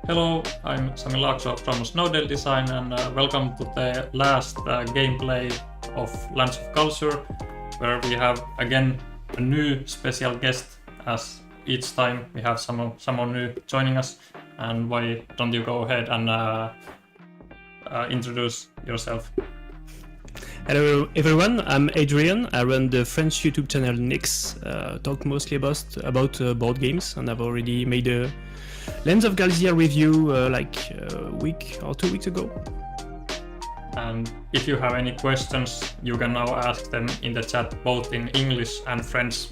Hello, I'm Sami Laakso from Snowdale Design and welcome to the last gameplay of Lands of Galzyr, where we have again a new special guest, as each time we have someone new joining us. And why don't you go ahead and introduce yourself? Hello everyone, I'm Adrian. I run the French YouTube channel Nixx, talk mostly about board games, and I've already made a Lands of Galzyr review like a week or 2 weeks ago. And if you have any questions, you can now ask them in the chat, both in English and French.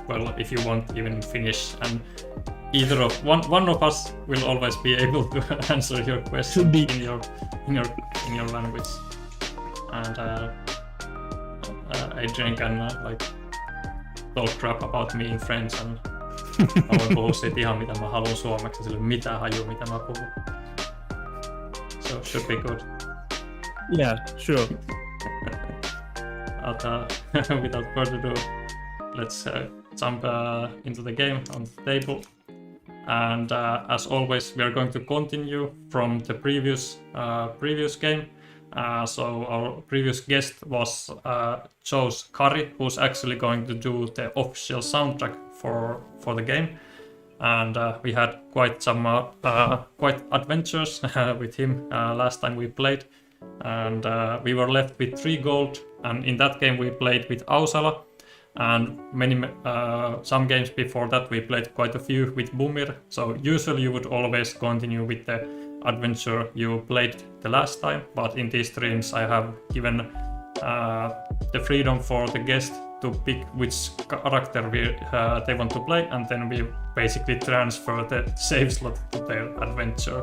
Well, if you want, even in Finnish. And either of one of us will always be able to answer your question in your language. And Adrian can like talk crap about me in French, and mä voin puhua siitä ihan mitä mä haluan suomeksi, sillä ei ole mitään hajua mitä mä puhun. So should be good. Yeah, sure. But without further ado, let's jump into the game on the table. And as always, we are going to continue from the previous game. So our previous guest was chose Kari, who's actually going to do the official soundtrack for the game, and we had quite some quite adventures with him last time we played, and we were left with 3 gold. And in that game we played with Ausala, and some games before that we played quite a few with Bumir. So usually you would always continue with the adventure you played the last time, but in these streams I have given the freedom for the guest to pick which character they want to play, and then we basically transfer the save slot to their adventure.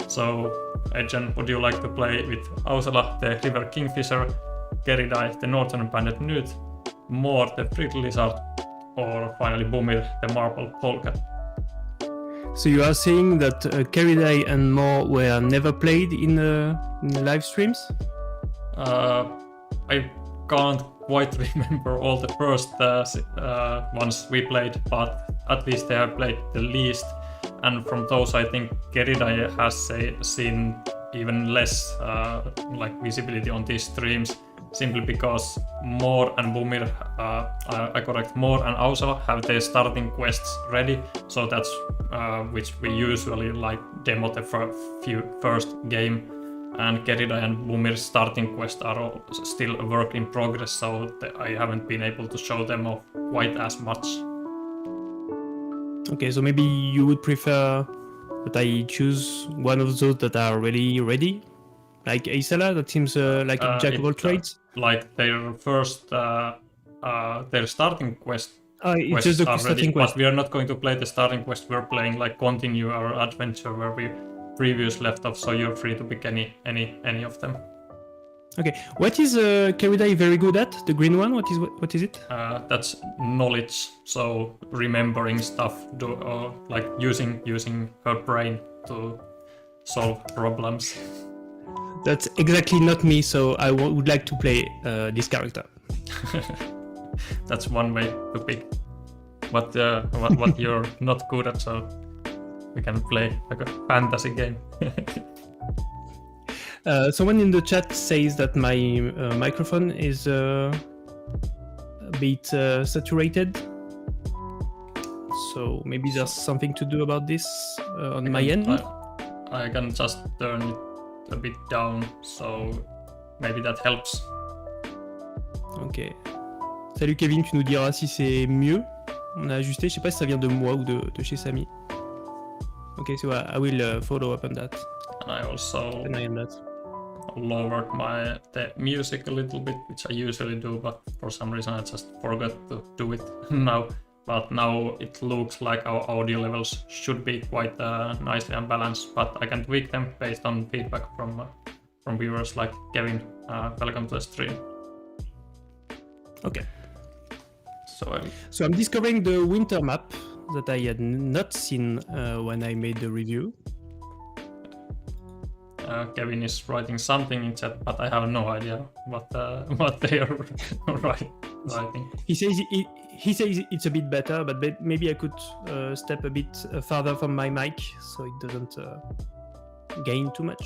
So Adrian, would you like to play with Ausala, the River Kingfisher, Keridai, the Northern Banded Newt, Moor, the Freed Lizard, or finally Bumir, the Marble Polecat? So you are saying that Keridai and Moor were never played in the live streams? I can't quite remember all the first ones we played, but at least they have played the least. And from those, I think Keridai has seen even less like visibility on these streams, simply because Moor and Bumir, Moor and Ausala have their starting quests ready, so that's which we usually like demo the first game. And Keridai and Bumir's starting quests are all still a work in progress, so I haven't been able to show them off quite as much. Okay, so maybe you would prefer that I choose one of those that are really ready? Like Aisala, that seems like a jack of all trades? Like their first, their starting quest. It's just the starting quest. But we are not going to play the starting quest, we're playing like continue our adventure where we previous left off, so you're free to pick any of them. Okay, what is Keridai very good at? The green one, what is it? That's knowledge, so remembering stuff, like using her brain to solve problems. That's exactly not me, so I would like to play this character. That's one way to pick what you're not good at, so we can play like a fantasy game. Someone in the chat says that my microphone is a bit saturated, so maybe there's something to do about this on my end. I can just turn it a bit down, so maybe that helps. Ok. Salut Kevin, tu nous diras si c'est mieux. On a ajusté, je sais pas si ça vient de moi ou de chez Sami. Okay, so I will follow up on that. And I also lowered the music a little bit, which I usually do, but for some reason I just forgot to do it now. But now it looks like our audio levels should be quite nicely and balanced, but I can tweak them based on feedback from viewers like Kevin. Welcome to the stream. Okay. So I'm discovering the winter map that I had not seen when I made the review. Kevin is writing something in chat, but I have no idea what they are writing. He says he says it's a bit better, but maybe I could step a bit farther from my mic so it doesn't gain too much.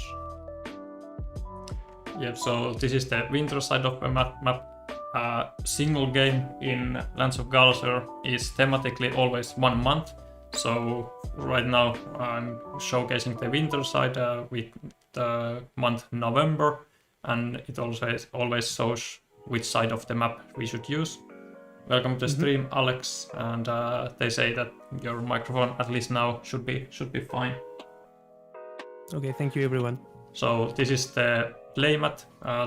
Yeah, so this is the winter side of the map. Single game in Lands of Galzyr is thematically always 1 month. So right now I'm showcasing the winter side with the month November, and it also always shows which side of the map we should use. Welcome to the stream, Alex, and they say that your microphone, at least now, should be fine. Okay, thank you everyone. So this is the playmat.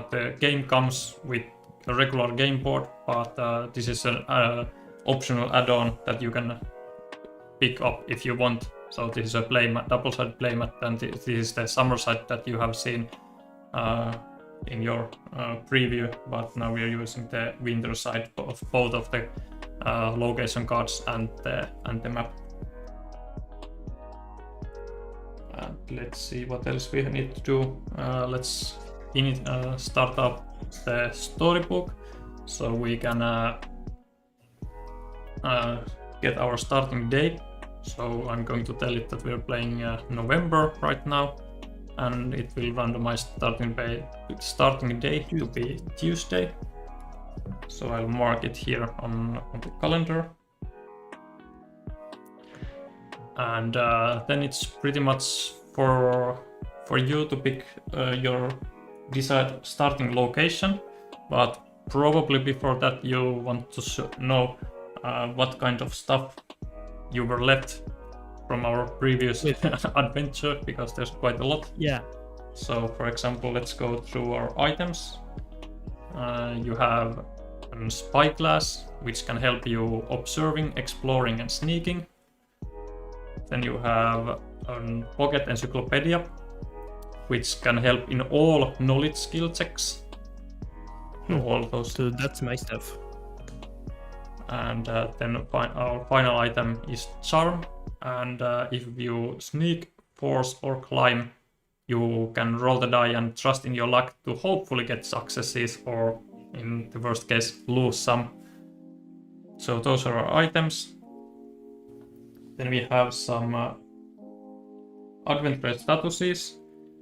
The game comes with a regular game board, but this is an optional add-on that you can pick up if you want. So this is a playmat, double-sided playmat, and this is the summer side that you have seen in your preview, but now we are using the winter side of both of the location cards and the map. And let's see what else we need to do. Let's start up the storybook so we can get our starting date. So I'm going to tell it that we're playing November right now, and it will randomize starting day to be Tuesday. So I'll mark it here on the calendar. And then it's pretty much for you to pick your desired starting location, but probably before that you want to know what kind of stuff you were left from our previous adventure, because there's quite a lot. Yeah. So for example, let's go through our items. You have a spyglass, which can help you observing, exploring and sneaking. Then you have a pocket encyclopedia, which can help in all knowledge skill checks. All those. So that's my stuff. And then our final item is charm, and if you sneak, force or climb, you can roll the die and trust in your luck to hopefully get successes, or in the worst case lose some. So those are our items. Then we have some adventure statuses.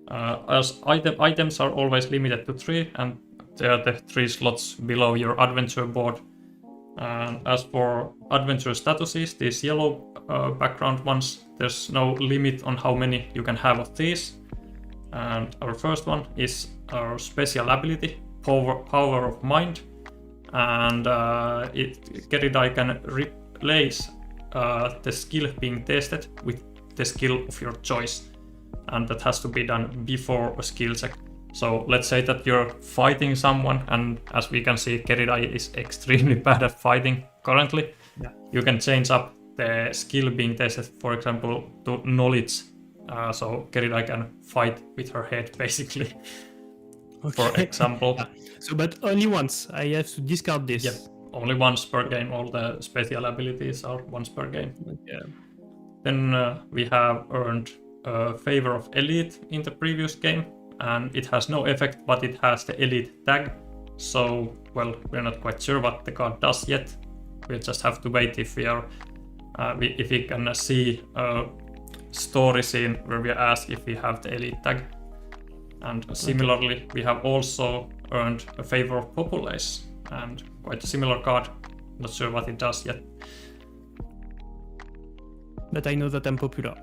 As items are always limited to 3, and they are the 3 slots below your adventure board. And as for adventure statuses, these yellow background ones, there's no limit on how many you can have of these. And our first one is our special ability, Power of Mind, and Keridai can replace the skill being tested with the skill of your choice, and that has to be done before a skill check. So let's say that you're fighting someone, and as we can see, Keridai is extremely bad at fighting currently. Yeah. You can change up the skill being tested, for example, to knowledge. So Keridai can fight with her head, basically. Okay. For example. So, but only once. I have to discard this. Yep, only once per game. All the special abilities are once per game. Okay. Then we have earned Favor of Elite in the previous game, and it has no effect, but it has the Elite tag. So, well, we're not quite sure what the card does yet. We just have to wait if we are, if we can see a story scene where we ask if we have the Elite tag. And similarly, we have also earned a Favor of Populace, and quite a similar card. Not sure what it does yet. But I know that I'm popular.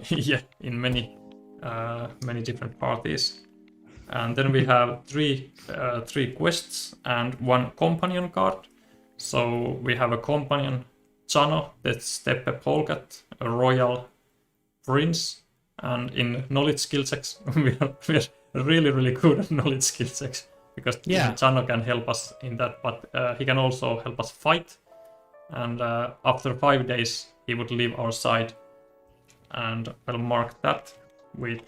Yeah, in many different parties. And then we have three quests and 1 companion card. So we have a companion, Chano, that's Steppe Polkat, a royal prince. And in knowledge skill checks, we are really good at knowledge skill checks, because Chano can help us in that, but he can also help us fight. And after 5 days, he would leave our side. And I'll mark that with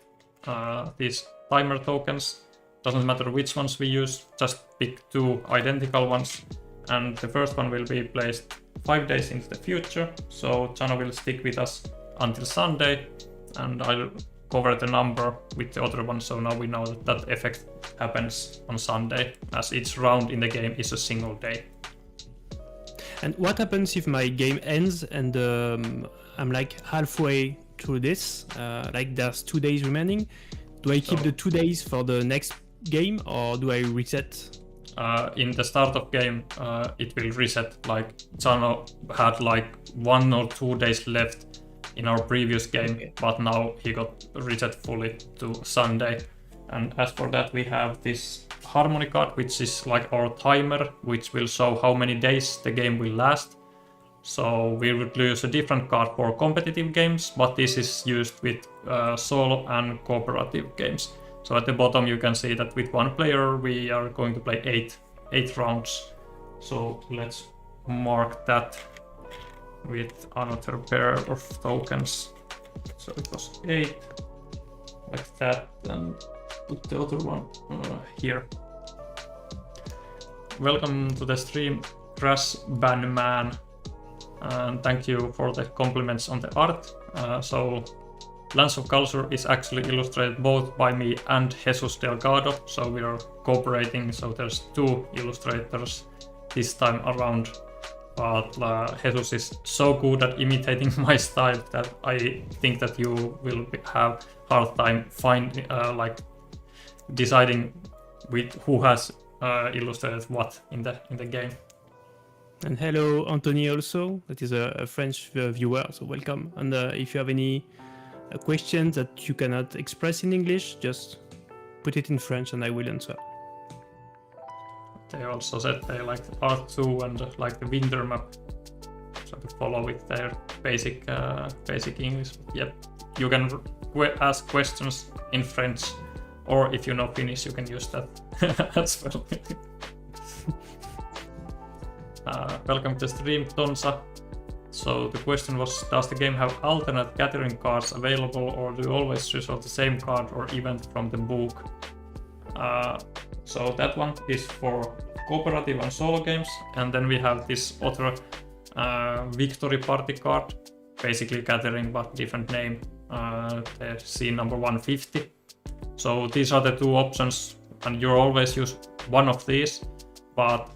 these timer tokens. Doesn't matter which ones we use, just pick 2 identical ones. And the first one will be placed 5 days into the future, so Chano will stick with us until Sunday, and I'll cover the number with the other one, so now we know that that effect happens on Sunday, as each round in the game is a single day. And what happens if my game ends and I'm like halfway through this? Like there's 2 days remaining. Do I keep the 2 days for the next game, or do I reset? In the start of game, it will reset. Like Chano had like 1 or 2 days left in our previous game, but now he got reset fully to Sunday. And as for that, we have this harmony card, which is like our timer, which will show how many days the game will last. So we would use a different card for competitive games, but this is used with solo and cooperative games. So at the bottom you can see that with 1 player we are going to play 8 rounds. So let's mark that with another pair of tokens. So it was 8, like that, and put the other one here. Welcome to the stream, Crash Ban Man, and thank you for the compliments on the art. So Lands of Galzyr is actually illustrated both by me and Jesus Delgado, so we are cooperating, so there's 2 illustrators this time around. But Jesus is so good at imitating my style that I think that you will have hard time deciding with who has illustrated what in the game. And hello, Anthony, also. That is a French viewer, so welcome. And if you have any questions that you cannot express in English, just put it in French and I will answer. They also said they like art too and like the winter map, so to follow with their basic English. Yep, you can ask questions in French, or if you know Finnish, you can use that as well. Welcome to stream, Tonsa. So the question was, does the game have alternate gathering cards available, or do you always resort the same card or event from the book? So that one is for cooperative and solo games, and then we have this other victory party card, basically gathering but different name, the scene number 150. So these are the 2 options, and you always use one of these, but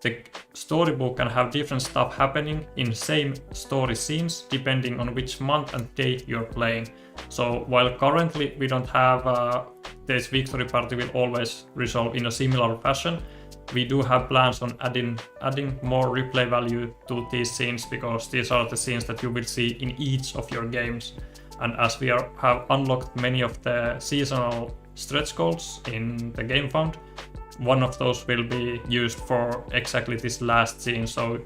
the storybook can have different stuff happening in same story scenes depending on which month and day you're playing. So while currently we don't have this victory party will always resolve in a similar fashion, we do have plans on adding more replay value to these scenes, because these are the scenes that you will see in each of your games. And as we have unlocked many of the seasonal stretch goals in the Gamefound, one of those will be used for exactly this last scene. So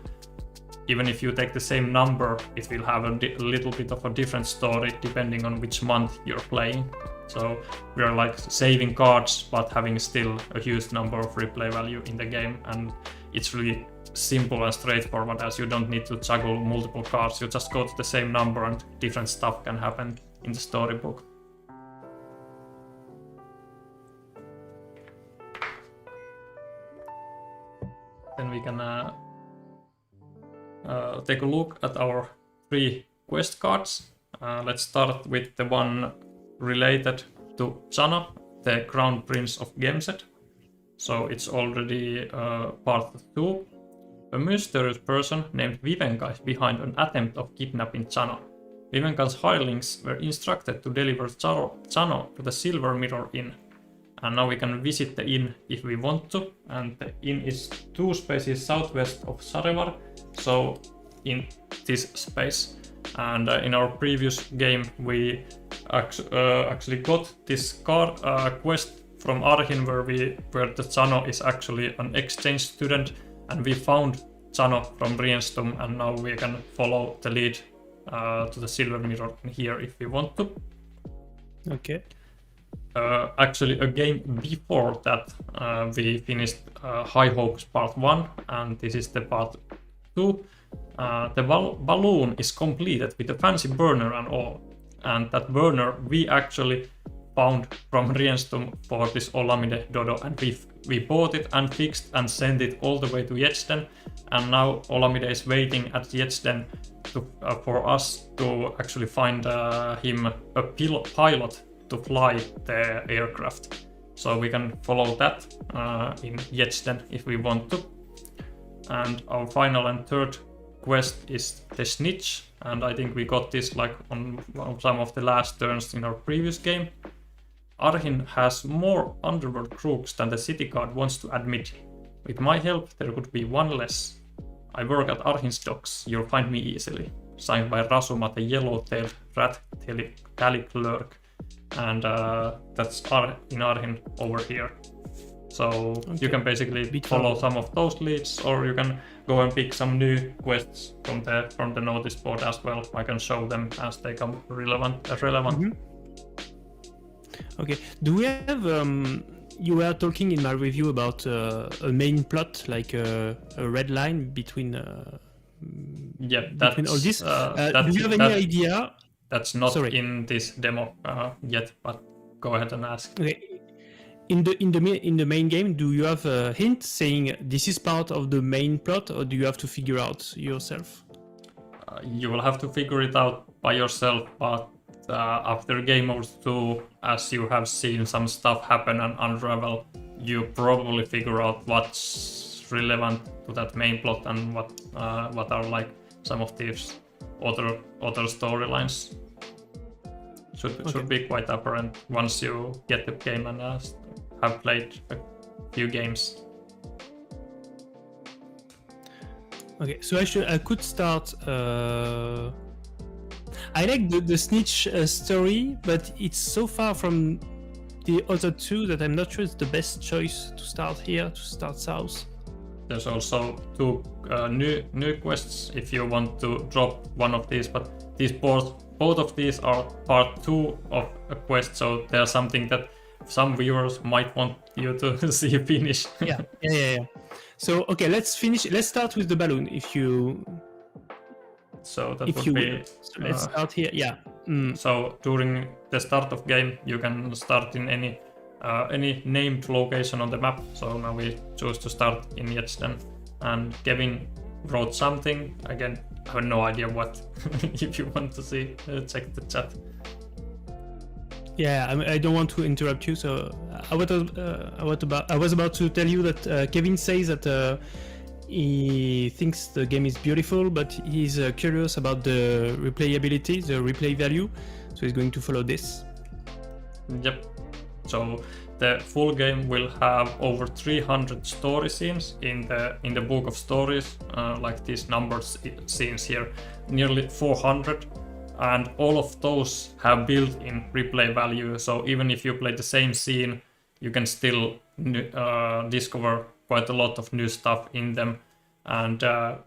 even if you take the same number, it will have a little bit of a different story depending on which month you're playing. So we are like saving cards but having still a huge number of replay value in the game, and it's really simple and straightforward, as you don't need to juggle multiple cards. You just go to the same number and different stuff can happen in the storybook. Then we can take a look at our 3 quest cards. Let's start with the one related to Chano, the Crown Prince of Gamzeir. So it's already part 2. A mysterious person named Vivenka is behind an attempt of kidnapping Chano. Vivenka's hirelings were instructed to deliver Chano to the Silver Mirror Inn. And now we can visit the inn if we want to, and the inn is 2 spaces southwest of Sarevar, so in this space. And in our previous game we actually got this quest from Arhin where the Chano is actually an exchange student, and we found Chano from Rienstum, and now we can follow the lead to the Silver Mirror here if we want to. Okay. Actually a game before that we finished High Hopes part 1, and this is the part 2. The balloon is completed with a fancy burner and all, and that burner we actually found from Rienstum for this Olamide Dodo, and we bought it and fixed and sent it all the way to Yetsden, and now Olamide is waiting at Yetsden for us to actually find him a pilot to fly the aircraft. So we can follow that in Yetsden if we want to. And our final and third quest is the Snitch, and I think we got this like on some of the last turns in our previous game. Arhin has more underworld crooks than the city guard wants to admit. With my help, there could be one less. I work at Arhin's docks, you'll find me easily. Signed by Rasuma, the yellow-tailed rat-tally clerk. And that's in Arhin over here. So okay. You can basically follow some of those leads, or you can go and pick some new quests from the notice board as well. I can show them as they come relevant. Mm-hmm. Okay. Do we have? You were talking in my review about a main plot, like a red line between. Between all this. Do you have any idea? That's not in this demo yet, but go ahead and ask. Okay. In the main game, do you have a hint saying this is part of the main plot, or do you have to figure out yourself? You will have to figure it out by yourself, but after Game Mode 2, as you have seen some stuff happen and unravel, you probably figure out what's relevant to that main plot and what are like some of these other storylines. Should be quite apparent once you get the game and have played a few games. Okay, so I could start. I like the Snitch story, but it's so far from the other two that I'm not sure it's the best choice to start here, to start south. There's also two new quests if you want to drop one of these, but these both of these are part 2 of a quest, so there's something that some viewers might want you to see finish. Yeah. So okay, let's finish. Let's start with the balloon. So let's start here. Yeah. So during the start of game, you can start in any named location on the map. So now we choose to start in Yetzden, and Kevin wrote something. Again, I have no idea what. If you want to see, check the chat. Yeah, I don't want to interrupt you. So I was about to tell you that Kevin says that he thinks the game is beautiful, but he's curious about the replayability, the replay value. So he's going to follow this. Yep. So the full game will have over 300 story scenes in the book of stories, like these numbered scenes here, nearly 400. And all of those have built-in replay value, so even if you play the same scene, you can still discover quite a lot of new stuff in them. And as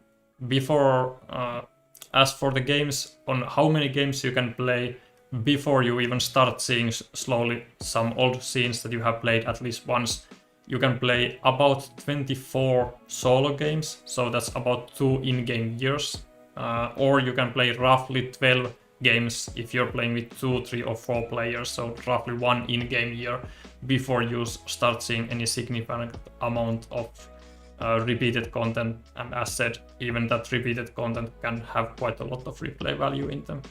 for the games, on how many games you can play before you even start seeing slowly some old scenes that you have played at least once, you can play about 24 solo games, so that's about 2 in-game years. Or you can play roughly 12 games if you're playing with 2, 3, or 4 players, so roughly 1 in-game year before you start seeing any significant amount of repeated content. And as said, even that repeated content can have quite a lot of replay value in them.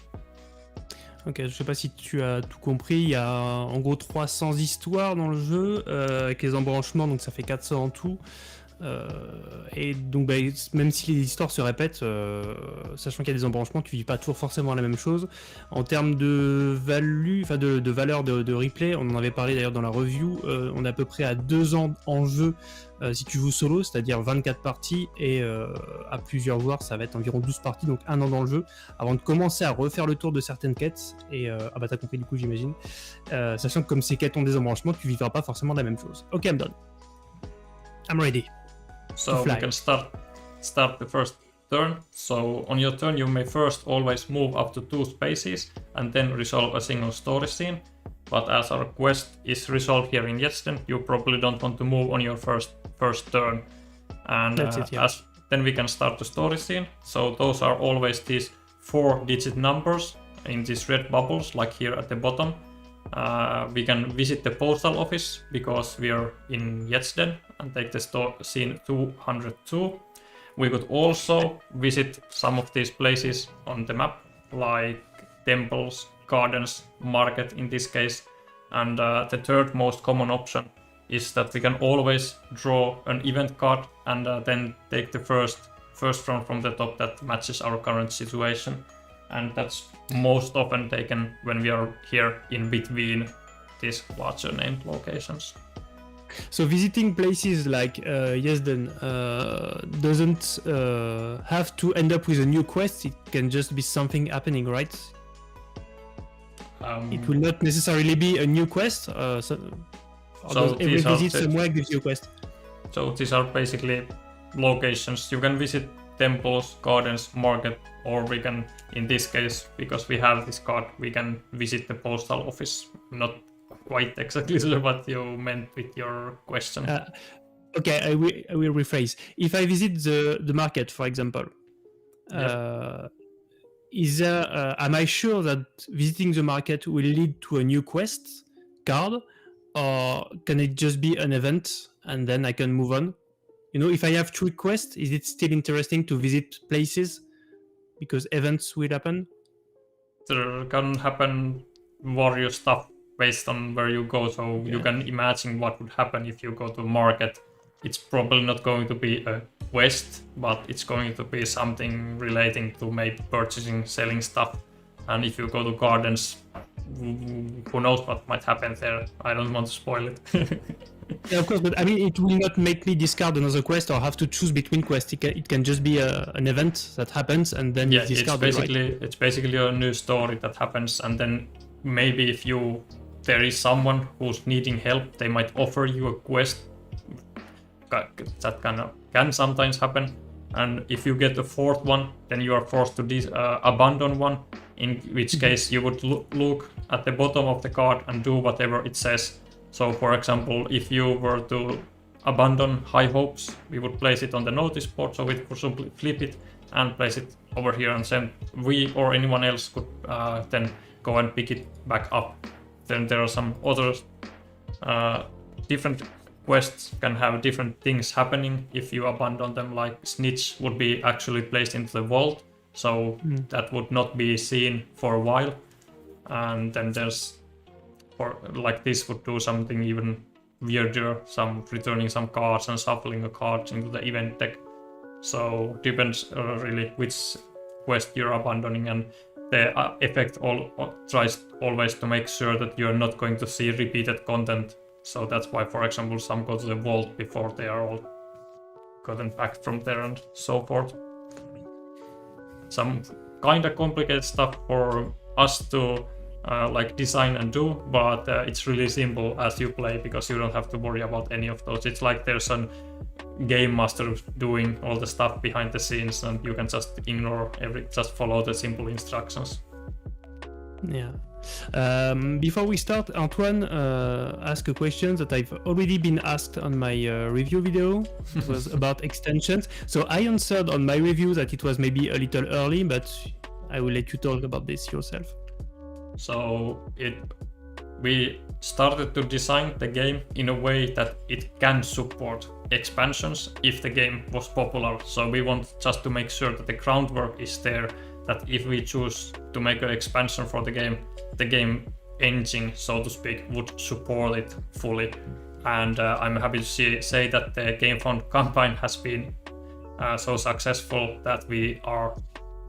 Ok, je sais pas si tu as tout compris, il y a en gros 300 histoires dans le jeu, avec les embranchements, donc ça fait 400 en tout. Et donc même si les histoires se répètent, sachant qu'il y a des embranchements, tu vis pas toujours forcément la même chose. En termes de valeur de replay, on en avait parlé d'ailleurs dans la review, on est à peu près à 2 ans en jeu si tu joues solo, c'est-à-dire 24 parties, et à plusieurs joueurs ça va être environ 12 parties, donc 1 an dans le jeu, avant de commencer à refaire le tour de certaines quêtes. Et t'as compris du coup, j'imagine, sachant que comme ces quêtes ont des embranchements, tu vivras pas forcément la même chose. Ok, I'm done. I'm ready. So we can start the first turn. So on your turn you may first always move up to 2 spaces and then resolve a single story scene. But as our quest is resolved here in Yetzden, you probably don't want to move on your first turn. And then we can start the story scene. So those are always these 4-digit numbers in these red bubbles, like here at the bottom. We can visit the postal office because we are in Yetzden and take the scene 202. We could also visit some of these places on the map, like temples, gardens, market in this case. And the third most common option is that we can always draw an event card and then take the first one from the top that matches our current situation. And that's most often taken when we are here in between these larger named locations. So visiting places like Yezden doesn't have to end up with a new quest. It can just be something happening, right? It will not necessarily be a new quest. So every visit somewhere gives you a quest. So these are basically locations. You can visit temples, gardens, market, or we can, in this case, because we have this card, we can visit the postal office. Not quite exactly sure what you meant with your question. Okay, I will rephrase. If I visit the market, for example, is there? Am I sure that visiting the market will lead to a new quest card, or can it just be an event and then I can move on? You know, if I have 3 quests, is it still interesting to visit places because events will happen? There can happen various stuff based on where you go, so you can imagine what would happen if you go to a market. It's probably not going to be a quest, but it's going to be something relating to maybe purchasing, selling stuff. And if you go to gardens, who knows what might happen there. I don't want to spoil it. Yeah, of course, but I mean, it will not make me discard another quest or have to choose between quests. It can just be an event that happens and then you discard it, right? It's basically a new story that happens, and then maybe if there is someone who's needing help, they might offer you a quest. That can sometimes happen. And if you get a 4th one, then you are forced to abandon one, in which case you would look at the bottom of the card and do whatever it says. So for example, if you were to abandon High Hopes, we would place it on the notice board, so we could simply flip it and place it over here, and then we or anyone else could then go and pick it back up. Then there are some other different quests can have different things happening if you abandon them, like Snitch would be actually placed into the vault, so that would not be seen for a while. And then there's, or like this would do something even weirder, some returning some cards and shuffling a card into the event deck. So depends really which quest you're abandoning, and the effect tries always to make sure that you're not going to see repeated content. So that's why, for example, some go to the vault before they are all gotten back from there and so forth. Some kind of complicated stuff for us to like design and do, but it's really simple as you play, because you don't have to worry about any of those. It's like there's a game master doing all the stuff behind the scenes, and you can just ignore just follow the simple instructions. Yeah. Before we start, Antoine asked a question that I've already been asked on my review video. It was about extensions. So I answered on my review that it was maybe a little early, but I will let you talk about this yourself. So we started to design the game in a way that it can support expansions if the game was popular. So we want just to make sure that the groundwork is there, that if we choose to make an expansion for the game engine, so to speak, would support it fully. And I'm happy to say that the Gamefound campaign has been so successful that we are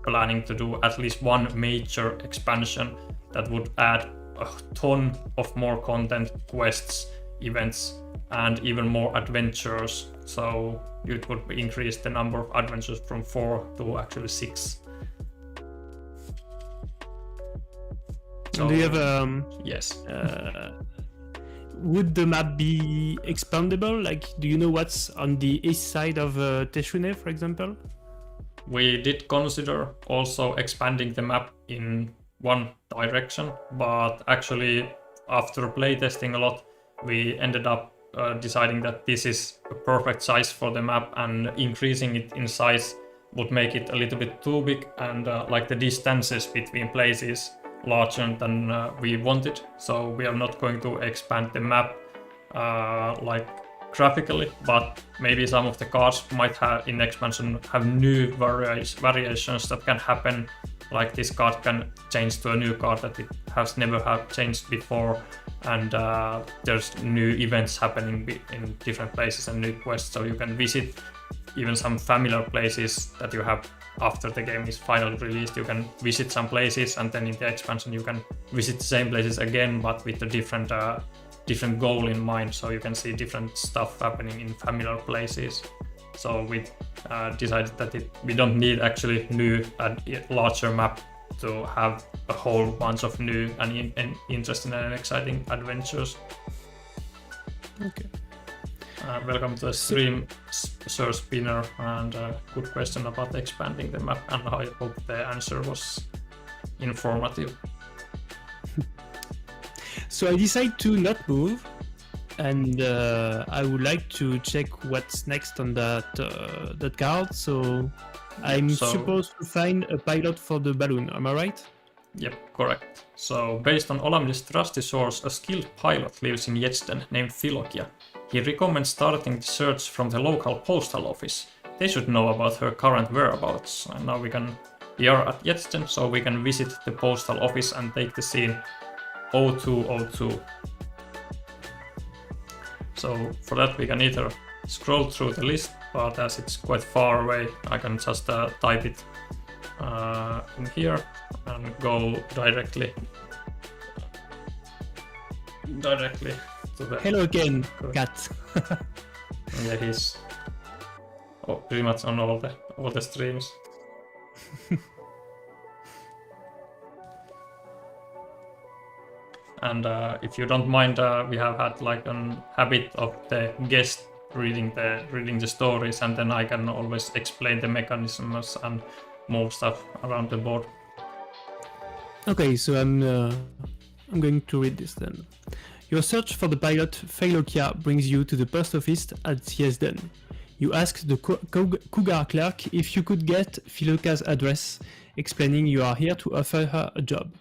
planning to do at least one major expansion that would add a ton of more content, quests, events, and even more adventures. So it would increase the number of adventures from 4 to actually 6. So, do you have yes. Would the map be expandable? Like, do you know what's on the east side of Teshune, for example? We did consider also expanding the map in one direction, but actually after playtesting a lot, we ended up deciding that this is a perfect size for the map, and increasing it in size would make it a little bit too big, and like the distances between places larger than we wanted. So we are not going to expand the map like graphically, but maybe some of the cards might have in expansion have new variations that can happen like this card can change to a new card that it has never have changed before, and there's new events happening in different places and new quests, so you can visit even some familiar places that you have after the game is finally released. You can visit some places, and then in the expansion you can visit the same places again, but with a different goal in mind, so you can see different stuff happening in familiar places. So we decided that we don't need actually new and larger map to have a whole bunch of new and interesting and exciting adventures. Okay. Welcome to the stream, Sir Spinner, and good question about expanding the map, and I hope the answer was informative. So I decide to not move, and I would like to check what's next on that card. So I'm supposed to find a pilot for the balloon. Am I right? Yep, correct. So based on Olamde's trusty source, a skilled pilot lives in Yetsden named Philokia. He recommends starting the search from the local postal office. They should know about her current whereabouts. And now we are at Yetsden, so we can visit the postal office and take the scene 0202. So for that we can either scroll through the list, but as it's quite far away, I can just type it in here and go directly to the... Hello again, cat. Yeah, he's pretty much on all the streams. And if you don't mind, we have had like a habit of the guest reading the stories, and then I can always explain the mechanisms and move stuff around the board. Okay, so I'm going to read this then. Your search for the pilot Philokia brings you to the post office at Yetsden. You ask the Cougar clerk if you could get Philokia's address, explaining you are here to offer her a job.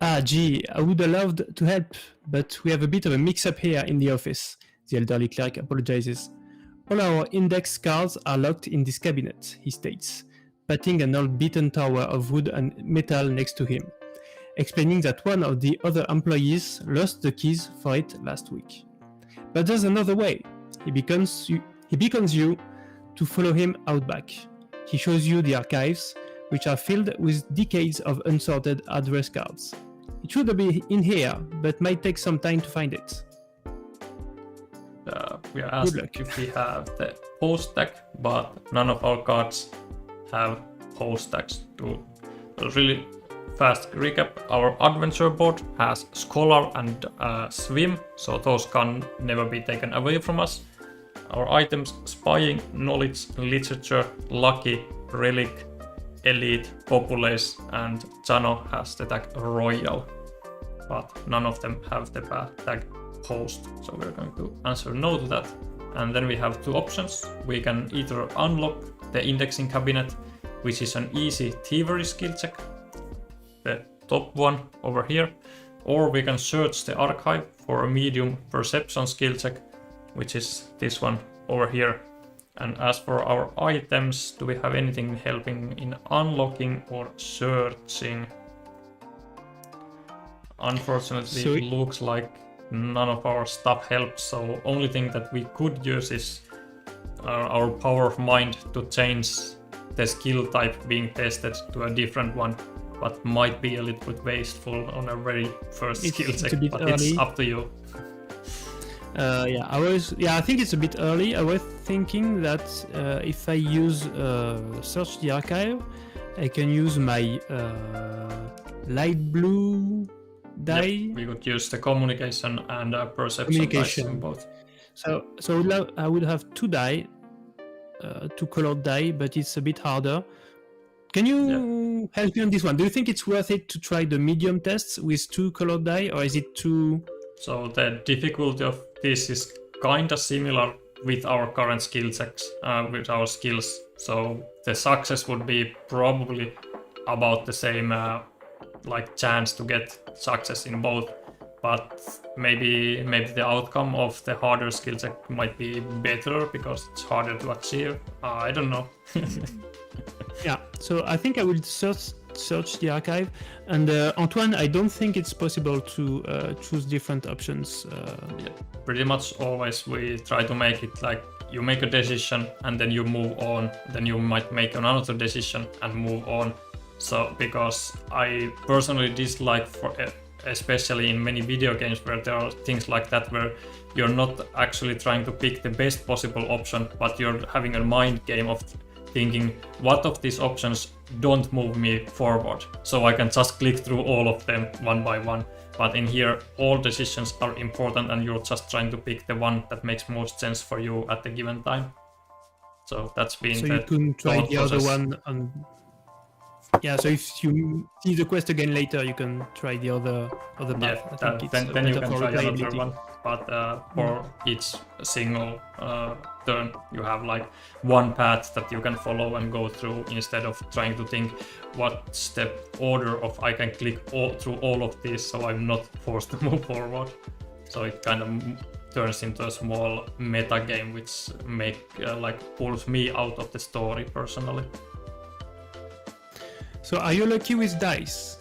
Ah, gee, I would have loved to help, but we have a bit of a mix-up here in the office. The elderly clerk apologizes. All our index cards are locked in this cabinet, he states, patting an old beaten tower of wood and metal next to him, explaining that one of the other employees lost the keys for it last week. But there's another way. He beckons you to follow him out back. He shows you the archives, which are filled with decades of unsorted address cards. It should be in here, but might take some time to find it. We are asked if we have the post tag, but none of our cards have post tags. To a really fast recap, our adventure board has Scholar and Swim, so those can never be taken away from us. Our items: Spying, Knowledge, Literature, Lucky, Relic, Elite, Populace, and Chano has the tag Royal, but none of them have the tag Post, so we're going to answer no to that. And then we have two options. We can either unlock the indexing cabinet, which is an easy thievery skill check, the top one over here, or we can search the archive for a medium perception skill check, which is this one over here. And as for our items, do we have anything helping in unlocking or searching? Unfortunately, it looks like none of our stuff helps, so only thing that we could use is our power of mind to change the skill type being tested to a different one, but might be a little bit wasteful on a very first skill check, but early. It's up to you. I think it's a bit early. I was thinking that if I use search the archive, I can use my light blue die. Yep, we could use the communication and perception dice in both. So I would have two die, two colored die, but it's a bit harder. Can you help me on this one? Do you think it's worth it to try the medium tests with two colored die, or is it too... So the difficulty of this is kinda similar with our current skill checks, with our skills. So the success would be probably about the same chance to get success in both, but maybe the outcome of the harder skill check might be better because it's harder to achieve. I don't know. Yeah, so I think I will search search the archive. And Antoine, I don't think it's possible to choose different options. Yeah, pretty much always we try to make it like you make a decision and then you move on, then you might make another decision and move on. So because I personally dislike, especially in many video games where there are things like that where you're not actually trying to pick the best possible option, but you're having a mind game of thinking what of these options don't move me forward, so I can just click through all of them one by one. But in here all decisions are important and you're just trying to pick the one that makes most sense for you at the given time. So that's been so the you can try the process. other one and yeah, so if you see the quest again later, you can try the other path. Yeah, then you can try another one. But for each single turn, you have like one path that you can follow and go through instead of trying to think what's the order of I can click through all of these so I'm not forced to move forward. So it kind of turns into a small meta game which pulls me out of the story personally. So are you lucky with dice,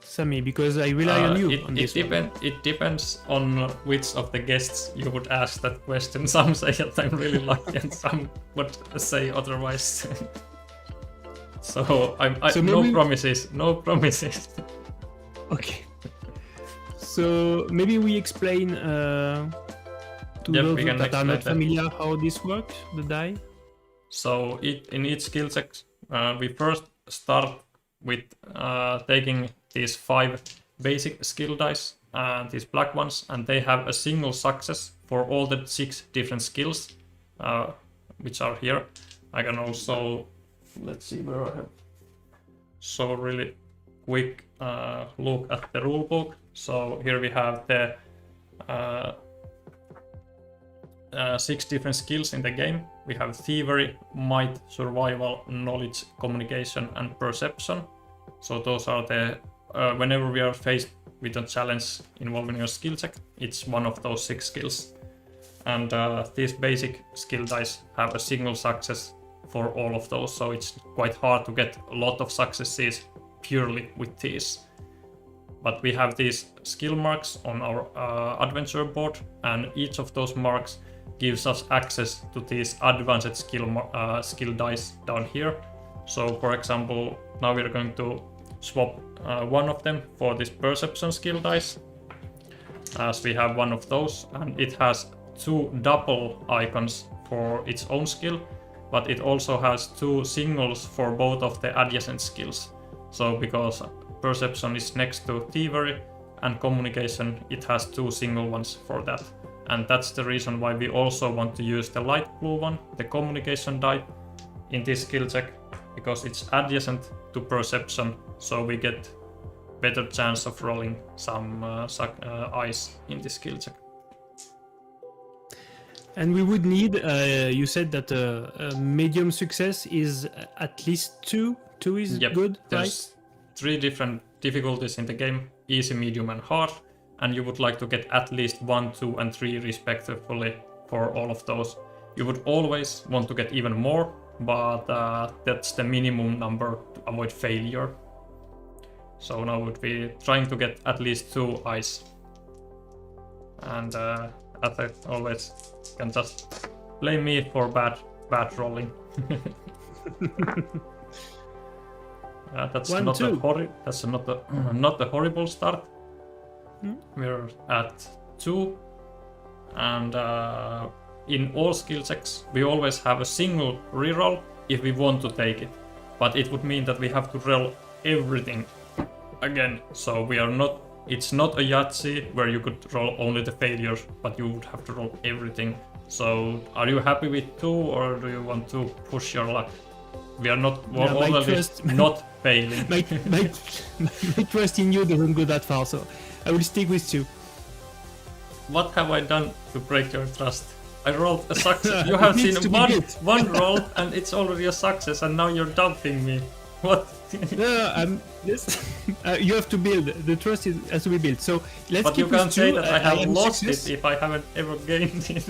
Sami? Because I rely on you on this one. It depends on which of the guests you would ask that question. Some say that I'm really lucky and some would say otherwise. So no promises. Okay. So maybe we explain to those that are not familiar how this works, the die. So in each skill check, we first start with taking these 5 basic skill dice, these black ones, and they have a single success for all the 6 different skills which are here. I can also, let's see where I have, so really quick look at the rulebook. So here we have the 6 different skills in the game. We have thievery, might, survival, knowledge, communication, and perception. So those are the whenever we are faced with a challenge involving a skill check, it's one of those 6 skills. And these basic skill dice have a single success for all of those, so it's quite hard to get a lot of successes purely with these. But we have these skill marks on our adventure board, and each of those marks gives us access to these advanced skill dice down here. So for example, now we're going to swap one of them for this perception skill dice, as we have one of those, and it has 2 double icons for its own skill, but it also has 2 singles for both of the adjacent skills. So because perception is next to thievery and communication, it has 2 single ones for that. And that's the reason why we also want to use the light blue one, the communication die, in this skill check, because it's adjacent to perception, so we get better chance of rolling some eyes in this skill check. And we would need, you said that a medium success is at least 2. 2 is good, There's right? 3 different difficulties in the game, easy, medium, and hard. And you would like to get at least 1, 2, and 3 respectively for all of those. You would always want to get even more, but that's the minimum number to avoid failure. So now we'd be trying to get at least 2 eyes. And as I always can just blame me for bad rolling. That's One, not two. that's not a horrible start. We're at 2, and in all skill checks we always have a single reroll if we want to take it, but it would mean that we have to roll everything again. So it's not a Yahtzee where you could roll only the failures, but you would have to roll everything. So are you happy with 2, or do you want to push your luck? We are not not failing. My trust in you doesn't go that far, so I will stick with 2. What have I done to break your trust? I rolled a success. You have seen one roll and it's already a success, and now you're dumping me. What? No, you have to build. The trust has to be built. So let's but keep you can't say 2. that I have lost success. it if I haven't ever gained it.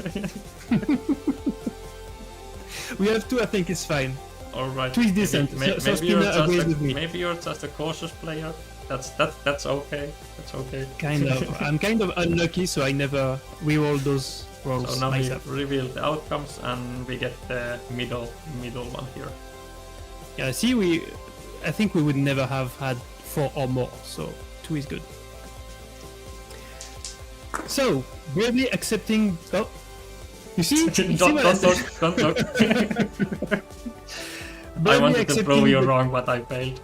We have 2, I think it's fine. All right. 2 is decent. So Spinner agrees with me. Maybe you're just a cautious player. That's okay. That's okay. Kind of. I'm kind of unlucky, so I never reroll those rolls So now myself. we reveal the outcomes, and we get the middle one here. Yeah, see, I think we would never have had 4 or more, so 2 is good. So, bravely accepting... Oh, you see? Don't talk. I wanted to prove you wrong, but I failed.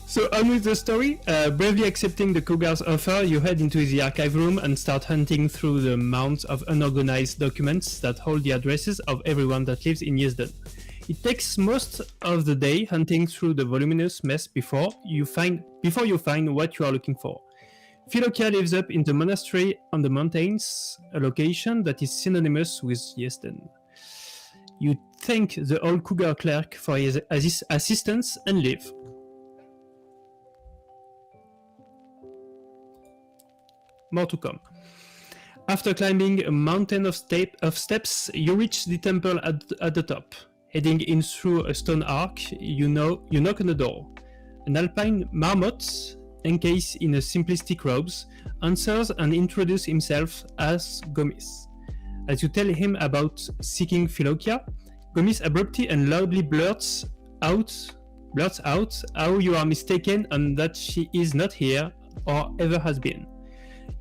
So on with the story. Bravely accepting the Cougar's offer, you head into the archive room and start hunting through the mounds of unorganized documents that hold the addresses of everyone that lives in Yezden. It takes most of the day hunting through the voluminous mess before you find what you are looking for. Philokia lives up in the monastery on the mountains, a location that is synonymous with Yezden. You thank the old Cougar clerk for his assistance and leave. More to come. After climbing a mountain of steps, you reach the temple at the top. Heading in through a stone arch, you knock on the door. An alpine marmot, encased in a simplistic robes, answers and introduces himself as Gomis. As you tell him about seeking Philokia, Gomis abruptly and loudly blurts out how you are mistaken and that she is not here or ever has been.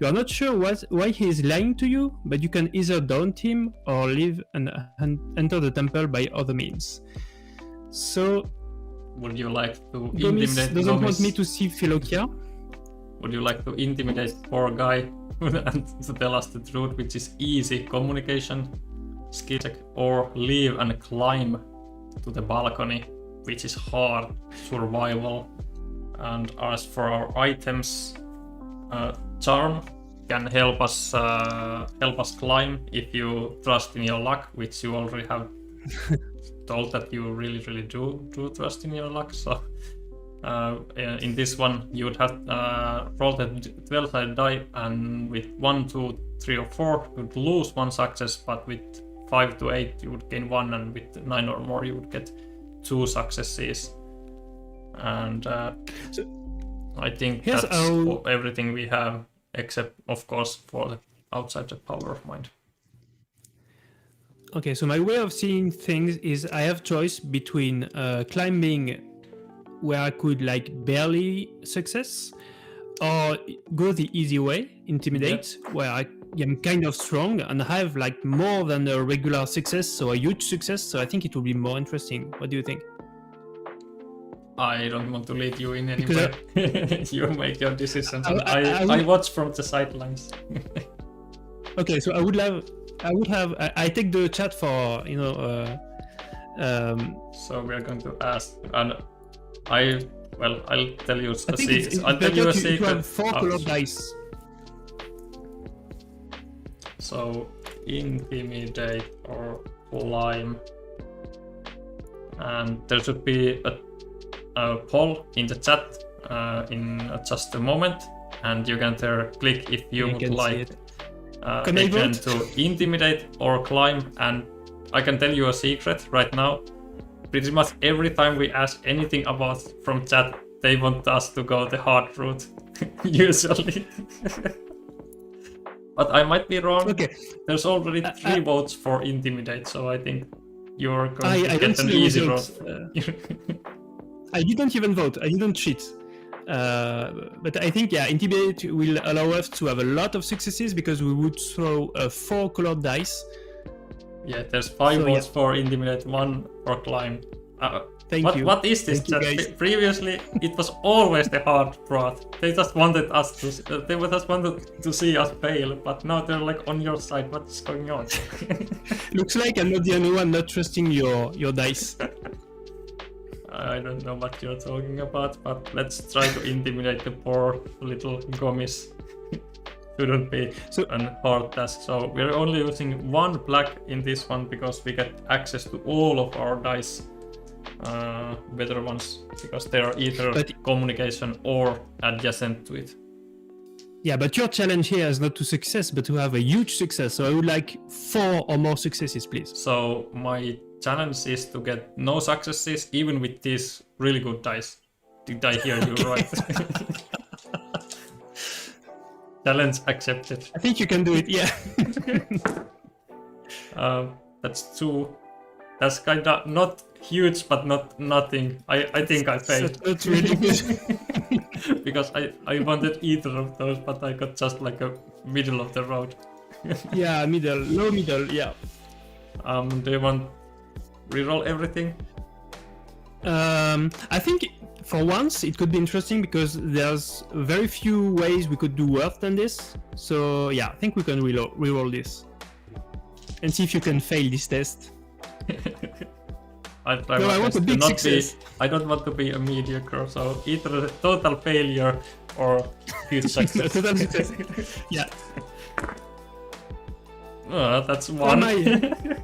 You are not sure why he is lying to you, but you can either daunt him or leave and enter the temple by other means. So, would you like to Gomis intimidate doesn't want me to see Philokia. Would you like to intimidate poor guy and to tell us the truth, which is easy communication skill check, or leave and climb to the balcony, which is hard survival, and ask for our items? Charm can help us climb if you trust in your luck, which you already have told that you really do trust in your luck. So in this one you would have roll the 12-sided die, and with 1, 2, 3 or 4 you would lose 1 success, but with 5 to 8 you would gain 1, and with 9 or more you would get 2 successes. And I think that's everything we have, except of course for the outside the power of mind. Okay, so my way of seeing things is I have choice between climbing where I could like barely success, or go the easy way, intimidate, where I am kind of strong and have like more than a regular success, so a huge success. So I think it will be more interesting. What do you think? I don't want to lead you in any way. You make your decisions. I watch from the sidelines. Okay, so I take the chat for So we are going to ask, and I'll tell you a secret. I'll tell you a secret. You have 4 colored dice. So intimidate or climb, and there should be a poll in the chat in just a moment, and you can there click if you would like again to intimidate or climb. And I can tell you a secret right now. Pretty much every time we ask anything about from chat, they want us to go the hard route, usually. But I might be wrong. Okay. There's already 3 votes for intimidate, so I think you're going to get an easy route. I didn't even vote. I didn't cheat. But I think, intimidate will allow us to have a lot of successes because we would throw 4 colored dice. Yeah, there's 5 votes for intimidate, 1 for climb. Thank you. What is this? Previously, it was always the hard part. They just wanted to see us fail, but now they're like on your side. What's going on? Looks like I'm not the only one not trusting your dice. I don't know what you're talking about, but let's try to intimidate the poor little Gomis. Shouldn't be a hard task. So we're only using 1 black in this one because we get access to all of our dice, better ones, because they are either communication or adjacent to it. Yeah, but your challenge here is not to success, but to have a huge success. So I would like 4 or more successes, please. So my challenge is to get no successes, even with these really good dice. Did I hear you right? Challenge accepted. I think you can do it, yeah. That's 2. That's kind of not huge, but not nothing. I think I failed. That's really good. Because I wanted either of those, but I got just like a middle of the road. Yeah, low middle, yeah. Do you want reroll everything? I think for once it could be interesting because there's very few ways we could do worse than this. So yeah, I think we can reroll this and see if you can fail this test. I want a big success. I don't want to be a mediocre, so either a total failure or huge success. Total success. Yeah. That's 1.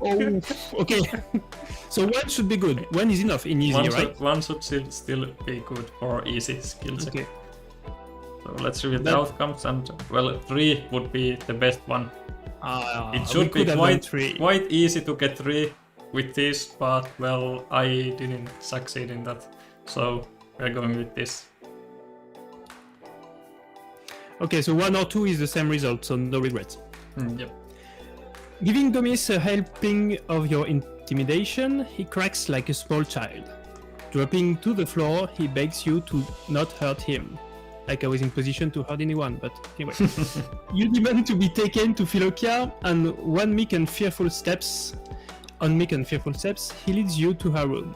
Oh, okay. So 1 should be good. 1 is enough in easy, right? 1 should still be good for easy skill check. Okay. So let's review the outcomes, and well, 3 would be the best one. It should be quite easy to get 3 with this, but well, I didn't succeed in that. So we're going with this. Okay, so 1 or 2 is the same result, so no regrets. Yep. Giving Domis a helping of your intimidation, he cracks like a small child. Dropping to the floor, he begs you to not hurt him. Like I was in position to hurt anyone, but anyway. You demand to be taken to Philokia, and on meek and fearful steps, he leads you to her room.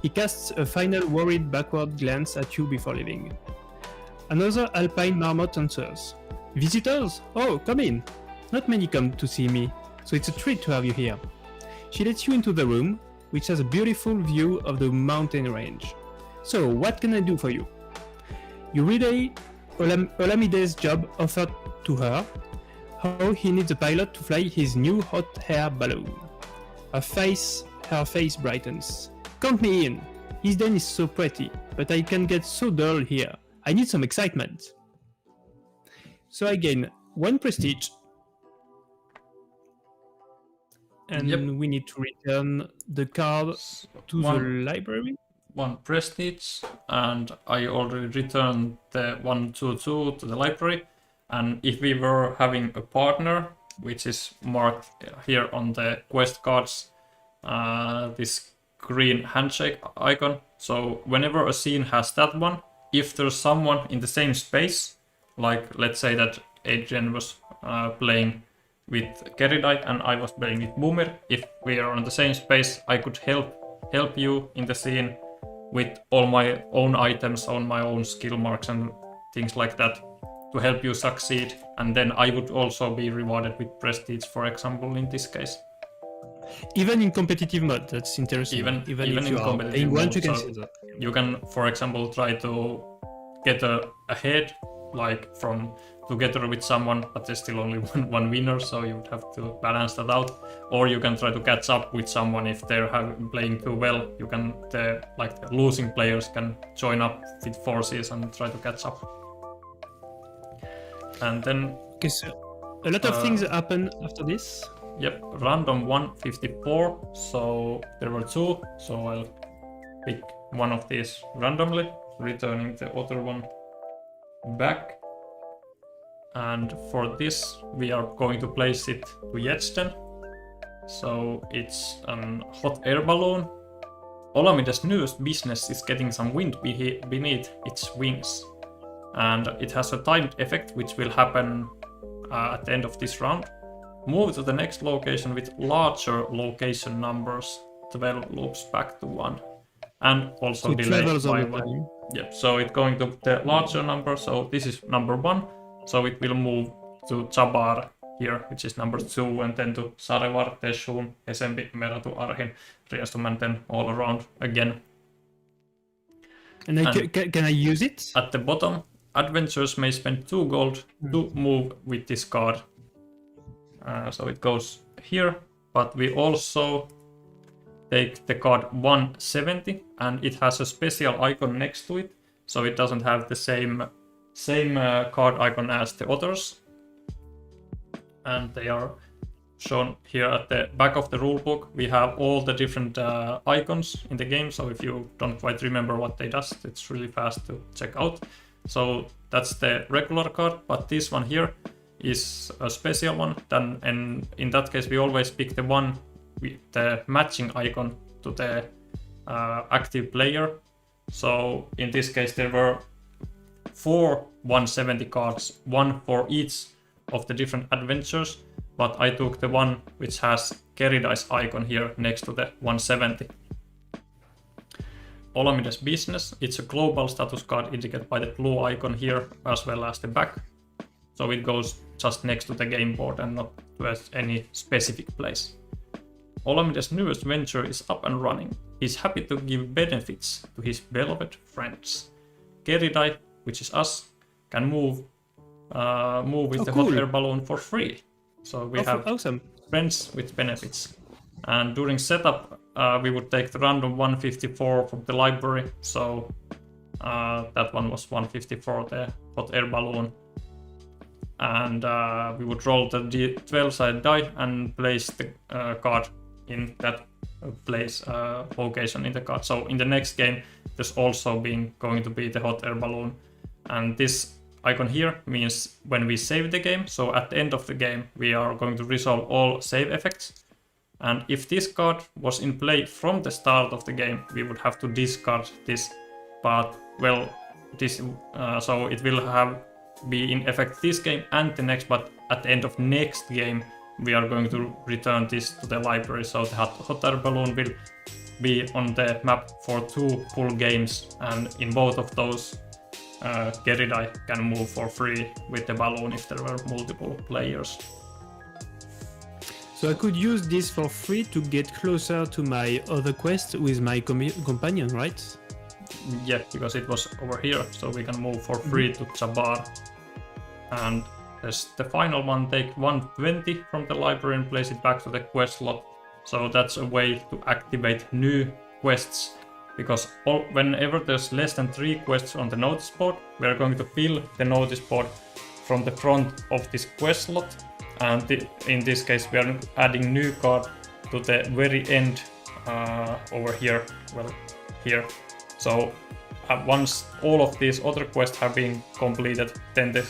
He casts a final worried backward glance at you before leaving. Another alpine marmot answers. Visitors? Oh, come in. Not many come to see me, so it's a treat to have you here. She lets you into the room, which has a beautiful view of the mountain range. So, what can I do for you? You relay Olamide's job offered to her, how he needs a pilot to fly his new hot air balloon. Her face brightens. Count me in. His den is so pretty, but I can get so dull here. I need some excitement. So I gain 1 prestige. And we need to return the card to the library. 1 prestige, and I already returned the 122 to the library. And if we were having a partner, which is marked here on the quest cards, this green handshake icon. So whenever a scene has that one, if there's someone in the same space, like let's say that Adrian was playing with Keridite and I was playing with Boomer, if we are on the same space, I could help you in the scene with all my own items, on my own skill marks and things like that to help you succeed. And then I would also be rewarded with prestige, for example, in this case. Even in competitive mode, that's interesting. Even in competitive mode, you can, for example, try to get ahead, like from together with someone, but there's still only one winner, so you would have to balance that out. Or you can try to catch up with someone if they're playing too well. You can, the losing players can join up with forces and try to catch up. And then okay, so a lot of things happen after this. Yep, random 154. So there were 2. So I'll pick one of these randomly, returning the other one back. And for this, we are going to place it to Yetsten. So it's a hot air balloon. Olamide's newest business is getting some wind beneath its wings. And it has a timed effect which will happen at the end of this round. Move to the next location with larger location numbers. 12 loops back to 1. And also so delay by 1. Yep, so it's going to the larger number. So this is number 1. So it will move to Jabar here, which is number 2, and then to Sarevar, Teshun, Esembi, Meratu, Arhin, Riastum, and then all around again. And can I use it? At the bottom, adventurers may spend 2 gold to move with this card. So it goes here, but we also take the card 170, and it has a special icon next to it, so it doesn't have the same same card icon as the others, and they are shown here at the back of the rulebook. We have all the different icons in the game, so if you don't quite remember what they does, it's really fast to check out. So that's the regular card, but this one here is a special one. Then, and in that case, we always pick the one with the matching icon to the active player. So in this case, there were 4 170 cards, one for each of the different adventures, but I took the one which has Keridi's icon here next to the 170. Olamide's Business, it's a global status card indicated by the blue icon here as well as the back. So it goes just next to the game board and not to any specific place. Olamide's newest venture is up and running. He's happy to give benefits to his beloved friends. Keridi, which is us, can move with the hot air balloon for free. So we have friends with benefits. And during setup, we would take the random 154 from the library. So that one was 154, the hot air balloon. And we would roll the 12-sided die and place the card in that place location in the card. So in the next game, there's also going to be the hot air balloon. And this icon here means when we save the game. So at the end of the game, we are going to resolve all save effects. And if this card was in play from the start of the game, we would have to discard this. But well, this so it will be in effect this game and the next. But at the end of next game, we are going to return this to the library. So the hot air balloon will be on the map for 2 full games, and in both of those, Keridi can move for free with the balloon if there were multiple players. So I could use this for free to get closer to my other quest with my companion, right? Yeah, because it was over here, so we can move for free to Jabbar. And there's the final one, take 120 from the library and place it back to the quest slot. So that's a way to activate new quests. Because whenever there's less than 3 quests on the notice board, we are going to fill the notice board from the front of this quest slot. And in this case, we are adding new card to the very end over here. Well, here. So once all of these other quests have been completed, then the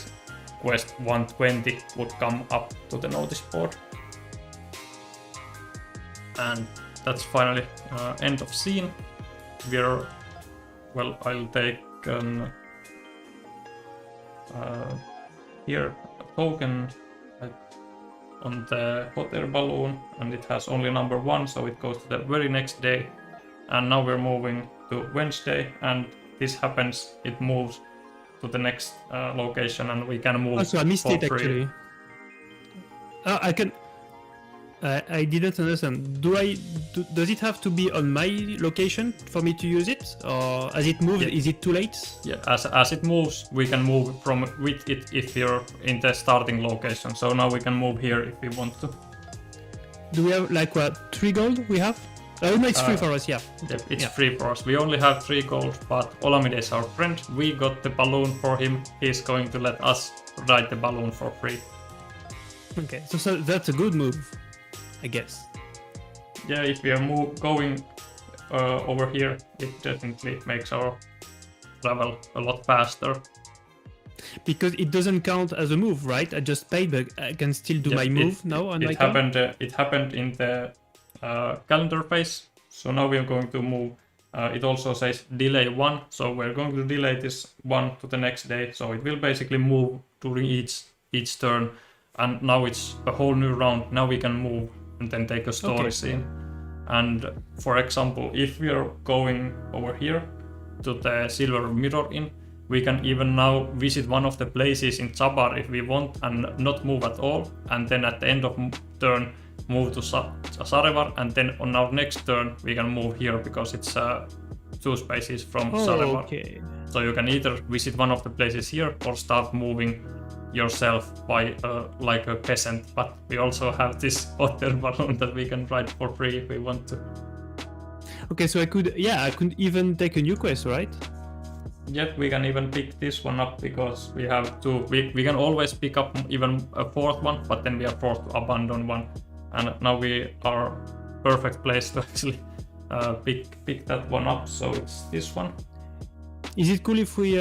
quest 120 would come up to the notice board. And that's finally end of scene. I'll take here a token on the hot air balloon, and it has only number 1, so it goes to the very next day. And now we're moving to Wednesday, and this happens, it moves to the next location, and we can move. So I missed it free. Actually. I didn't understand. Does it have to be on my location for me to use it, or as it moves, is it too late? Yeah, as it moves, we can move with it if you're in the starting location. So now we can move here if we want to. Do we have like 3 gold? We have? Oh no, it's free for us. Yeah. It's free for us. We only have 3 gold, but Olamide is our friend. We got the balloon for him. He's going to let us ride the balloon for free. Okay, so that's a good move, I guess. Yeah, if we are going over here, it definitely makes our travel a lot faster. Because it doesn't count as a move, right? I just paid, but I can still do my move now on my card? It happened in the calendar phase, so now we are going to move. It also says delay 1, so we're going to delay this 1 to the next day, so it will basically move during each turn. And now it's a whole new round. Now we can move and then take a story scene. And for example, if we are going over here to the Silver Mirror Inn, we can even now visit one of the places in Jabbar if we want and not move at all. And then at the end of turn, move to Sarevar, and then on our next turn we can move here because it's 2 spaces from Sarevar. Okay. So you can either visit one of the places here or start moving yourself by like a peasant, but we also have this hot air balloon that we can ride for free if we want to. Okay, so I could even take a new quest, right? yet we can even pick this one up because we have two. We can always pick up even a fourth one, but then we are forced to abandon one. And now we are perfect place to actually pick that one up. So it's this one. Is it cool if we?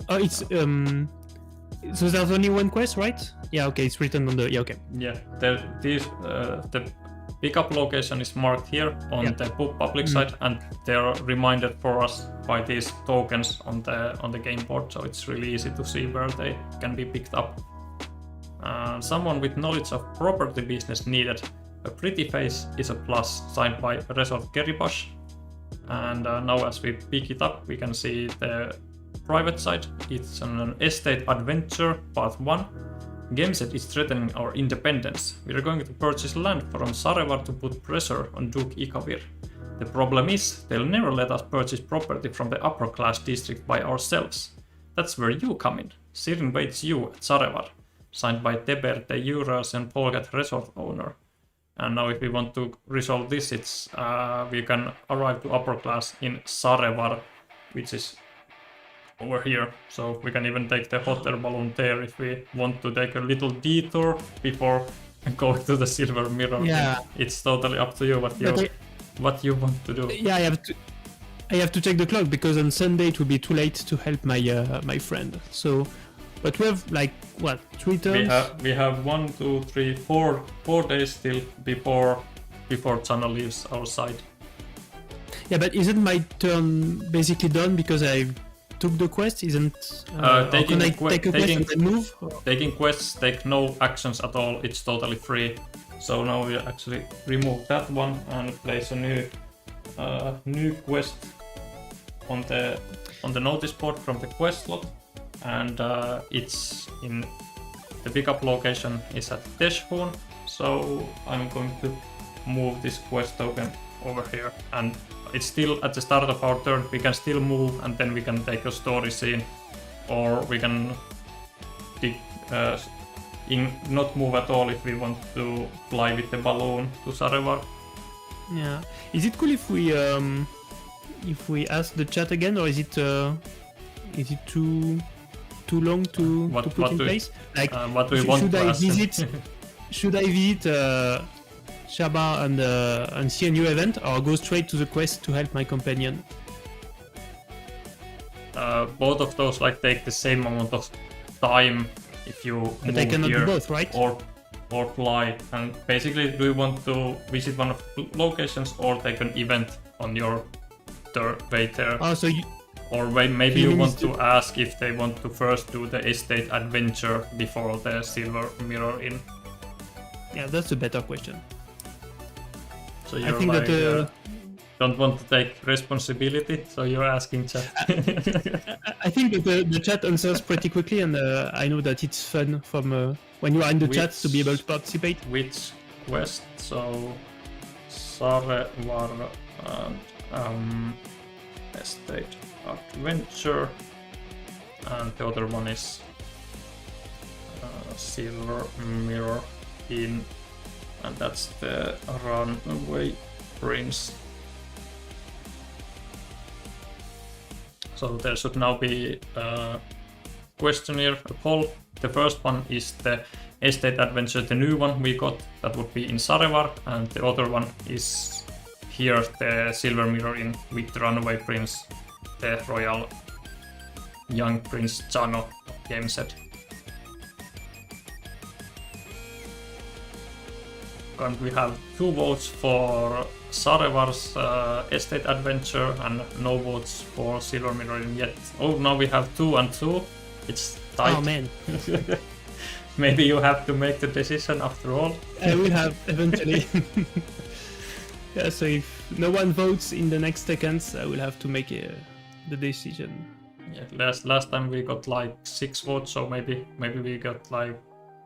It's So there's only one quest, right? Yeah. Okay. It's written on the. Yeah. Okay. Yeah. The pickup location is marked here on the public side, and they're reminded for us by these tokens on the game board. So it's really easy to see where they can be picked up. Someone with knowledge of property business needed. A pretty face is a plus, signed by Resort Keribosh. And now as we pick it up, we can see the private side. It's an estate adventure, part 1. Gameset is threatening our independence. We are going to purchase land from Sarevar to put pressure on Duke Ikavir. The problem is, they'll never let us purchase property from the upper class district by ourselves. That's where you come in. Sirin waits you at Sarevar. Signed by Teber the Eurasian Polgat resort owner. And now if we want to resolve this, it's we can arrive to upper class in Sarevar, which is over here. So we can even take the hot air balloon there if we want to take a little detour before going to the silver mirror. Yeah. It's totally up to you what you want to do. Yeah, I have to check the clock because on Sunday it will be too late to help my my friend. So, but we have like what, 3 turns? We have 1, 2, 3, 4 days still before Chana leaves our side. Yeah, but isn't my turn basically done because I took the quest? Isn't can I take a quest and then move? Taking quests take no actions at all. It's totally free. So now we actually remove that one and place a new quest on the notice board from the quest slot, and it's in the pickup location is at Teshhun. So I'm going to move this quest token over here, and it's still at the start of our turn. We can still move, and then we can take a story scene, or we can not move at all if we want to fly with the balloon to Sarevar. Yeah. Is it cool if we ask the chat again, or is it too long to put in place? Like, what do we want to ask? Should I visit Shaba and see a new event, or go straight to the quest to help my companion? Both of those take the same amount of time if you but move I cannot here, do both, right? Or fly. And basically, do you want to visit one of the locations or take an event on your way there? Oh, so or maybe you want to ask if they want to first do the estate adventure before the silver mirror in. Yeah, that's a better question. So you're I think that don't want to take responsibility, so you're asking chat. I think that the chat answers pretty quickly, and I know that it's fun from when you are in the chat to be able to participate. Which quest? So Sarevar and estate adventure, and the other one is silver mirror in, and that's the runaway prince. So there should now be a questionnaire, a poll. The first one is the estate adventure, the new one we got, that would be in Sarevar, and the other one is here, the silver mirror in with the runaway prince, the royal young prince Chano game set. And we have 2 votes for Sarevar's estate adventure and no votes for silver mirror yet. Oh, now we have 2 and 2. It's tight. Oh man. Maybe you have to make the decision after all. I will have eventually. Yeah, so if no one votes in the next seconds, I will have to make the decision. Yeah, last time we got 6 votes, so maybe we got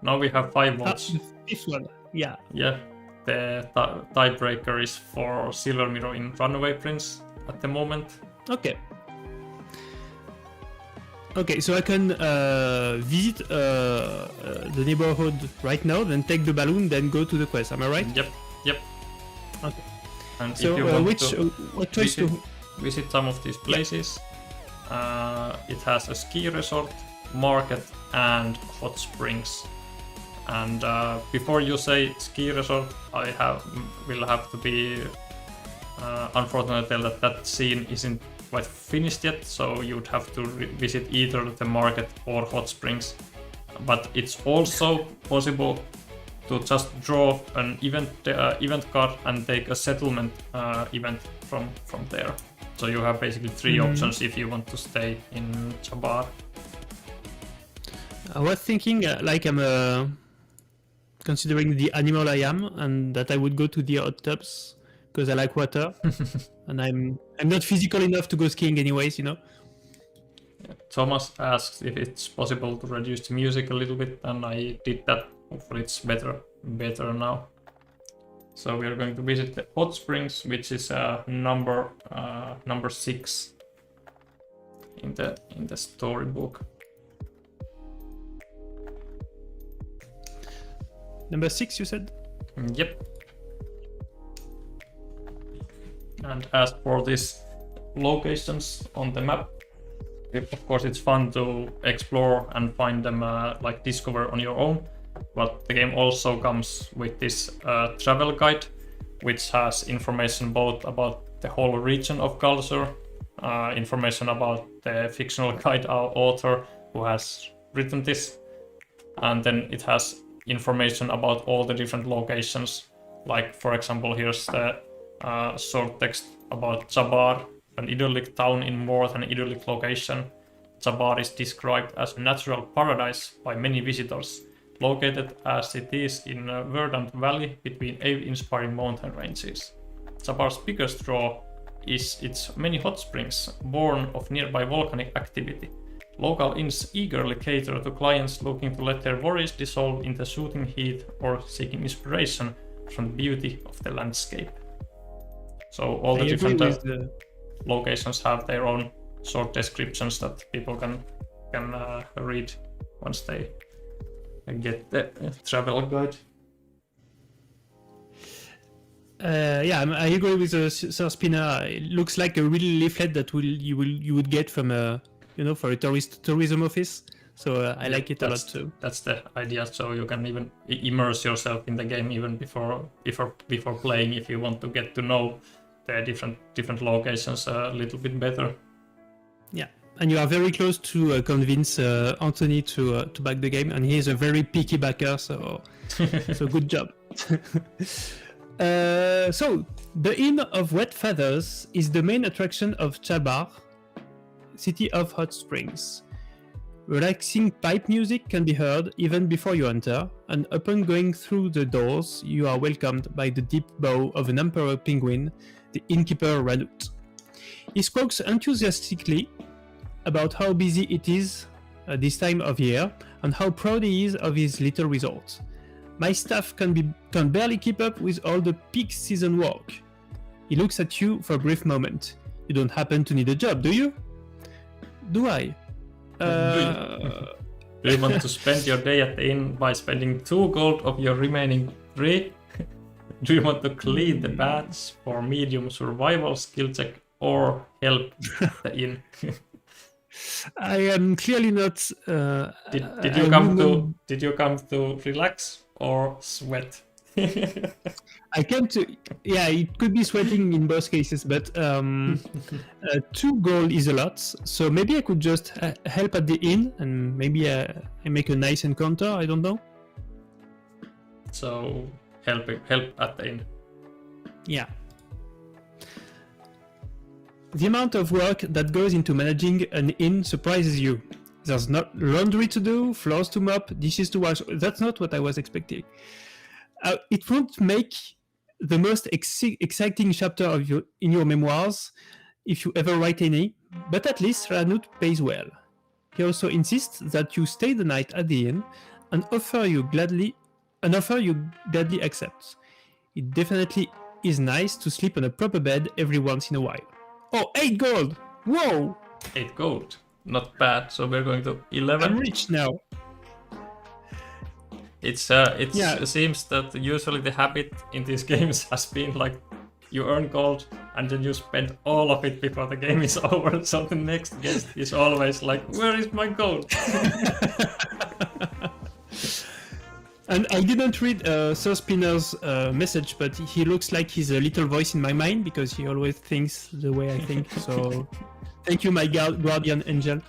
now we have 5 votes. This one. Yeah. Yeah, the tiebreaker is for silver mirror in runaway prince at the moment. Okay. Okay, so I can visit the neighborhood right now, then take the balloon, then go to the quest. Am I right? Yep. Okay. And So if you want what choice visit some of these places, it has a ski resort, market, and hot springs. And before you say ski resort, will have to be unfortunately tell that scene isn't quite finished yet, so you'd have to visit either the market or hot springs. But it's also possible to just draw an event card and take a settlement event from there. So you have basically three options if you want to stay in Jabbar. I was thinking, like I'm considering the animal I am, and that I would go to the hot tubs because I like water, and I'm not physical enough to go skiing anyways, you know. Thomas asked if it's possible to reduce the music a little bit, and I did that. Hopefully it's better now. So we are going to visit the hot springs, which is number 6 in the storybook. Number 6, you said? Yep. And as for these locations on the map, of course it's fun to explore and find them, like discover on your own. But the game also comes with this travel guide, which has information both about the whole region of Galzyr, information about the fictional guide author who has written this, and then it has information about all the different locations. Like, for example, here's the short text about Jabbar, an idyllic town in more than idyllic location. Jabbar is described as a natural paradise by many visitors, located as it is in a verdant valley between awe-inspiring mountain ranges. Jabbar's biggest draw is its many hot springs, born of nearby volcanic activity. Local inns eagerly cater to clients looking to let their worries dissolve in the soothing heat or seeking inspiration from the beauty of the landscape. So all the different locations have their own short descriptions that people can read once they get the travel guide. Yeah, I agree with Sir Spinner. It looks like a real leaflet that you would get from for a tourism office. So I like it a lot too. That's the idea. So you can even immerse yourself in the game even before playing, if you want to get to know the different locations a little bit better. Yeah. And you are very close to convince Anthony to back the game, and he is a very picky backer, so good job. So, the Inn of Wet Feathers is the main attraction of Jabbar, City of Hot Springs. Relaxing pipe music can be heard even before you enter, and upon going through the doors, you are welcomed by the deep bow of an emperor penguin, the innkeeper Ranut. He speaks enthusiastically about how busy it is this time of year and how proud he is of his little resort. My staff can barely keep up with all the peak season work. He looks at you for a brief moment. You don't happen to need a job, do you? Do I? Do you want to spend your day at the inn by spending 2 gold of your remaining 3? Do you want to clean the baths for medium survival skill check or help the inn? I am clearly not. Did you come to relax or sweat? I came to. Yeah, it could be sweating in both cases, but 2 gold is a lot. So maybe I could just help at the inn, and maybe I make a nice encounter. I don't know. So help at the inn. Yeah. The amount of work that goes into managing an inn surprises you. There's not laundry to do, floors to mop, dishes to wash. That's not what I was expecting. It won't make the most exciting chapter in your memoirs, if you ever write any, but at least Ranut pays well. He also insists that you stay the night at the inn, an offer you gladly accept. It definitely is nice to sleep on a proper bed every once in a while. Oh, 8 gold! Whoa! 8 gold. Not bad. So we're going to 11. I'm rich now. It seems that usually the habit in these games has been like you earn gold, and then you spend all of it before the game is over. So the next guest is always like, where is my gold? And I didn't read Sir Spinner's message, but he looks like he's a little voice in my mind because he always thinks the way I think. So thank you, my guardian angel.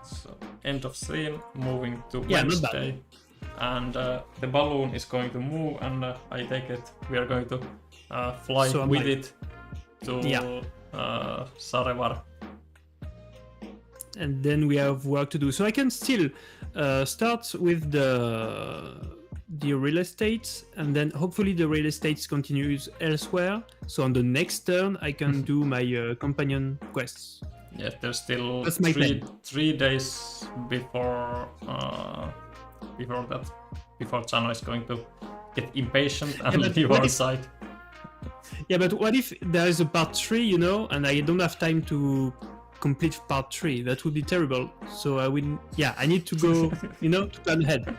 So end of scene, moving to Yeah, Wednesday. And the balloon is going to move, and I take it we are going to fly So am with I. it to Sarevar. And then we have work to do. So I can still start with the real estate, and then hopefully the real estate continues elsewhere. So on the next turn, I can do my companion quests. Yes, there's still That's my plan. 3 days before Chano is going to get impatient and but leave what our if- side. Yeah, but what if there is a part 3, you know, and I don't have time to complete part 3? That would be terrible. So I will. Yeah, I need to go, you know, to plan ahead.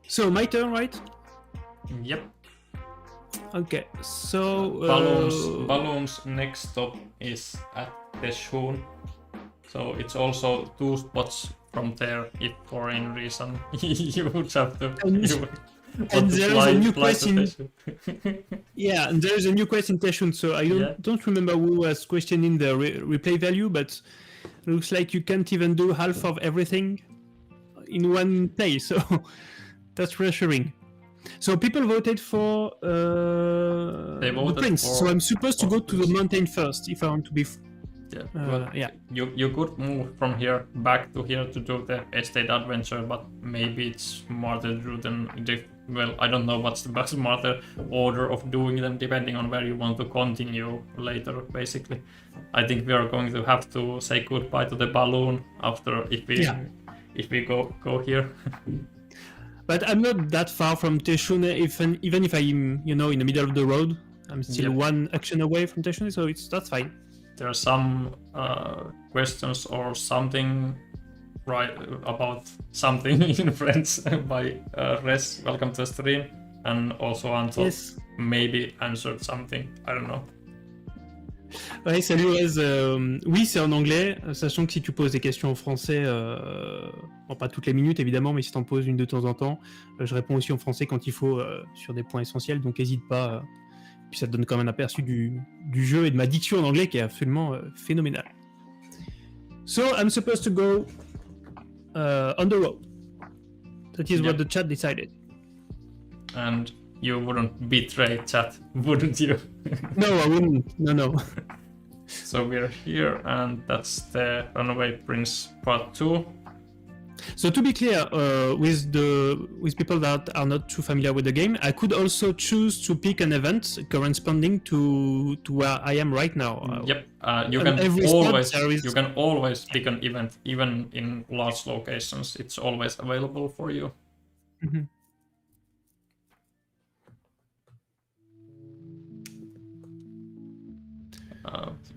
So my turn, right? Yep. Okay. So Balloons next stop is at Teshun. So it's also 2 spots from there if for any reason you would have to. And there is a new fly to question. Teshun. Yeah, and there is a new quest in Teshun, so I don't remember who was questioning the replay value, but it looks like you can't even do half of everything in one play, so that's reassuring. So people voted for They the voted prince, for- so I'm supposed to for go to the prince. mountain first if I want to be... Yeah, well, yeah. You could move from here back to here to do the estate adventure, but maybe it's smarter to do than well, I don't know what's the smarter order of doing them depending on where you want to continue later. Basically, I think we are going to have to say goodbye to the balloon after if we go here. But I'm not that far from Teshun, even if I'm, you know, in the middle of the road. I'm still one action away from Teshun, so that's fine. There are some questions or something about something in French by Res. Welcome to the stream, and also Anto maybe answered something. I don't know. Ouais, salut Rez. Oui, c'est en anglais, sachant que si tu poses des questions en français, bon, pas toutes les minutes évidemment, mais si t'en poses une de temps en temps, je réponds aussi en français quand il faut sur des points essentiels, donc n'hésite pas. Puis ça te donne quand même un aperçu du jeu et de ma diction en anglais qui est absolument phénoménale. So I'm supposed to go on the road. That is what the chat decided. And you wouldn't betray chat, wouldn't you? No, I wouldn't. No. So we're here, and that's the Runaway Prince Part 2. So to be clear, with people that are not too familiar with the game, I could also choose to pick an event corresponding to where I am right now. Yep, you can always pick an event, even in large locations. It's always available for you. Mm-hmm.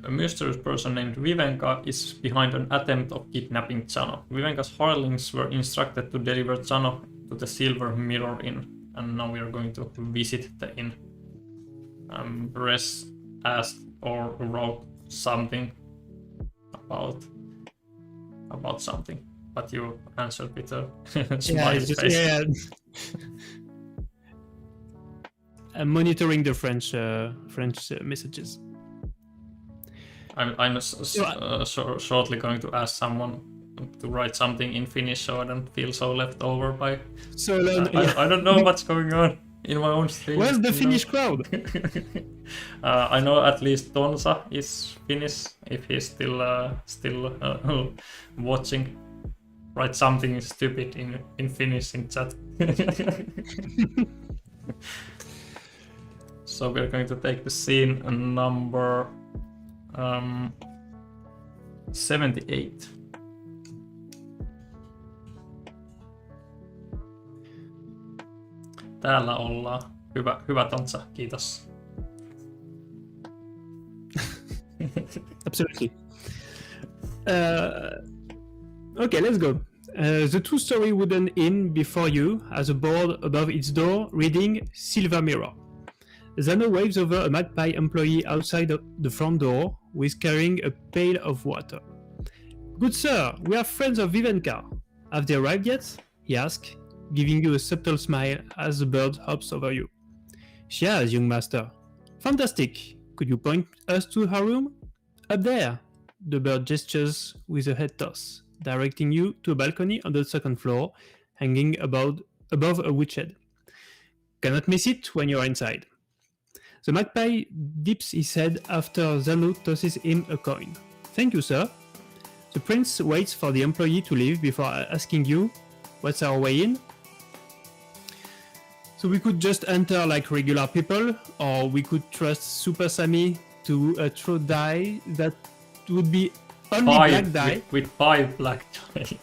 A mysterious person named Vivenka is behind an attempt of kidnapping Chano. Vivenka's hirelings were instructed to deliver Chano to the Silver Mirror Inn, and now we are going to visit the inn. Res asked or wrote something about something, but you answered with a smiley face. Yeah. I'm monitoring the French messages. I'm shortly going to ask someone to write something in Finnish so I don't feel so left over by... I don't know what's going on in my own stream. Where's the Finnish crowd? I know at least Tonsa is Finnish, if he's still watching. Write something stupid in Finnish in chat. So we're going to take the scene number 78. Täällä ollaan. Hyvä Tontsa, kiitos. Absolutely. Okay, let's go. The two-story wooden inn before you has a board above its door reading Silver Mirror. Zano waves over a magpie employee outside the front door who is carrying a pail of water. Good sir, we are friends of Vivenka. Have they arrived yet? He asks, giving you a subtle smile as the bird hops over you. She has, young master. Fantastic. Could you point us to her room? Up there. The bird gestures with a head toss, directing you to a balcony on the second floor, hanging above a witch head. Cannot miss it when you're inside. The magpie dips his head after Zano tosses him a coin. Thank you, sir. The prince waits for the employee to leave before asking you, what's our way in? So we could just enter like regular people, or we could trust Super Sami to throw die that would be only black die. With 5 black die.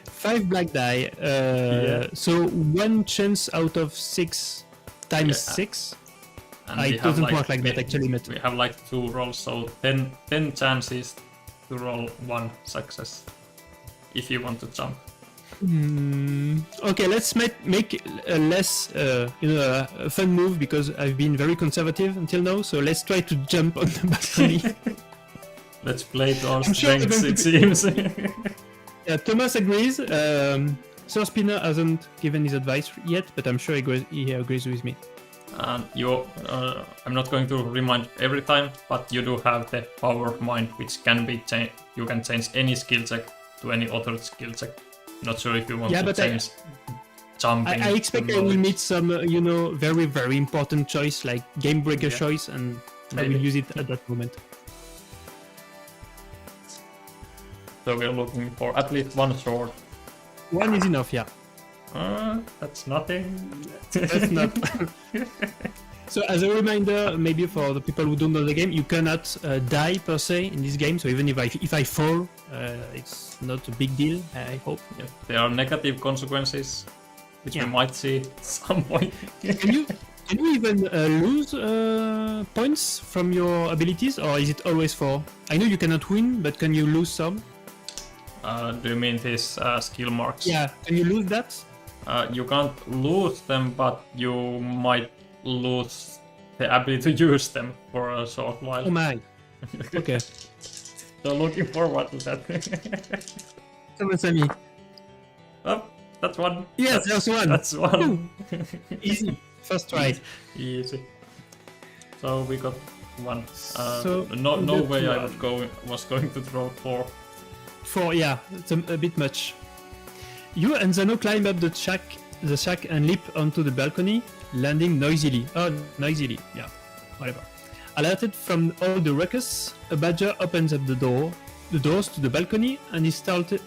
5 black die. So 1 chance out of 6 times 6. It doesn't work like that actually. We have like 2 rolls, so 10 chances to roll 1 success if you want to jump. Okay, let's make a less a fun move because I've been very conservative until now. So let's try to jump on the balcony. Let's play to our strengths, it seems. Yeah, Thomas agrees. Sir Spinner hasn't given his advice yet, but I'm sure he agrees with me. And I'm not going to remind every time, but you do have the power of mind, which can be changed. You can change any skill check to any other skill check. Not sure if you want to change jumping. I expect I will meet some, very, very important choice, like game breaker choice, and I will use it at that moment. So we're looking for at least 1 sword. 1 is enough, yeah. That's nothing. That's not. So as a reminder, maybe for the people who don't know the game, you cannot die per se in this game. So even if I fall, it's not a big deal, I hope. Yeah, there are negative consequences, which we might see at some point. Can you even lose points from your abilities, or is it always 4? I know you cannot win, but can you lose some? Do you mean these skill marks? Yeah, can you lose that? You can't lose them, but you might lose the ability to use them for a short while. Oh my. Okay. So looking forward to that. Come on, Sami. Oh, that's 1. Yes, that's 1. That's 1. Easy. First try. Easy. So we got 1. So no way I was going to throw 4. 4, yeah, it's a bit much. You and Zano climb up the shack and leap onto the balcony, landing noisily. Noisily, yeah, whatever. Alerted from all the ruckus, a badger opens up the doors to the balcony, and is startled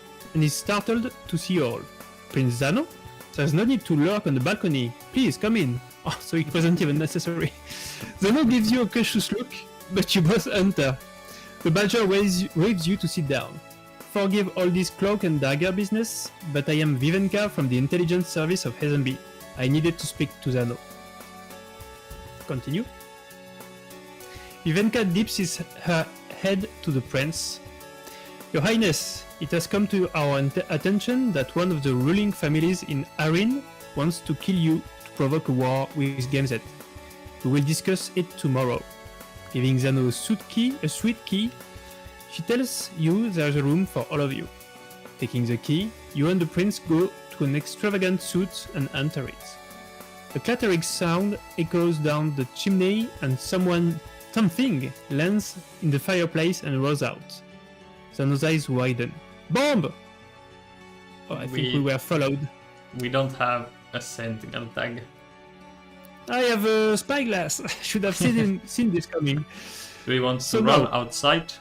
to see you all. Prince Zano? There's no need to lurk on the balcony. Please, come in. Oh, so it wasn't even necessary. Zano gives you a cautious look, but you both enter. The badger waves you to sit down. Forgive all this cloak and dagger business, but I am Vivenka from the intelligence service of Hezenby. I needed to speak to Zano. Continue. Vivenka dips her head to the prince. Your Highness, it has come to our attention that one of the ruling families in Arin wants to kill you to provoke a war with Gamefound. We will discuss it tomorrow. Giving Zano a sweet key, she tells you there's a room for all of you. Taking the key, you and the prince go to an extravagant suite and enter it. A clattering sound echoes down the chimney and something lands in the fireplace and rolls out. Zano's eyes widen. Bomb! Oh, I think we were followed. We don't have a sentinel tag. I have a spyglass. Should have seen this coming. Do we want to run outside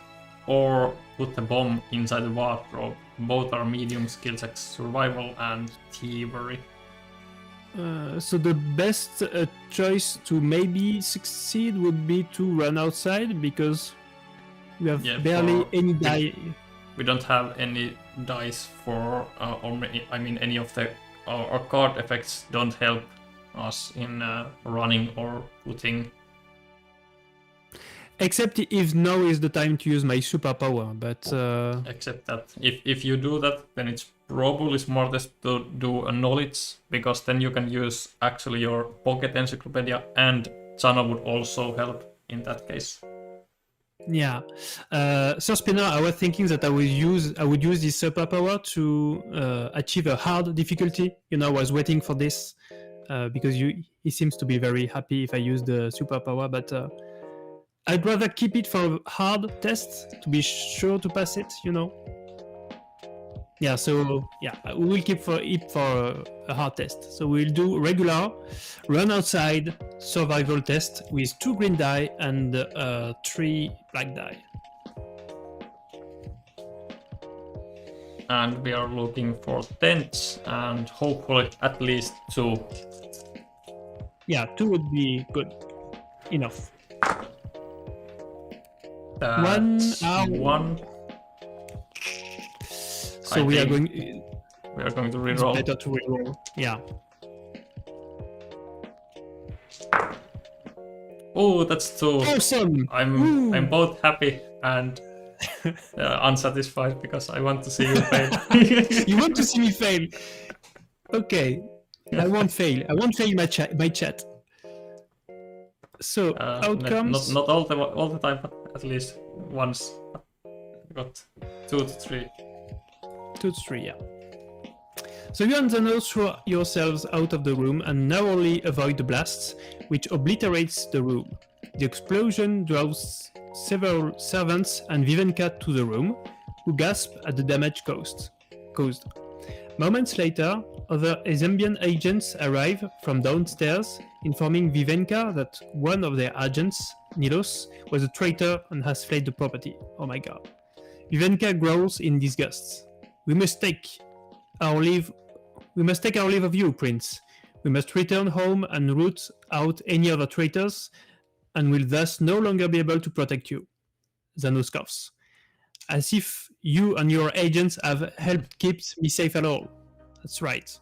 or put the bomb inside the wardrobe? Both are medium skills like survival and thievery. So the best choice to maybe succeed would be to run outside because we have barely any die. We don't have any dice for, any of the our card effects don't help us in running or putting. Except if now is the time to use my superpower, but... Except that if you do that, then it's probably smartest to do a knowledge, because then you can use actually your pocket encyclopedia and Chano would also help in that case. Yeah. So Spinner, I was thinking that I would use this superpower to achieve a hard difficulty. I was waiting for this because he seems to be very happy if I use the superpower, but I'd rather keep it for a hard test to be sure to pass it. Yeah, so we will keep it for a hard test. So we'll do regular, run outside, survival test with 2 green die and 3 black die. And we are looking for tents and hopefully at least 2. Yeah, 2 would be good. Enough. That's 1. So we are going to reroll. It's better to reroll. Yeah. Oh, that's 2. Awesome. I'm both happy and unsatisfied because I want to see you fail. You want to see me fail? Okay. I won't fail. I won't fail my chat. So outcomes. Not all the time, but at least once. Got 2 to 3. 2 to 3, yeah. So you and Zano throw yourselves out of the room and narrowly avoid the blasts, which obliterates the room. The explosion draws several servants and Vivenka to the room, who gasp at the damage caused. Moments later, other Zambian agents arrive from downstairs, informing Vivenka that one of their agents, Nilos, was a traitor and has fled the property. Oh my god. Vivenka growls in disgust. We must take our leave of you, Prince. We must return home and root out any other traitors, and will thus no longer be able to protect you. Zano scoffs. As if you and your agents have helped keep me safe at all. That's right.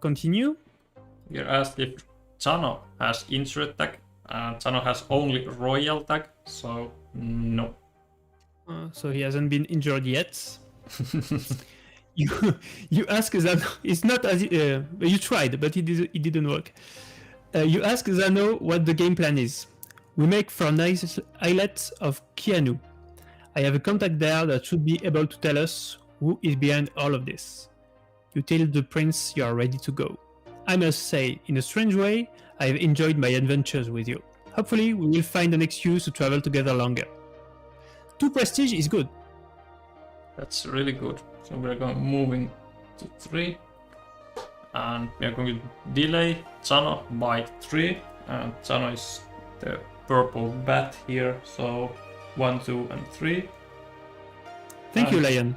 Continue. You're asked if Chano has injured tag. Chano has only royal tag, so no. So he hasn't been injured yet. You ask Zano. It's not as you tried, but it didn't work. You ask Zano what the game plan is. We make for nice islet of Keanu. I have a contact there that should be able to tell us who is behind all of this. You tell the prince you are ready to go. I must say, in a strange way, I have enjoyed my adventures with you. Hopefully, we will find an excuse to travel together longer. 2 prestige is good. That's really good. So we're moving to 3. And we are going to delay Chano by 3. And Chano is the purple bat here. So 1, 2, and 3. Thank you, Lion.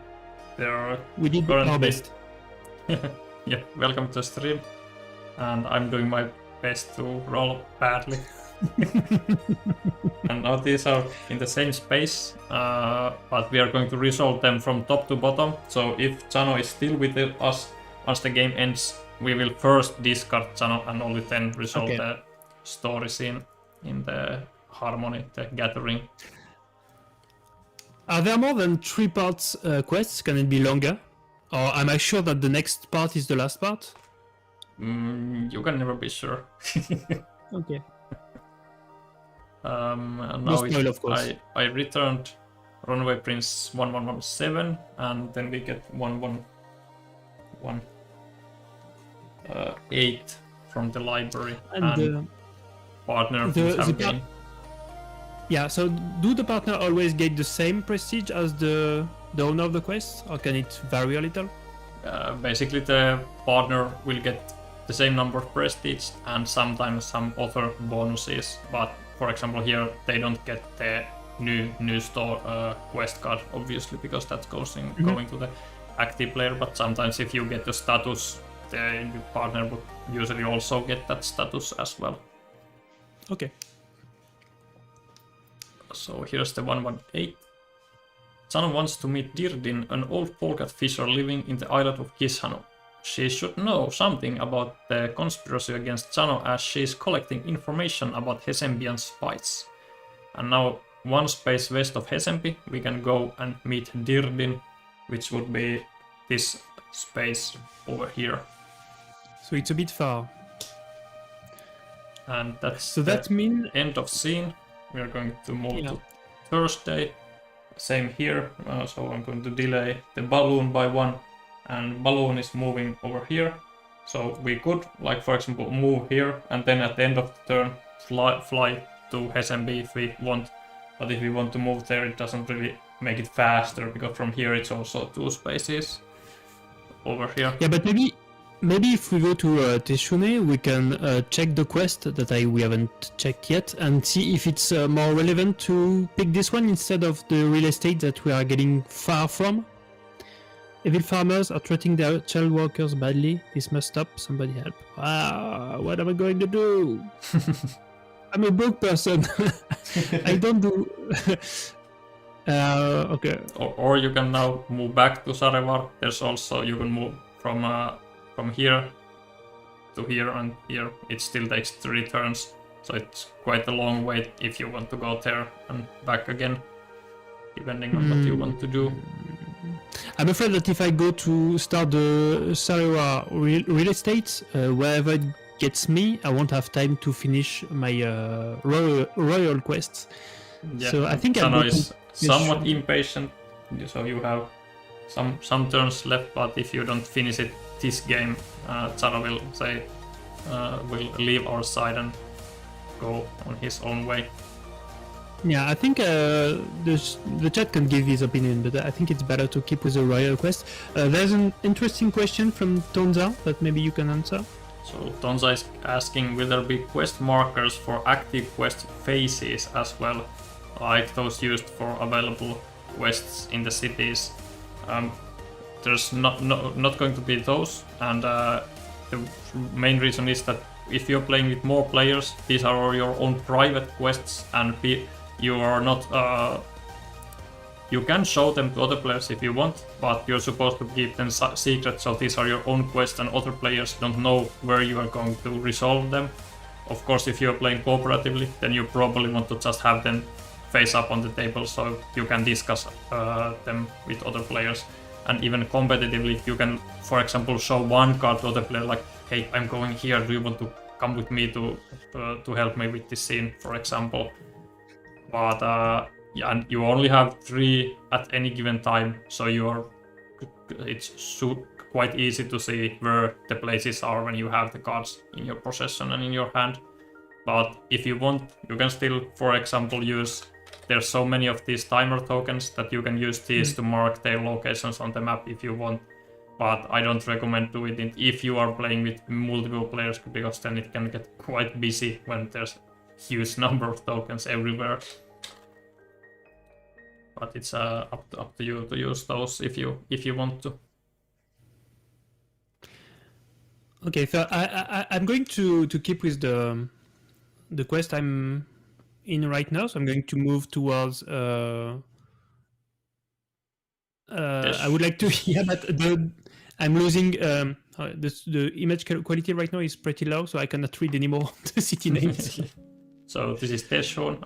We did our best. Yeah, welcome to the stream. And I'm doing my best to roll badly. And now these are in the same space, but we are going to resolve them from top to bottom. So if Chano is still with us once the game ends, we will first discard Chano and only then resolve the story scene in the Harmony, the Gathering. Are there more than 3 parts quests? Can it be longer? Or am I sure that the next part is the last part? You can never be sure. Okay. And no now spoil, of course. I returned Runaway Prince 1117, and then we get 1118 from the library and partner have gained. Yeah, so do the partner always get the same prestige as the owner of the quest, or can it vary a little? Basically, the partner will get the same number of prestige and sometimes some other bonuses, but for example here they don't get the new store quest card, obviously, because that's going to the active player, but sometimes if you get the status, the partner would usually also get that status as well. Okay. So here's the 118. Chano wants to meet Dirdin, an old polecat fisher living in the island of Kishanu. She should know something about the conspiracy against Chano as she is collecting information about Hesembian spies. And now, 1 space west of Hesembi, we can go and meet Dirdin, which would be this space over here. So it's a bit far. And that's So that means end of scene. We are going to move Yeah. to Thursday. Same here. So I'm going to delay the balloon by 1, and balloon is moving over here. So we could, like for example, move here, and then at the end of the turn fly to SMB if we want. But if we want to move there, it doesn't really make it faster, because from here it's also 2 spaces over here. Yeah, but maybe if we go to Teshune, we can check the quest that we haven't checked yet and see if it's more relevant to pick this one instead of the real estate that we are getting far from. Evil farmers are treating their child workers badly. This must stop. Somebody help. What am I going to do? I'm a broke person. I don't do... okay. Or you can now move back to Sarevar. There's also, you can move from here to here and here. It still takes 3 turns, so it's quite a long wait if you want to go there and back again, depending on what you want to do. I'm afraid that if I go to start the Sarewa real estate, wherever it gets me, I won't have time to finish my royal quests. Yeah, So I think Tano is somewhat impatient, so you have some turns left, but if you don't finish it this game, Tano will say will leave our side and go on his own way. Yeah, I think the chat can give his opinion, but I think it's better to keep with the royal quest. There's an interesting question from Tonza that maybe you can answer. So Tonza is asking, will there be quest markers for active quest phases as well, like those used for available quests in the cities? There's not going to be those, and the main reason is that if you're playing with more players, these are all your own private quests, and you are not. You can show them to other players if you want, but you're supposed to keep them secret. So these are your own quests, and other players don't know where you are going to resolve them. Of course, if you're playing cooperatively, then you probably want to just have them face up on the table, so you can discuss them with other players. And even competitively, you can, for example, show one card to other player, like, "Hey, I'm going here. Do you want to come with me to help me with this scene?" for example. But yeah, and you only have 3 at any given time, so it's quite easy to see where the places are when you have the cards in your possession and in your hand. But if you want, you can still, for example, use. There's so many of these timer tokens that you can use these to mark their locations on the map if you want. But I don't recommend doing it if you are playing with multiple players, because then it can get quite busy when there's a huge number of tokens everywhere. But it's up to you to use those if you want to. Okay, so I'm going to keep with the quest I'm in right now. So I'm going to move towards. I would like to. Yeah, but I'm losing. The image quality right now is pretty low, so I cannot read anymore the city names. So this is Teshun.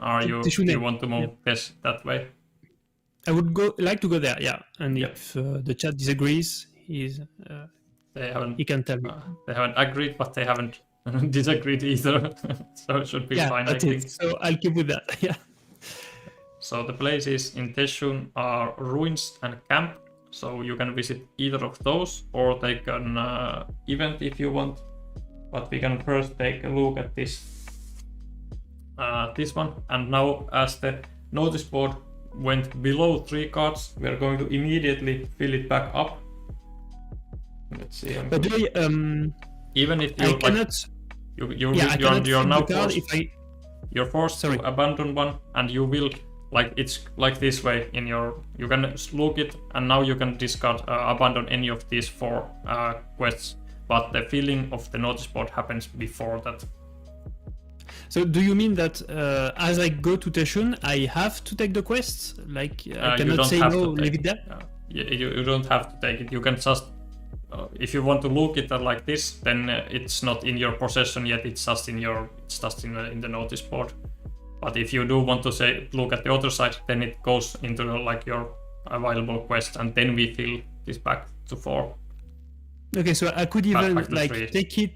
You want to move that way? I would like to go there, yeah. And if the chat disagrees, he can tell me. They haven't agreed, but they haven't disagreed either. So it should be fine, I think. So I'll keep with that, yeah. So the places in Teshun are ruins and camp. So you can visit either of those, or take an event if you want. But we can first take a look at this one. And now, as the notice board went below 3 cards, we are going to immediately fill it back up. Let's see. Even if you you're now forced, you're forced to abandon one, and you will, like, it's like this way in your. You can look it, and now you can discard, abandon any of these 4 quests. But the filling of the notice board happens before that. So do you mean that as I go to Teshun, I have to take the quests? Like, I cannot say no, leave it there? You don't have to take it. You can just, if you want to look at it like this, then it's not in your possession yet. It's just in the notice board. But if you do want to look at the other side, then it goes into like your available quest, and then we fill this back to 4. Okay, so I could even back like 3. take it.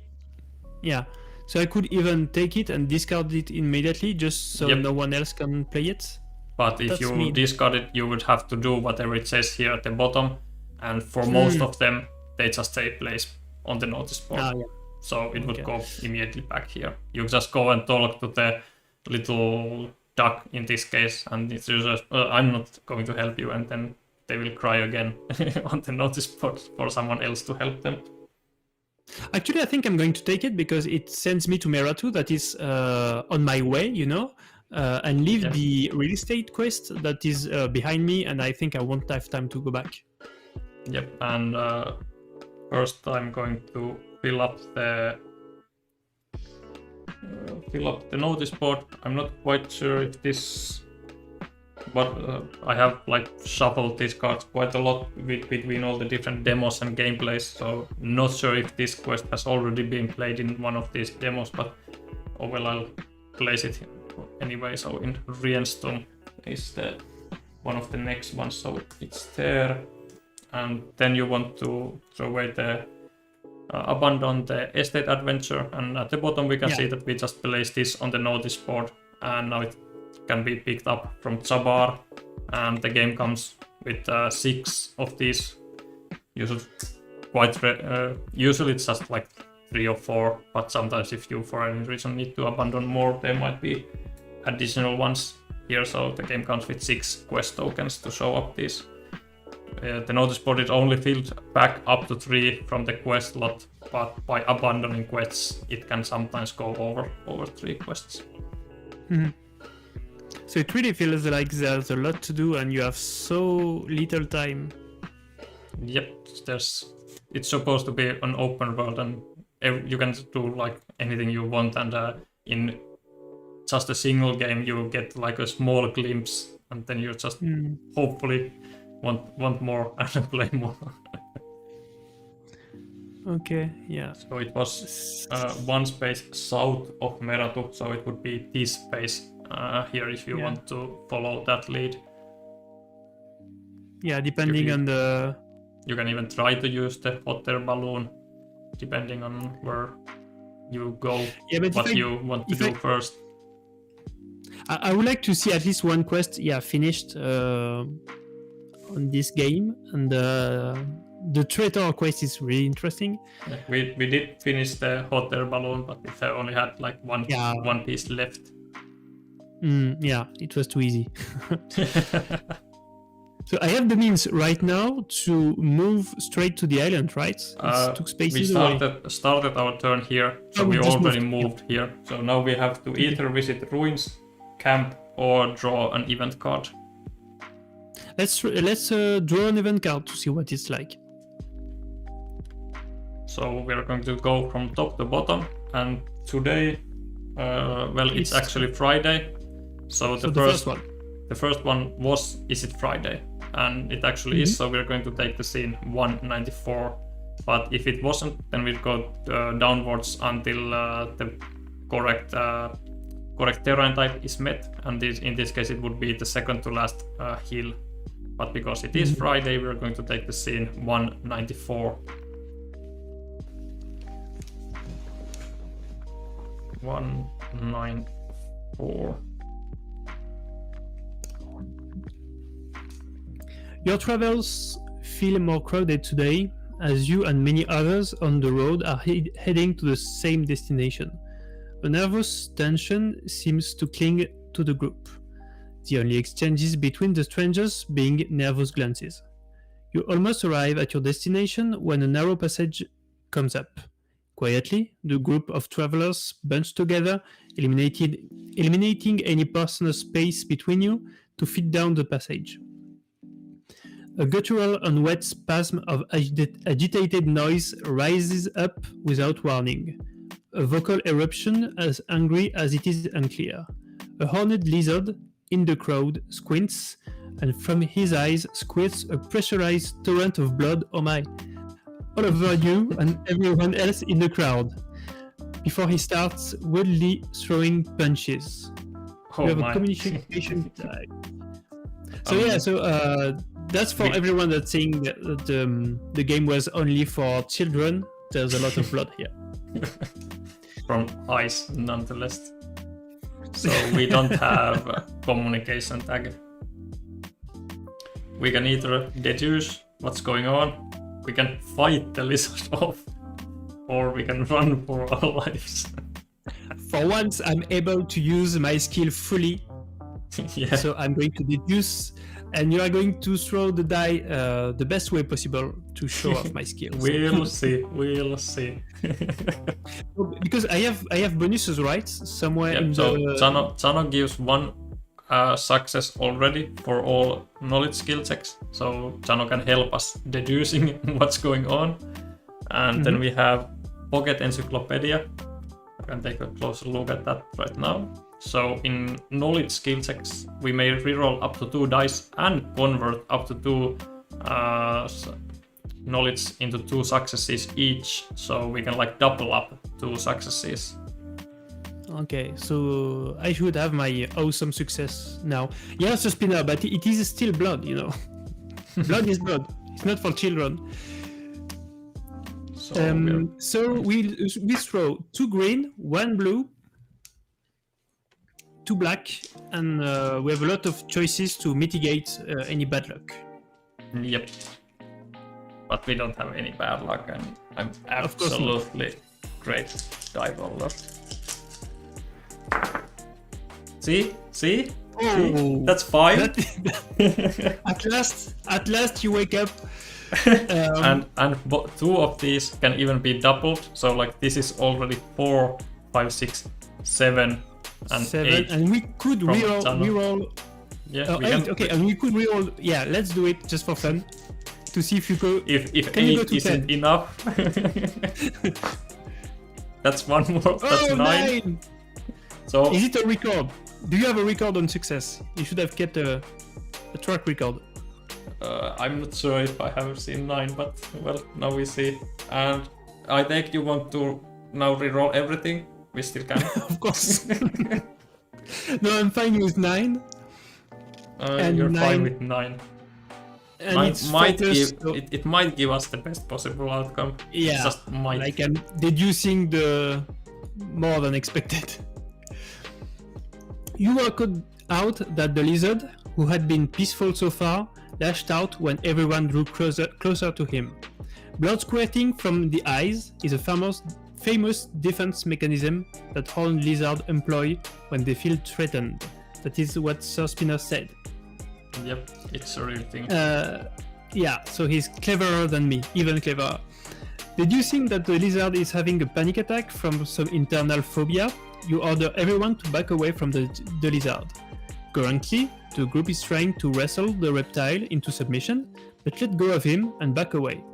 Yeah. So I could even take it and discard it immediately, just so Yep. no one else can play it. But if That's you mean. discard it, you would have to do whatever it says here at the bottom. And for most of them, they just say place on the notice board. Ah, yeah. So it would Okay. go immediately back here. You just go and talk to the little duck in this case, and it's just, I'm not going to help you, and then they will cry again on the notice board for someone else to help them. Actually, I think I'm going to take it because it sends me to Meratu, that is on my way, and leave Yeah. the real estate quest that is behind me, and I think I won't have time to go back. Yep, and first I'm going to fill up the notice board. I'm not quite sure if this, but I have like shuffled these cards quite a lot between all the different demos and gameplays, so not sure if this quest has already been played in one of these demos, but oh well, I'll place it anyway. So in Rienstum is the one of the next ones, so it's there. And then you want to throw away the abandon the estate adventure, and at the bottom we can see that we just place this on the notice board, and now it can be picked up from Zabar, and the game comes with 6 of these. Usually it's just like 3 or 4, but sometimes if you for any reason need to abandon more, there might be additional ones here. So the game comes with 6 quest tokens to show up these. The notice board is only filled back up to 3 from the quest lot, but by abandoning quests, it can sometimes go over 3 quests. Mm-hmm. So it really feels like there's a lot to do, and you have so little time. Yep, it's supposed to be an open world, and you can do like anything you want, and in just a single game you get like a small glimpse, and then you just hopefully want more and play more. Okay, yeah. So it was 1 space south of Meratu, so it would be this space here if you want to follow that lead. Yeah, depending on the... You can even try to use the hot air balloon, depending on where you go, what you want to do first. I would like to see at least one quest, finished on this game, and the traitor quest is really interesting. We did finish the hot air balloon, but it only had like one piece left. It was too easy. So I have the means right now to move straight to the island, right? It took spaces we started our turn here, so we already moved here. So now we have to either visit ruins, camp, or draw an event card. Let's draw an event card to see what it's like. So we're going to go from top to bottom, and today, it's actually Friday. So the first one was Is It Friday? And it actually is, so we're going to take the scene 194. But if it wasn't, then we'd go downwards until the correct terrain type is met, and in this case it would be the second to last hill. But because it is Friday, we're going to take the scene 194. 194. Your travels feel more crowded today, as you and many others on the road are heading to the same destination. A nervous tension seems to cling to the group, the only exchanges between the strangers being nervous glances. You almost arrive at your destination when a narrow passage comes up. Quietly, the group of travelers bunch together, eliminating any personal space between you to fit down the passage. A guttural and wet spasm of agitated noise rises up without warning. A vocal eruption as angry as it is unclear. A horned lizard in the crowd squints, and from his eyes squirts a pressurized torrent of blood, oh my, all over you and everyone else in the crowd, before he starts wildly throwing punches. Oh, you have my. a communication type. So that's for everyone that's saying that the game was only for children. There's a lot of blood here. from ice nonetheless. So we don't have a communication tag. We can either deduce what's going on, we can fight the lizard off, or we can run for our lives. For once, I'm able to use my skill fully. Yeah. So I'm going to deduce, and you are going to throw the die the best way possible to show off my skills. We'll see. We'll see. Because I have bonuses, right? Somewhere in so the... Chano gives one success already for all knowledge skill checks. So Chano can help us deducing what's going on. And then we have Pocket Encyclopedia. I can take a closer look at that right now. So in knowledge skill checks, we may reroll up to 2 dice and convert up to 2 knowledge into 2 successes each. So we can like double up 2 successes. Okay, so I should have my awesome success now. Yeah, Suspina, but it is still blood, you know. Blood is blood. It's not for children. So we throw 2 green, 1 blue, 2 black, and we have a lot of choices to mitigate any bad luck. Yep. But we don't have any bad luck, and I'm absolutely great die roller. See? Oh, that's 5. At last you wake up. And 2 of these can even be doubled. So like this is already 4, 5, 6, 7, and 8. And we could reroll. Yeah. Okay, and we could reroll. Yeah, let's do it just for fun to see if you go. If 8 isn't 10? Enough, that's 1 more. That's 9. So is it a record? Do you have a record on success? You should have kept a track record. I'm not sure if I have seen 9, but well, now we see. And I think you want to now reroll everything. We still can. Of course. No, I'm fine with 9. And you're 9, fine with 9. And 9 it's might focus, give, it might give us the best possible outcome. Yeah, just might. Like I'm deducing the more than expected. You worked out that the lizard, who had been peaceful so far, lashed out when everyone drew closer to him. Blood squirting from the eyes is a famous defense mechanism that horned lizards employ when they feel threatened. That is what Sir Spinner said. Yep, it's a real thing. Yeah, so he's cleverer than me, even cleverer. Deducing that the lizard is having a panic attack from some internal phobia, you order everyone to back away from the lizard. Currently, the group is trying to wrestle the reptile into submission, but let go of him and back away.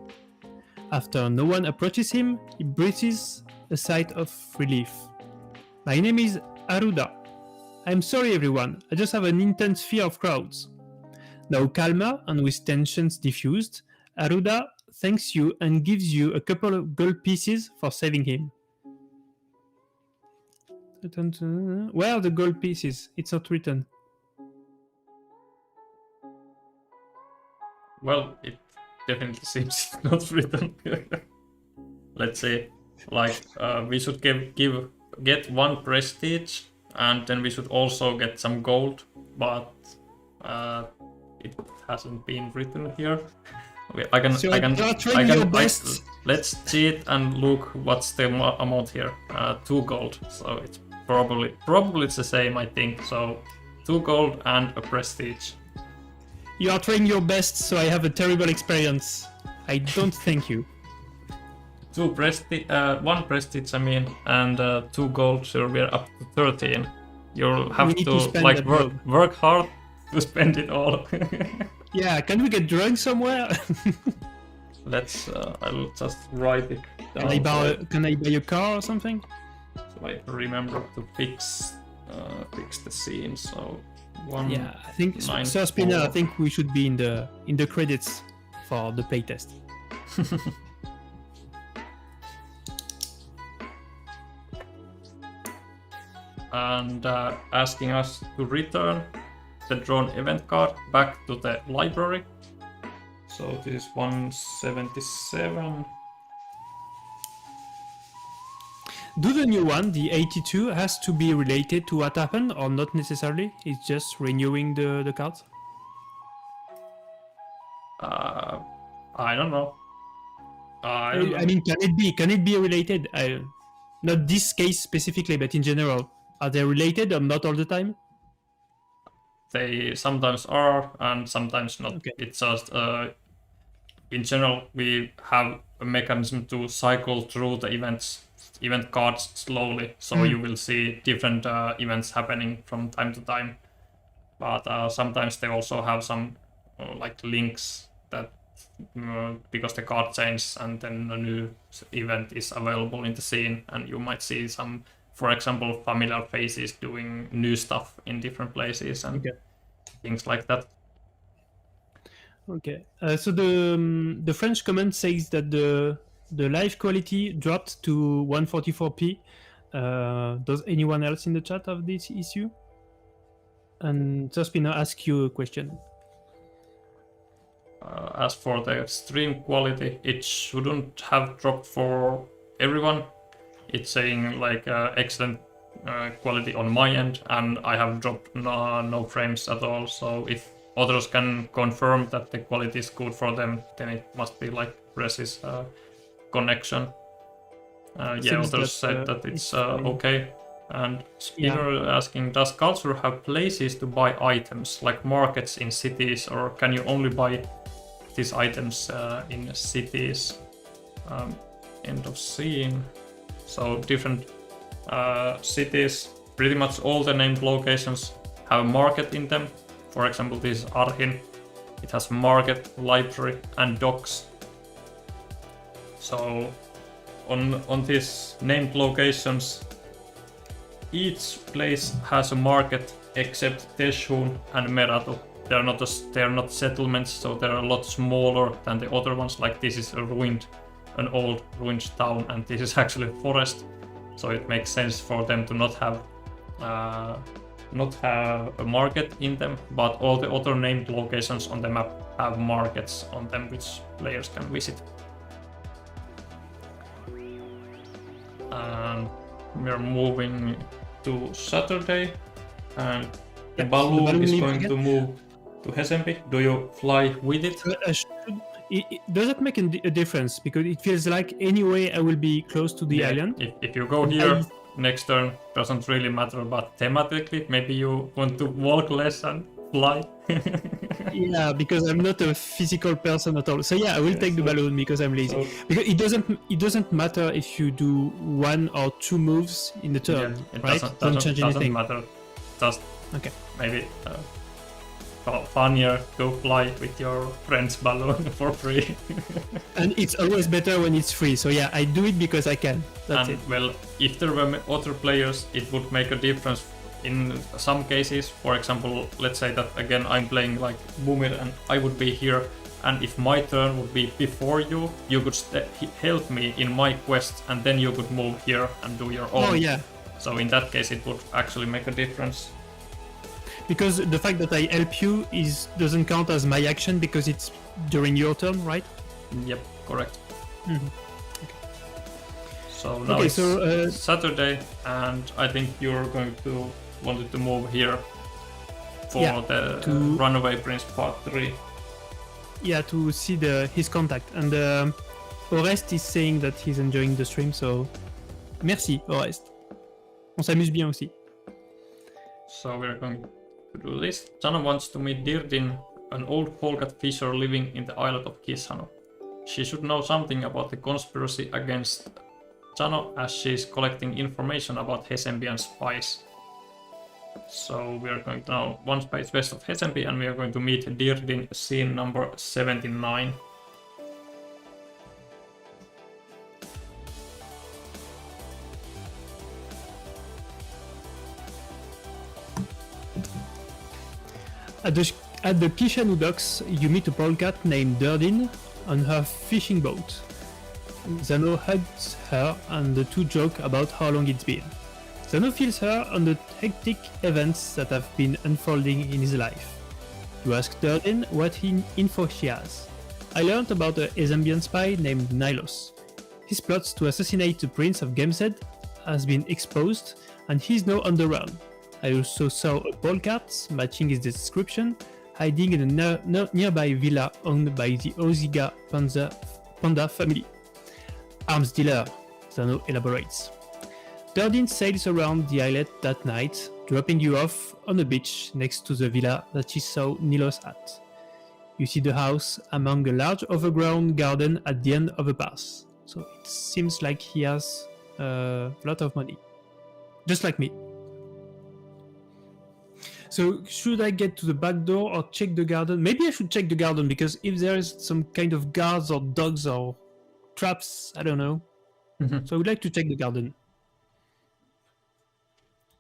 After no one approaches him, he breathes a sigh of relief. My name is Aruda. I'm sorry everyone, I just have an intense fear of crowds. Now calmer and with tensions diffused, Aruda thanks you and gives you a couple of gold pieces for saving him. Where are the gold pieces? It's not written. Well, it definitely seems not written. Let's see. Like, we should get 1 prestige, and then we should also get some gold, but it hasn't been written here. Let's cheat and look what's the amount here. 2 gold, so it's probably it's the same, I think. So 2 gold and a prestige. You are trying your best, so I have a terrible experience. I don't thank you. 1 prestige, I mean, and 2 gold, so we're up to 13. You'll have to like work hard to spend it all. Yeah, can we get drunk somewhere? Let's. I'll just write it down. Can I buy a car or something? So I remember to fix the scene. So 1. Yeah, I think Sir Spinner. I think we should be in the credits for the playtest. And asking us to return the drawn event card back to the library. So this is 177. Do the new one, the 82, has to be related to what happened or not necessarily? It's just renewing the cards? I don't know. I don't know. I mean, can it be related? Not this case specifically, but in general. Are they related or not all the time? They sometimes are and sometimes not. Okay. It's just in general we have a mechanism to cycle through the event cards slowly, so you will see different events happening from time to time. But sometimes they also have some like links that because the card changes and then a new event is available in the scene, and you might see some, for example, familiar faces doing new stuff in different places and things like that. Okay. So the French comment says that the live quality dropped to 144p. Does anyone else in the chat have this issue? And Zospina ask you a question. As for the stream quality, it shouldn't have dropped for everyone. It's saying like excellent quality on my end, and I have dropped no frames at all. So if others can confirm that the quality is good for them, then it must be like Res's connection. Others said that it's okay. And Spinner asking, does Galzyr have places to buy items, like markets in cities, or can you only buy these items in cities? End of scene. So different cities, pretty much all the named locations have a market in them. For example, this is Arhin. It has market, library, and docks. So on these named locations, each place has a market except Teshun and Meratu. They are not settlements, so they're a lot smaller than the other ones. Like this is an old ruined town, and this is actually a forest. So it makes sense for them to not have a market in them. But all the other named locations on the map have markets on them, which players can visit. And we're moving to Saturday, and the balloon is going to move to Hesembi. Do you fly with it? Does it make a difference? Because it feels like anyway I will be close to the island. If you go here, next turn doesn't really matter, but thematically maybe you want to walk less and fly. Yeah, because I'm not a physical person at all. So yeah, I will take the balloon because I'm lazy. Because it doesn't matter if you do one or two moves in the turn, right? Doesn't change anything. Matter. Just maybe funnier to fly with your friend's balloon for free. And it's always better when it's free. So yeah, I do it because I can. That's it. Well, if there were other players, it would make a difference. In some cases, for example, let's say that again I'm playing like Boomer and I would be here, and if my turn would be before you, you could help me in my quest, and then you could move here and do your own. Oh yeah. So in that case, it would actually make a difference. Because the fact that I help you doesn't count as my action because it's during your turn, right? Yep, correct. Mm-hmm. So now it's Saturday, and I think you're going to wanted to move here for the Runaway Prince Part 3. Yeah, to see his contact. And Orest is saying that he's enjoying the stream, so merci Orest. On s'amuse bien aussi. So we're going to do this. Jano wants to meet Dirdin, an old Polgat fisher living in the island of Kishano. She should know something about the conspiracy against Jano, as she is collecting information about Hesembian spies. So we are going to now one space west of Hesembi, and we are going to meet Dirdin, scene number 79. At the Kishanu docks, you meet a polecat named Dirdin on her fishing boat. Zano hugs her and the two joke about how long it's been. Zano fills her on the hectic events that have been unfolding in his life. You ask Dirdin what info she has. I learned about a Hesembian spy named Nilos. He plots to assassinate the Prince of Gamefound has been exposed and he's now on the run. I also saw a ball cat, matching his description, hiding in a nearby villa owned by the Oziga panda family. Arms dealer, Zano elaborates. Dardin sails around the islet that night, dropping you off on a beach next to the villa that she saw Nilos at. You see the house among a large overgrown garden at the end of a path. So it seems like he has a lot of money. Just like me. So should I get to the back door or check the garden? Maybe I should check the garden, because if there is some kind of guards or dogs or traps, I don't know. So I would like to check the garden.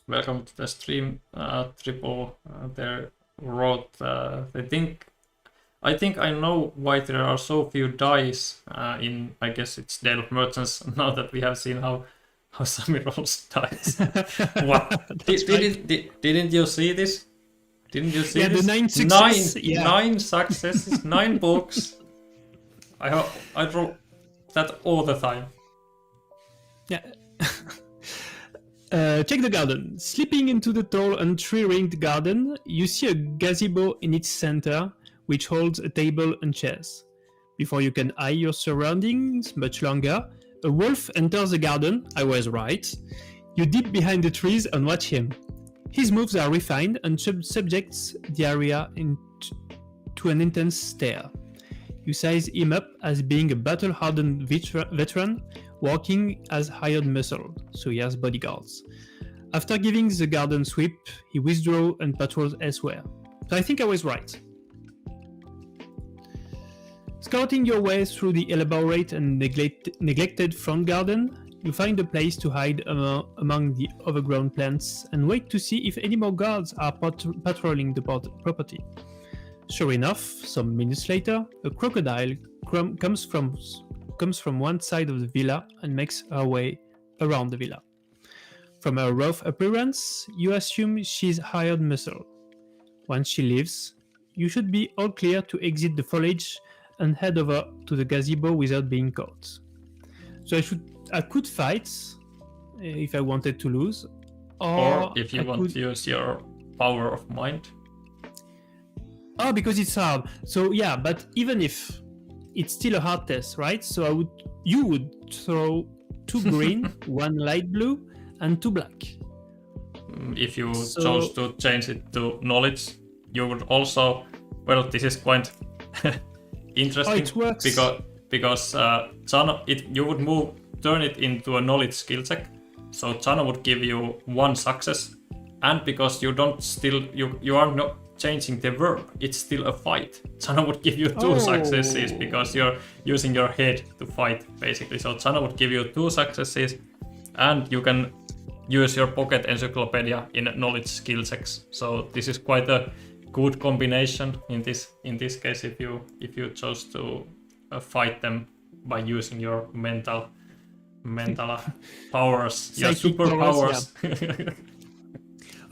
Welcome to the stream, Triple. There wrote, I think I know why there are so few dice in, I guess it's Dale of Merchants, now that we have seen how Sami rolls dice. What? Didn't you see this? Didn't you see this? The 9 successes. Nine successes, 9 books. I draw that all the time. Yeah. Check the garden. Slipping into the tall and tree-ringed garden, you see a gazebo in its center, which holds a table and chairs. Before you can eye your surroundings much longer, a wolf enters the garden. I was right. You dip behind the trees and watch him. His moves are refined and subjects the area to an intense stare. You size him up as being a battle-hardened veteran, working as hired muscle, so he has bodyguards. After giving the garden sweep, he withdraws and patrols elsewhere. So I think I was right. Scouting your way through the elaborate and neglected front garden, you find a place to hide among the overgrown plants and wait to see if any more guards are patrolling the property. Sure enough, some minutes later, a crocodile comes from one side of the villa and makes her way around the villa. From her rough appearance, you assume she's hired muscle. Once she leaves, you should be all clear to exit the foliage and head over to the gazebo without being caught. So I could fight if I wanted to lose, or if you want to use your power of mind. Oh, because it's hard. So yeah, but even if it's still a hard test, right? So you would throw 2 green, 1 light blue, and 2 black. If you chose to change it to knowledge, you would also. Well, this is quite interesting. Oh, it works. Because Chano, you would turn it into a knowledge skill check. So Chano would give you 1 success, and because you are not changing the verb, it's still a fight. Chano would give you 2 successes because you're using your head to fight, basically. So Chano would give you 2 successes, and you can use your pocket encyclopedia in knowledge skill checks. So this is quite a good combination in this case if you chose to fight them by using your mental powers, your superpowers. Yeah.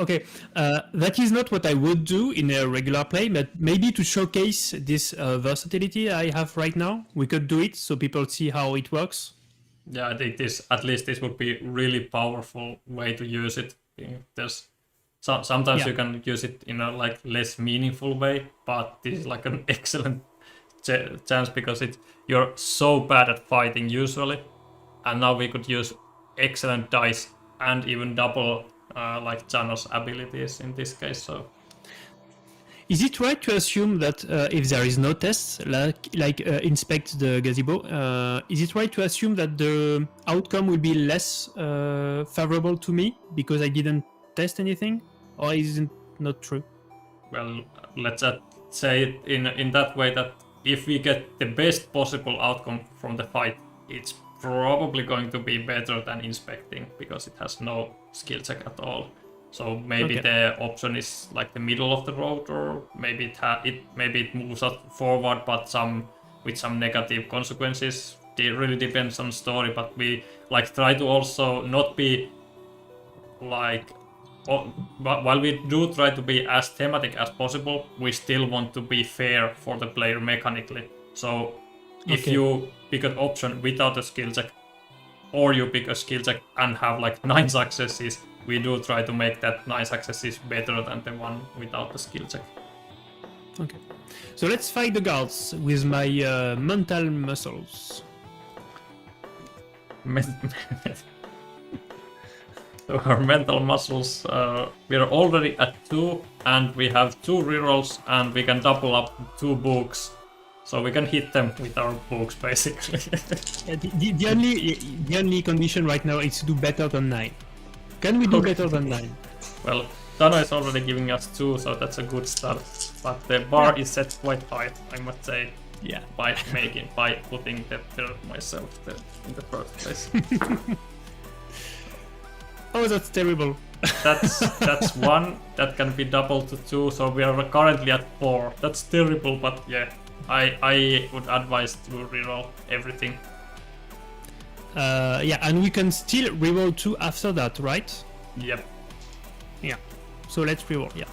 Okay, that is not what I would do in a regular play, but maybe to showcase this versatility I have right now, we could do it so people see how it works. Yeah, I think this would be really powerful way to use it. There's sometimes you can use it in a less meaningful way, but this is like an excellent chance because you're so bad at fighting usually, and now we could use excellent dice and even double Chano's abilities in this case. So, is it right to assume that if there is no test, inspect the gazebo, is it right to assume that the outcome will be less favorable to me because I didn't test anything, or is it not true? Well, let's say it in that way that if we get the best possible outcome from the fight, it's probably going to be better than inspecting because it has no skill check at all. So maybe the option is like the middle of the road, or maybe it moves us forward, but with some negative consequences. It really depends on the story, but we try to also not be while we do try to be as thematic as possible, we still want to be fair for the player mechanically. So if you pick an option without a skill check, or you pick a skill check and have like 9 successes, we do try to make that 9 successes better than the one without the skill check. Okay. So let's fight the guards with my mental muscles. So our mental muscles, we are already at 2, and we have 2 rerolls, and we can double up 2 books. So we can hit them with our books, basically. Yeah, the only condition right now is to do better than 9. Can we do better than 9? Well, Dano is already giving us 2, so that's a good start. But the bar is set quite high, I must say. Yeah. By putting there myself in the first place. Oh, that's terrible. That's 1. That can be doubled to 2, so we are currently at 4. That's terrible, but yeah, I would advise to reroll everything. Yeah, and we can still reroll 2 after that, right? Yep. Yeah. So let's reroll. Yeah.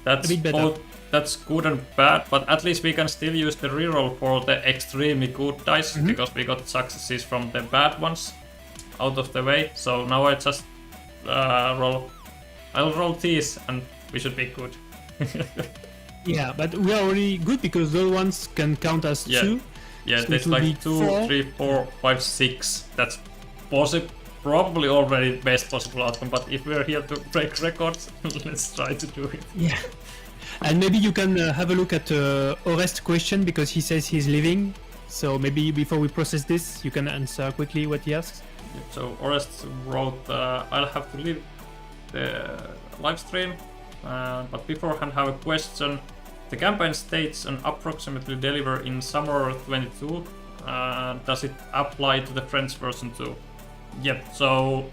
That's a bit better. both. That's good and bad, but at least we can still use the reroll for the extremely good dice, because we got successes from the bad ones out of the way. So now I just I'll roll these and we should be good. Yeah, but we are already good because those ones can count as 2. Yeah, So there's it will be like 2, 4. 3, 4, 5, 6. That's probably already best possible outcome, but if we're here to break records, let's try to do it. Yeah. And maybe you can have a look at Orest's question, because he says he's leaving. So maybe before we process this, you can answer quickly what he asks. So Orest wrote, I'll have to leave the live stream, but beforehand have a question. The campaign states an approximately deliver in summer 22. Does it apply to the French version too? Yep, so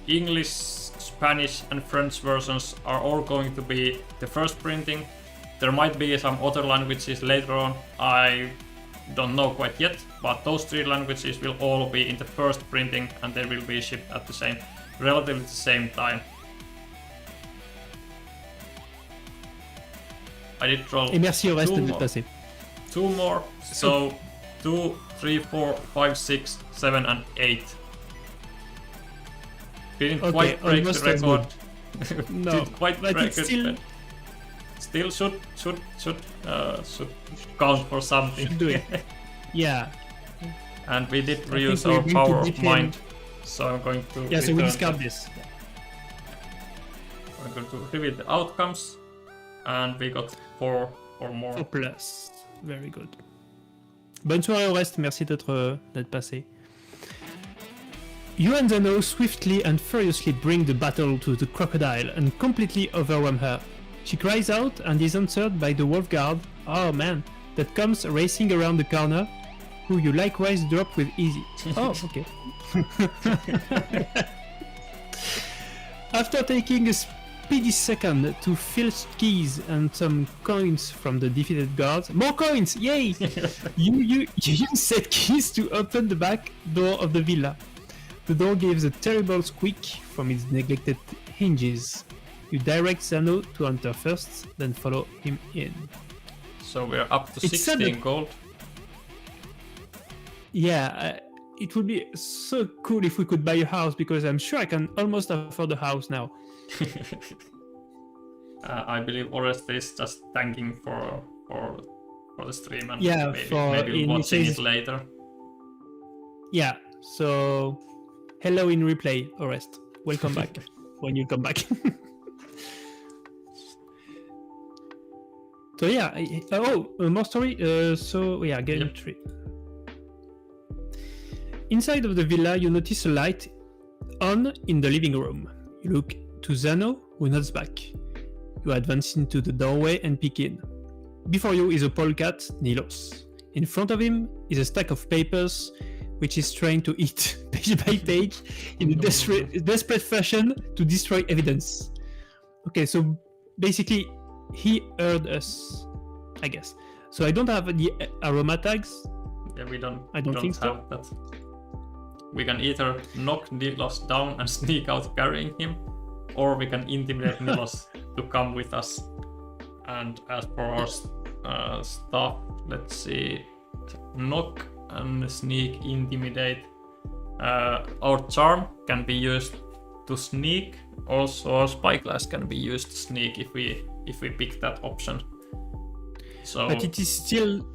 English, Spanish and French versions are all going to be the first printing. There might be some other languages later on, I don't know quite yet, but those 3 languages will all be in the first printing, and they will be shipped at the relatively the same time. I did roll Et merci Orest d'être passé. 2 more, so 2, 3, 4, 5, 6, 7 and 8. Didn't quite break the record. No, Didn't quite but break it's it. Still should count for something. do it. Yeah. And we did I reuse think our we power need to of beat mind. So I'm going to Yeah, so we return discard this. I'm going to reveal the outcomes, and we got 4 or more. 4 plus. Very good. Bonne soirée Orest, merci d'être passé. You and Zeno swiftly and furiously bring the battle to the crocodile and completely overwhelm her. She cries out and is answered by the wolf guard, oh man, that comes racing around the corner, who you likewise drop with easy. Oh, okay. After taking a speedy second to fill keys and some coins from the defeated guards, more coins, yay! you use said keys to open the back door of the villa. The door gives a terrible squeak from its neglected hinges. You direct Zano to enter first, then follow him in. So we're up to It's 16 gold. Yeah, it would be so cool if we could buy a house, because I'm sure I can almost afford a house now. I believe Orest is just thanking for the stream, and Yeah, maybe watching it later. Yeah, so hello in replay, Orest. Welcome back when you come back. So yeah, more story. So yeah, game 3. Inside of the villa, you notice a light on in the living room. You look to Zano, who nods back. You advance into the doorway and peek in. Before you is a polecat, Nilos. In front of him is a stack of papers, which is trying to eat page by page in a desperate fashion to destroy evidence. Okay, so basically, he heard us, I guess. So I don't have the aroma tags. Yeah, we don't. I don't think have that. We can either knock Nilos down and sneak out carrying him, or we can intimidate Nilos to come with us. And as for our stuff, let's see. knock and sneak, intimidate. Our charm can be used to sneak. Also, spyglass can be used to sneak if we pick that option. So, but it is still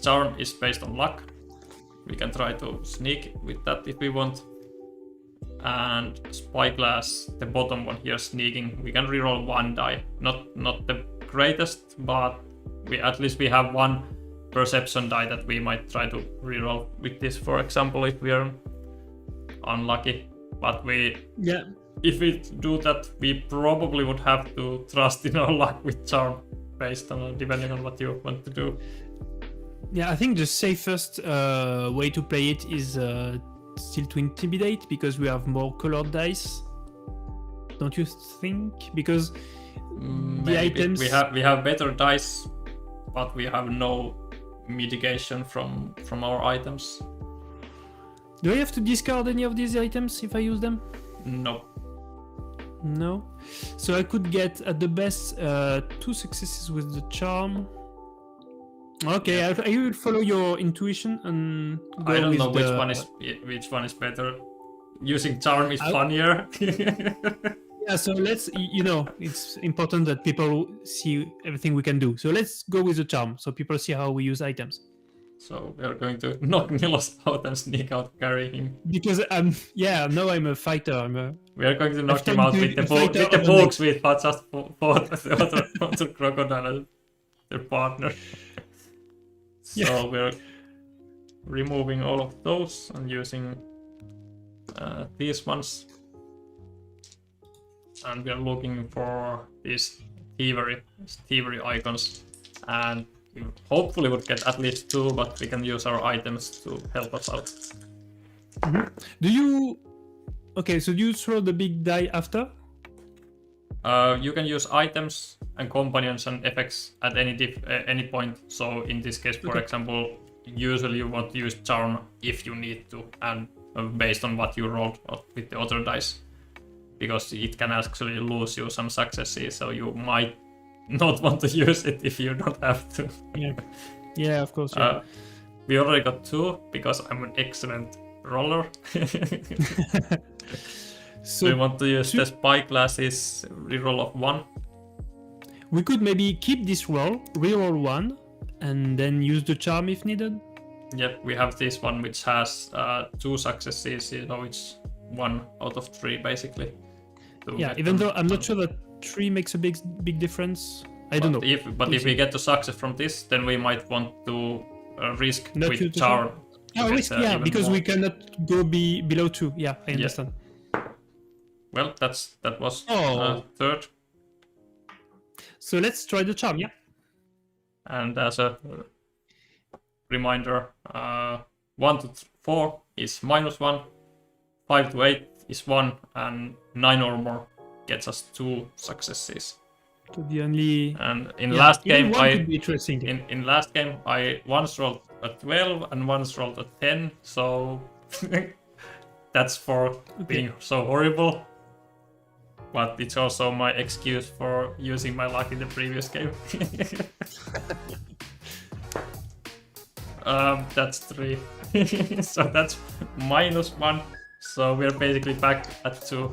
charm is based on luck. We can try to sneak with that if we want. And spyglass, the bottom one here, sneaking, we can reroll one die. Not the greatest, but at least we have one perception die that we might try to reroll with this, for example, if we are unlucky. But if we do that, we probably would have to trust in our luck with charm, based on depending on what you want to do. Yeah, I think the safest way to play it is still to intimidate, because we have more colored dice. Don't you think? Because the items we have better dice, but we have no mitigation from our items. Do I have to discard any of these items if I use them? No. No. So I could get at the best 2 successes with the charm. Okay, I will follow your intuition and go I don't with know the... which one is better. Using charm is funnier. Yeah, so let's, it's important that people see everything we can do. So let's go with the charm, so people see how we use items. So we are going to knock Nilos out and sneak out, carry him. Because now I'm a fighter. We are going to knock him out with the books we just fought the other crocodile and their partner. So we're removing all of those and using these ones. And we're looking for these thievery icons. And we hopefully would get at least 2, but we can use our items to help us out. Mm-hmm. Okay, so do you throw the big die after? You can use items and companions and effects at any point. So in this case, for example, usually you want to use charm if you need to, and based on what you rolled with the other dice, because it can actually lose you some successes. So you might not want to use it if you don't have to. Yeah, of course. Yeah. We already got 2 because I'm an excellent roller. So we want to use the spyglasses reroll of 1. We could maybe keep this reroll 1, and then use the charm if needed. Yep, we have this one which has 2 successes, so it's 1 out of 3 basically. Yeah, even though I'm not sure that 3 makes a big difference. I don't know. If we get the success from this, then we might want to risk not with charm. Risk, because more. We cannot go below 2. Yeah, I understand. Well, that was third. So let's try the charm, And as a reminder, 1 to 4 is -1, 5 to 8 is 1, and 9 or more gets us 2 successes. So the only... And in last game, in last game, I once rolled a 12 and once rolled a 10. So that's for being so horrible. But it's also my excuse for using my luck in the previous game. That's 3. So that's -1. So we're basically back at 2.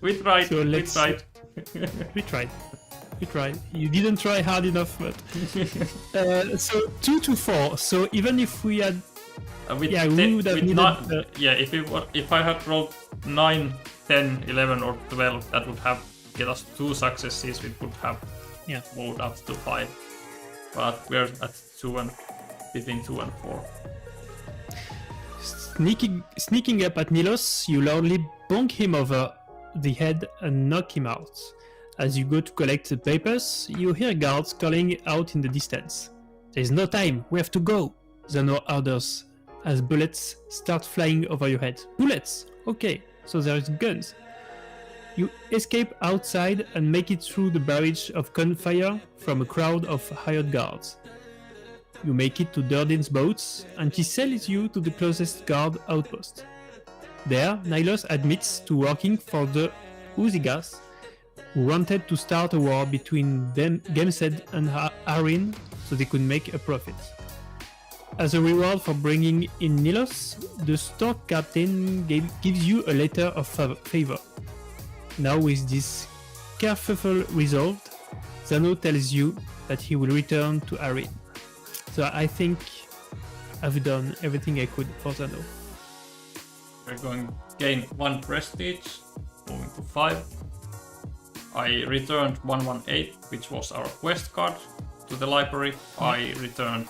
We tried. We tried. You didn't try hard enough, but... so 2 to 4. So even if we had... we would have needed... if I had rolled 9, 10, 11 or 12, that would have get us 2 successes. We would have moved up to 5. But we're at 2 and between 2 and 4. Sneaking up at Nilos, you loudly bonk him over the head and knock him out. As you go to collect the papers, you hear guards calling out in the distance. There's no time, we have to go, Zano orders, as bullets start flying over your head. Bullets! Okay, so there's guns. You escape outside and make it through the barrage of gunfire from a crowd of hired guards. You make it to Durdin's boats, and he sells you to the closest guard outpost. There, Nilos admits to working for the Uzigas, who wanted to start a war between Gamefound and Arin so they could make a profit. As a reward for bringing in Nilos, the store captain gives you a letter of favor. Now with this kerfuffle resolved, Zano tells you that he will return to Arin. So I think I've done everything I could for Zano. We're going to gain 1 prestige, moving to 5. I returned 118, which was our quest card, to the library. I returned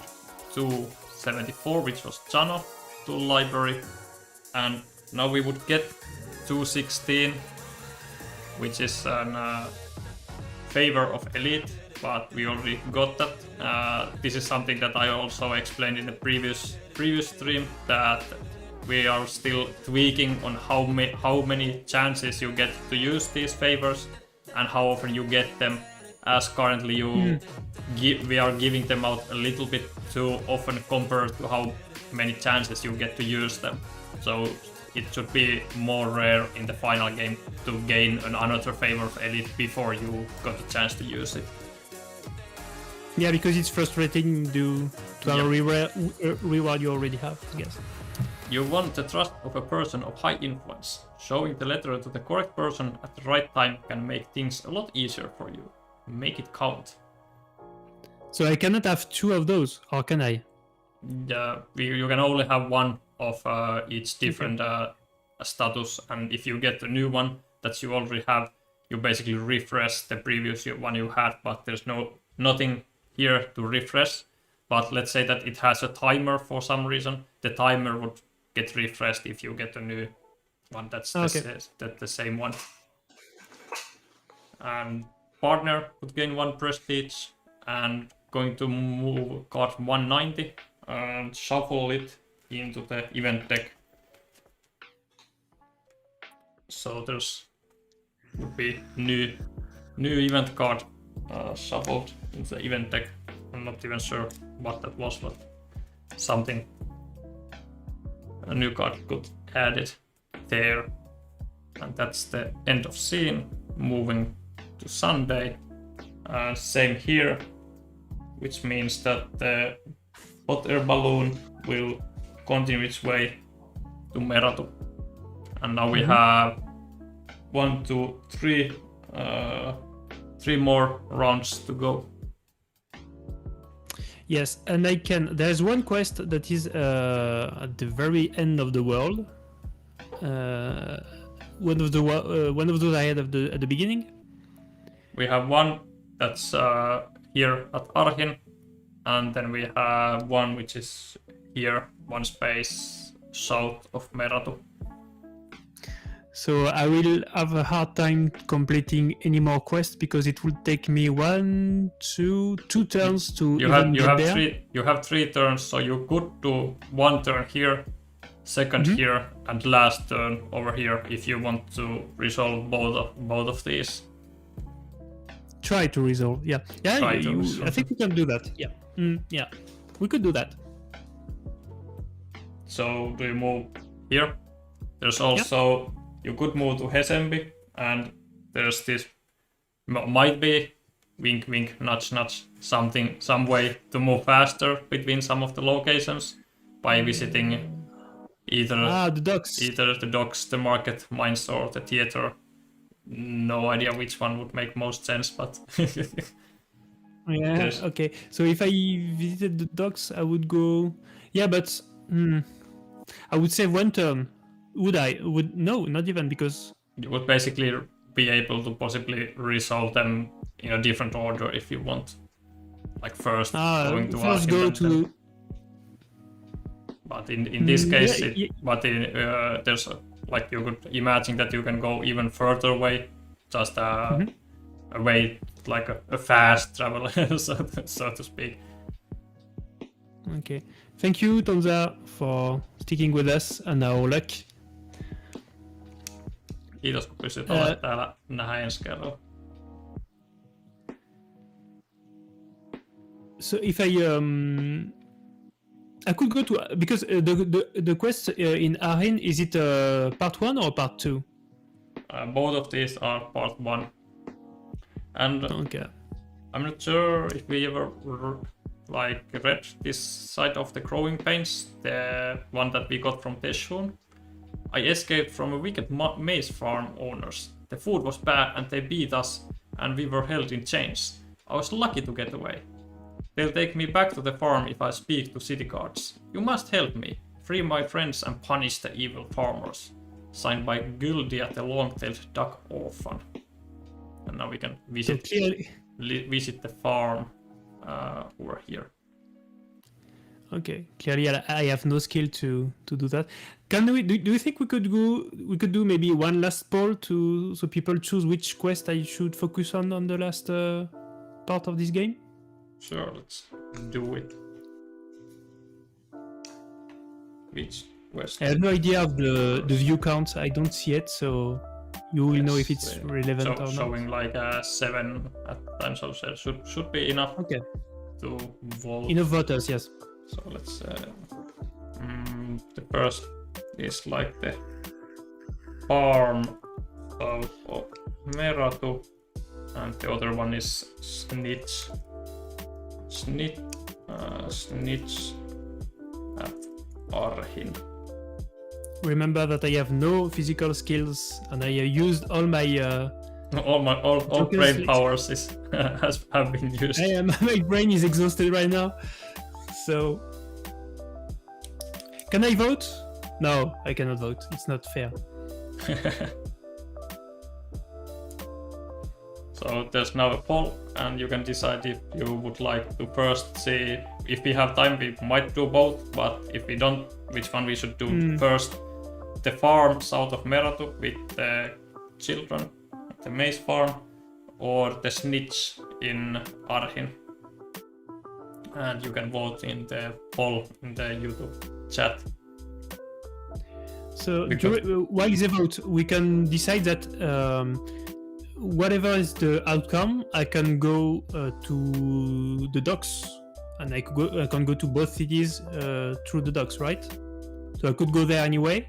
274, which was Jano, to the library. And now we would get 216, which is a favor of elite, but we already got that. This is something that I also explained in the previous stream, that we are still tweaking on how many chances you get to use these favors and how often you get them, as currently we are giving them out a little bit too often compared to how many chances you get to use them. So it should be more rare in the final game to gain another favor of elite before you got a chance to use it. Yeah, because it's frustrating to have a reward you already have, I guess. You want the trust of a person of high influence. Showing the letter to the correct person at the right time can make things a lot easier for you. Make it count. So I cannot have 2 of those, or can I? Yeah, you can only have 1 of each different status, and if you get a new one that you already have, you basically refresh the previous one you had, but there's nothing here to refresh. But let's say that it has a timer for some reason. The timer would get refreshed if you get a new one that's the same one. And partner would gain 1 prestige, and going to move card 190 and shuffle it into the event deck. So there's would be new event card shuffled into the event deck. I'm not even sure what that was, but something. A new card got added there. And that's the end of scene. Moving to Sunday. Same here, which means that the hot air balloon will continue its way to Meratu. And now we have 1, 2, 3, 3 more rounds to go. Yes, and there's one quest that is at the very end of the world. One of those I had at the beginning. We have one that's here at Arhin, and then we have one which is here, 1 space south of Meratu. So I will have a hard time completing any more quests because it will take me 2 turns to get there. You have 3 turns, so you could do 1 turn here, second here, and last turn over here if you want to resolve both of these. Try to resolve, yeah. I think we can do that. Yeah, yeah, we could do that. So do you move here? There's also you could move to Hesembi, and there's this might be wink wink nudge nudge some way to move faster between some of the locations by visiting either the docks, the market, mines, or the theater. No idea which one would make most sense, but yeah, okay. So if I visited the docks, I would go. Yeah, but I would save 1 turn. Would I? No, not even, because you would basically be able to possibly resolve them in a different order if you want. Like first going to first go to. But in this case, there's like you could imagine that you can go even further away, just a way like a fast travel, so to speak. Okay, thank you, Tonza, for sticking with us and our luck. Kiitos, kun pystyt olemaan täällä. Nähdään ensi kerralla. So if I could go to, because the quest in Arhin, is it part 1 or part 2? Both of these are part 1. And okay. I'm not sure if we ever like read this side of the growing pains, the one that we got from Teshun. I escaped from a wicked maize farm owners. The food was bad and they beat us and we were held in chains. I was lucky to get away. They'll take me back to the farm if I speak to city guards. You must help me. Free my friends and punish the evil farmers. Signed by Guldia the long-tailed duck orphan. And now we can visit, visit the farm over here. Okay, clearly I have no skill to do that. Can we? Do you think we could go? We could do maybe one last poll so people choose which quest I should focus on the last part of this game. Sure, let's do it. Which quest? I have no idea of the view count. I don't see it, so you will know if it's relevant or not. Showing like 7 at times, so should be enough. Okay. To vote. Enough voters, yes. So let's. The first is like the farm south of Meratu, and the other one is Snitch. Snitch at Arhin. Remember that I have no physical skills, and I used all my all brain powers have been used. My brain is exhausted right now. So, can I vote? No, I cannot vote. It's not fair. So there's now a poll, and you can decide if you would like to first see. If we have time, we might do both, but if we don't, which one we should do first? The farm south of Meratu with the children, the maize farm, or the Snitch in Arhin. And you can vote in the poll in the YouTube chat. So while the vote, we can decide that whatever is the outcome, I can go to the docks, and I can go to both cities through the docks, right? So I could go there anyway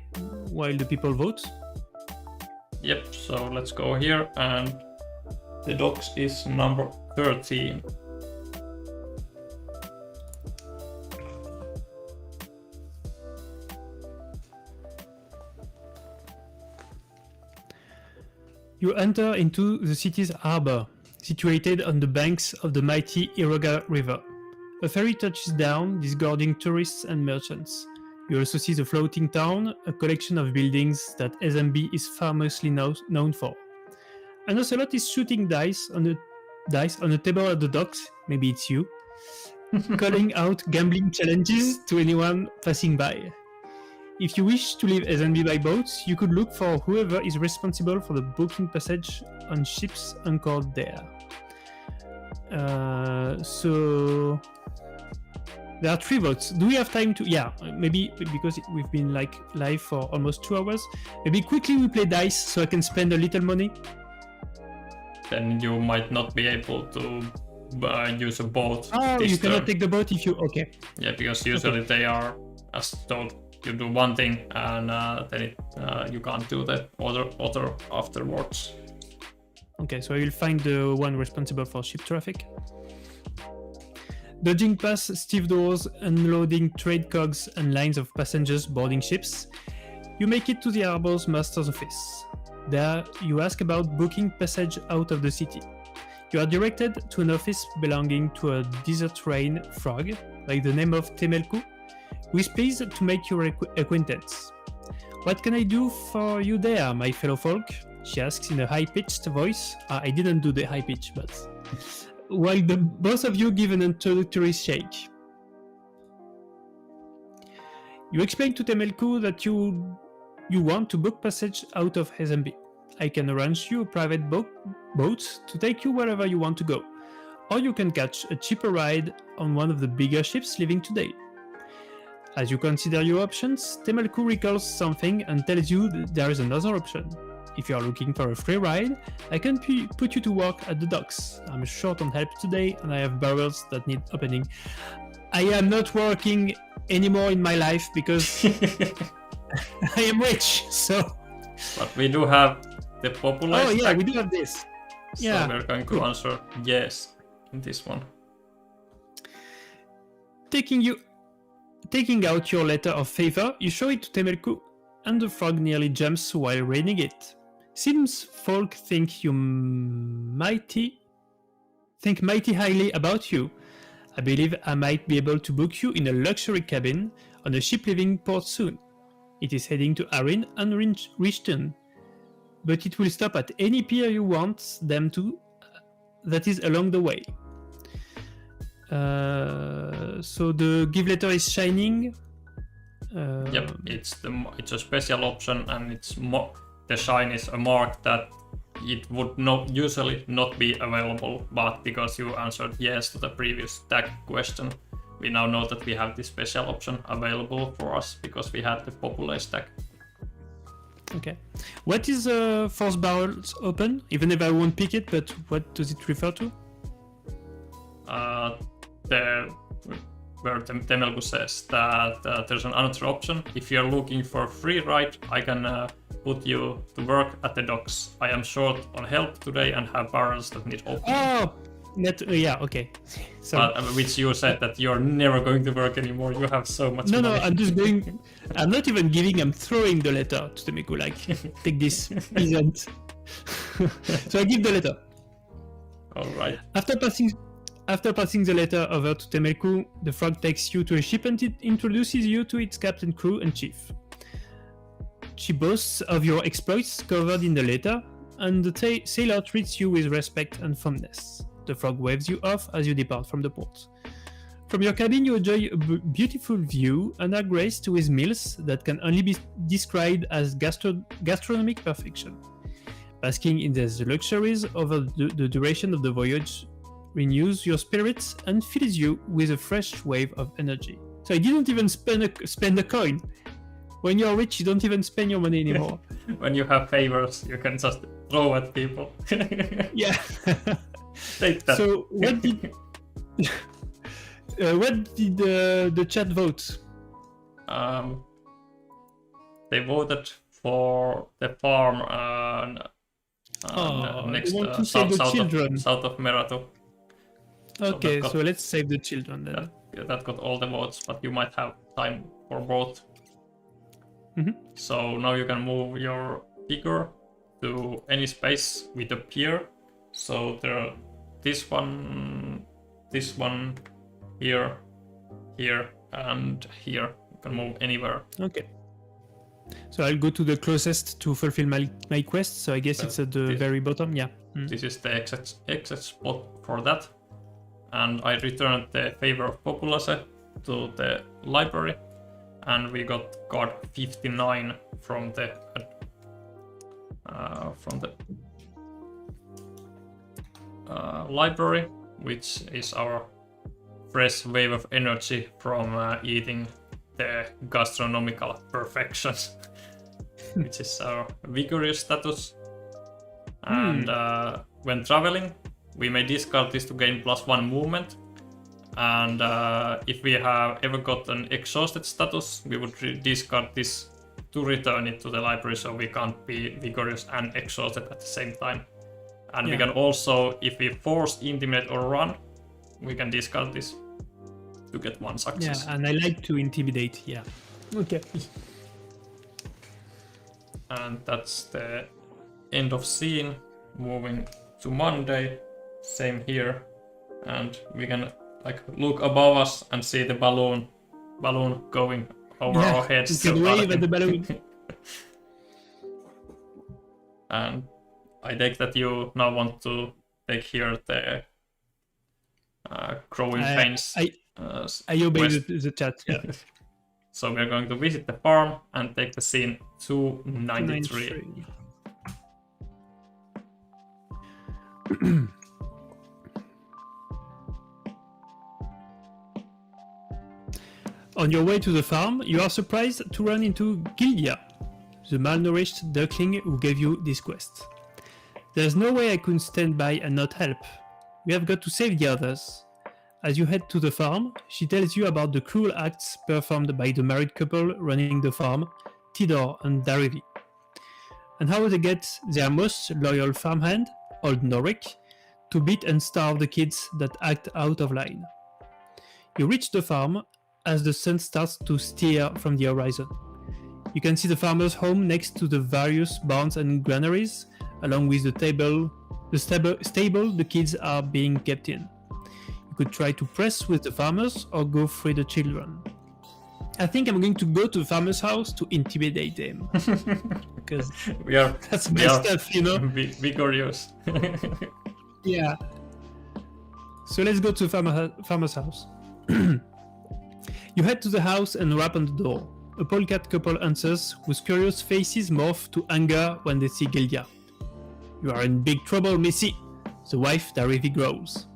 while the people vote. Yep. So let's go here, and the docks is number 13. You enter into the city's harbor, situated on the banks of the mighty Iroga River. A ferry touches down, discarding tourists and merchants. You also see the floating town, a collection of buildings that SMB is famously known for. An ocelot is shooting dice on a table at the docks, maybe it's you, calling out gambling challenges to anyone passing by. If you wish to leave SMB by boat, you could look for whoever is responsible for the booking passage on ships anchored there. So there are 3 votes. Do we have time to? Yeah, maybe because we've been like live for almost 2 hours. Maybe quickly we play dice so I can spend a little money. Then you might not be able to use a boat. Oh, you cannot take the boat if you. Okay. Yeah, because usually they are as told. You do one thing and then you can't do the other afterwards. Okay, so I will find the one responsible for ship traffic. Dodging past stiff doors, unloading trade cogs and lines of passengers boarding ships, you make it to the harbor's master's office. There, you ask about booking passage out of the city. You are directed to an office belonging to a desert rain frog by the name of Temelku, who is pleased to make your acquaintance. What can I do for you there, my fellow folk? She asks in a high-pitched voice. I didn't do the high pitch, but... While both of you give an introductory shake. You explain to Temelku that you want to book passage out of SMB. I can arrange you a private boat to take you wherever you want to go. Or you can catch a cheaper ride on one of the bigger ships leaving today. As you consider your options, Temelku recalls something and tells you that there is another option. If you are looking for a free ride, I can put you to work at the docks. I'm short on help today and I have barrels that need opening. I am not working anymore in my life because I am rich, so... But we do have the population. Oh yeah, we do have this. So we're going to answer yes in this one. Taking out your letter of favor, you show it to Temelku, and the frog nearly jumps while reading it. Seems folk think mighty highly about you. I believe I might be able to book you in a luxury cabin on a ship leaving port soon. It is heading to Arin and Richten, but it will stop at any pier you want them to that is along the way. So the give letter is shining. Yep, it's a special option, and the shine is a mark that it would usually not be available, but because you answered yes to the previous tag question, we now know that we have this special option available for us because we had the populace tag. Okay. What is Force Barrels Open? Even if I won't pick it, but what does it refer to? Where Temelku says that there's another option. If you're looking for a free ride, I can put you to work at the docks. I am short on help today and have barrels that need opening. Oh, yeah, okay. So, which you said that you're never going to work anymore. You have so much money. No, I'm just going. I'm not even giving. I'm throwing the letter to Temelku. Like, take this, peasant. So I give the letter. All right. After passing the letter over to Temelku, the frog takes you to a ship and it introduces you to its captain, crew, and chief. She boasts of your exploits covered in the letter, and the sailor treats you with respect and fondness. The frog waves you off as you depart from the port. From your cabin, you enjoy a beautiful view and are graced with meals that can only be described as gastronomic perfection. Basking in these luxuries over the duration of the voyage renews your spirits and fills you with a fresh wave of energy. So I didn't even spend a coin. When you're rich, you don't even spend your money anymore. When you have favors, you can just throw at people. Yeah. Take that. So what did the chat vote? They voted for the farm next south of Merato. Okay, so let's save the children then. That got all the votes, but you might have time for both. Mm-hmm. So now you can move your figure to any space with a pier. So there are this one, here, and here. You can move anywhere. Okay. So I'll go to the closest to fulfill my quest. So I guess it's at the very bottom. Yeah. This is the exact spot for that. And I returned the favor of Populace to the library, and we got card 59 from the library, which is our fresh wave of energy from eating the gastronomical perfections, which is our vigorous status. And when traveling, we may discard this to gain +1 movement, and if we have ever got an exhausted status, we would discard this to return it to the library, so we can't be vigorous and exhausted at the same time. And we can also, if we force, intimidate, or run, we can discard this to get 1 success. Yeah, and I like to intimidate, yeah. Okay. And that's the end of scene. Moving to Monday. Same here, and we can look above us and see the balloon going over our heads. You can wave at the balloon. And I take that you now want to take here the growing pains. I obey the chat. Yeah. So we're going to visit the farm and take the scene 293. On your way to the farm, you are surprised to run into Gildia, the malnourished duckling who gave you this quest. There's no way I could stand by and not help. We have got to save the others. As you head to the farm, she tells you about the cruel acts performed by the married couple running the farm, Tidor and Darivi, and how they get their most loyal farmhand, old Norik, to beat and starve the kids that act out of line. You reach the farm as the sun starts to steer from the horizon. You can see the farmer's home next to the various barns and granaries, along with the stable the kids are being kept in. You could try to press with the farmers or go free the children. I think I'm going to go to the farmer's house to intimidate them. Because that's my stuff, you know? Vigorous. Yeah. So let's go to the farmer's house. You head to the house and rap on the door. A polecat couple answers, whose curious faces morph to anger when they see Galzyr. You are in big trouble, Missy. The wife directly growls.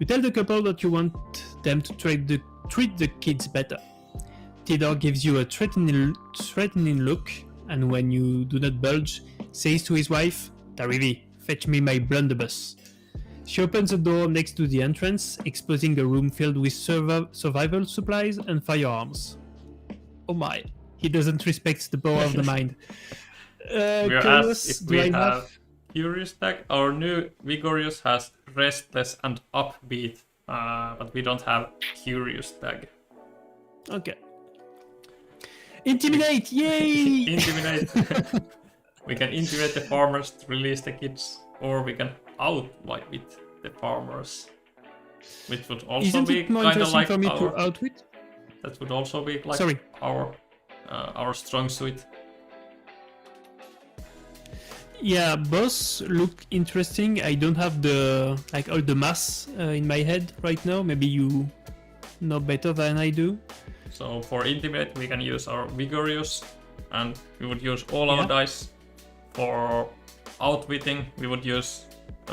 You tell the couple that you want them to treat the kids better. Theodore gives you a threatening look, and when you do not budge, says to his wife, Tarivi, fetch me my blunderbuss. She opens the door next to the entrance, exposing a room filled with survival supplies and firearms. Oh my, he doesn't respect the power of the mind. We are asked if we have Curious tag. Our new Vigorous has Restless and Upbeat, but we don't have Curious tag. Okay. Intimidate! Yay! Intimidate! We can intimidate the farmers to release the kids, or we can outwit the farmers, which would also Isn't be it more kind of interesting like for me to outwit? That would also be like our strong suit. Yeah, both look interesting. I don't have all the mass in my head right now. Maybe you know better than I do. So for Intimidate we can use our Vigorous, and we would use all our dice. For Outwitting we would use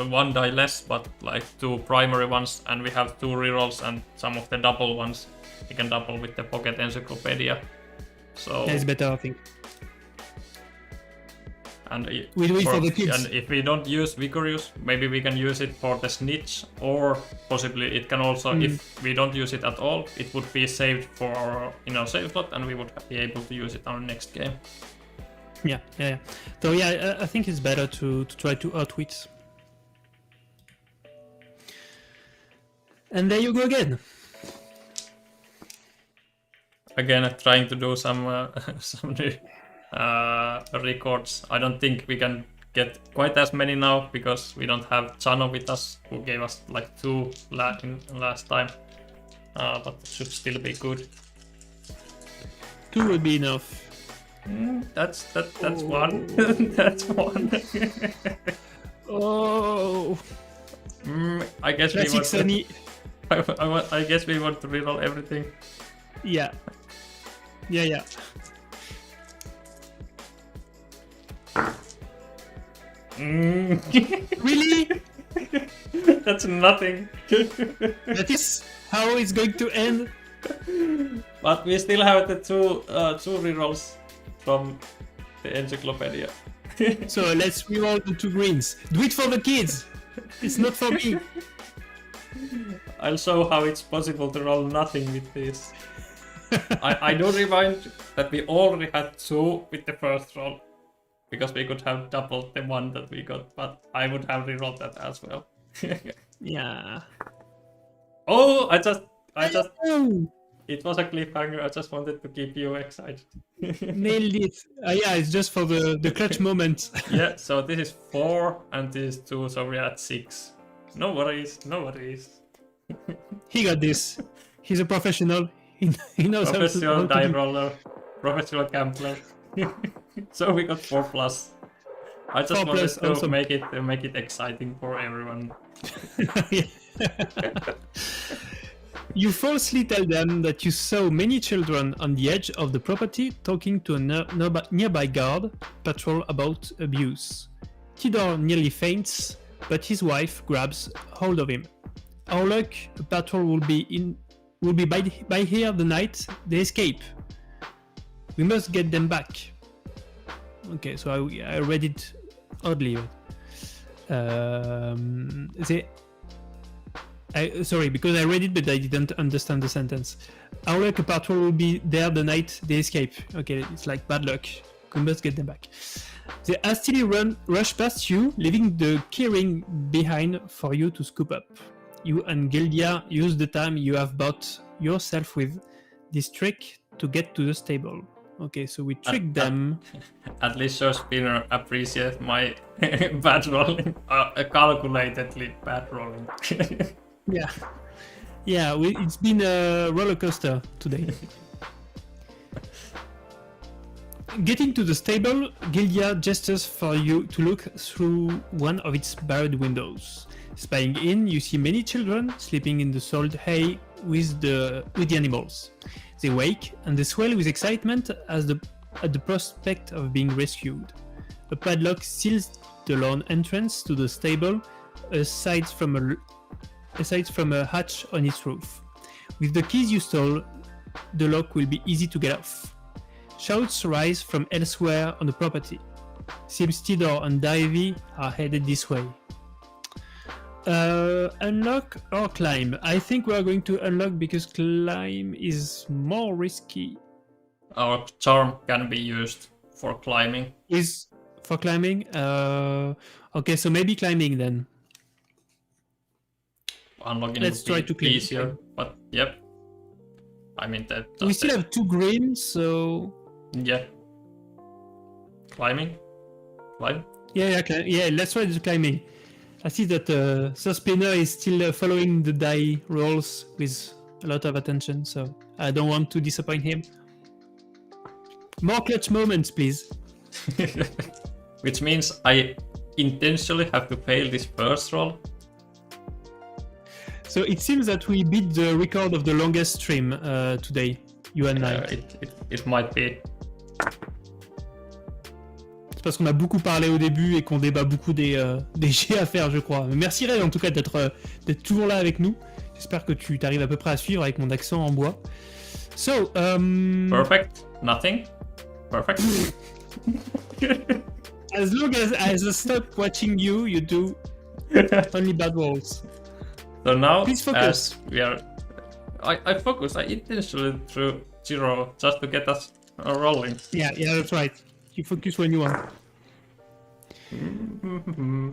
one die less, but like 2 primary ones, and we have 2 rerolls and some of the double ones. We can double with the Pocket Encyclopedia. So it's better, I think. And we do it for the kids. And if we don't use Vigorous, maybe we can use it for the Snitch, or possibly it can also, if we don't use it at all, it would be saved for our save slot, and we would be able to use it our next game. Yeah. So I think it's better to try to outwit. And there you go again. Again, trying to do some new records. I don't think we can get quite as many now because we don't have Chano with us, who gave us like 2 last time. But it should still be good. 2 would be enough. That's one. That's one. Oh. I guess we want to. I guess we want to reroll everything. Yeah. Really? That's nothing. That is how it's going to end. But we still have the two rerolls from the encyclopedia. So let's reroll the 2 greens. Do it for the kids. It's not for me. I'll show how it's possible to roll nothing with this. I do remind that we already had 2 with the first roll, because we could have doubled the 1 that we got, but I would have rerolled that as well. Yeah. Oh, I just it was a cliffhanger. I just wanted to keep you excited. Nailed it. Yeah, it's just for the clutch moment. Yeah, so this is 4 and this is 2, so we're at 6. No worries. He got this. He's a professional. He knows professional how to die roller, professional gambler. So we got 4+. I just wanted to also make it exciting for everyone. You falsely tell them that you saw many children on the edge of the property talking to a nearby guard patrol about abuse. Theodore nearly faints, but his wife grabs hold of him. Our luck, a patrol will be by here the night they escape. We must get them back. Okay, so I read it oddly. Sorry, because I read it but I didn't understand the sentence. Our luck, a patrol will be there the night they escape. Okay, it's like bad luck. We must get them back. They hastily rush past you, leaving the keyring behind for you to scoop up. you and Gildia use the time you have bought yourself with this trick to get to the stable. Okay, so we trick them. At least your spinner appreciates my bad rolling, calculatedly bad rolling. Yeah. Yeah, it's been a roller coaster today. Getting to the stable, Gildia gestures for you to look through one of its barred windows. Spying in, you see many children sleeping in the soiled hay with the animals. They wake and they swell with excitement at the prospect of being rescued. A padlock seals the lone entrance to the stable, aside from a hatch on its roof. With the keys you stole, the lock will be easy to get off. Shouts rise from elsewhere on the property. Seems Tidor and Davy are headed this way. Unlock or climb? I think we are going to unlock because climb is more risky. Our charm can be used for climbing. Is for climbing? Okay, so maybe climbing then. Unlocking Let's try to climb. easier, but yep. I mean that. We still have 2 green, so Yeah. Climbing? Climb? yeah. Let's try the climbing. I see that Sir Spinner is still following the die rolls with a lot of attention, so I don't want to disappoint him. More clutch moments, please. Which means I intentionally have to fail this first roll. So it seems that we beat the record of the longest stream today, you and I. It might be. C'est parce qu'on a beaucoup parlé au début et qu'on débat beaucoup des jets à faire, je crois. Mais merci Ray en tout cas d'être toujours là avec nous. J'espère que tu t'arrives à peu près à suivre avec mon accent en bois. So, Perfect. Nothing. Perfect. As long as I stop watching you, you do only bad rolls. So now, Please focus. as we are, I focus. I intentionally threw 0 just to get us rolling. Yeah, that's right. You focus when you want.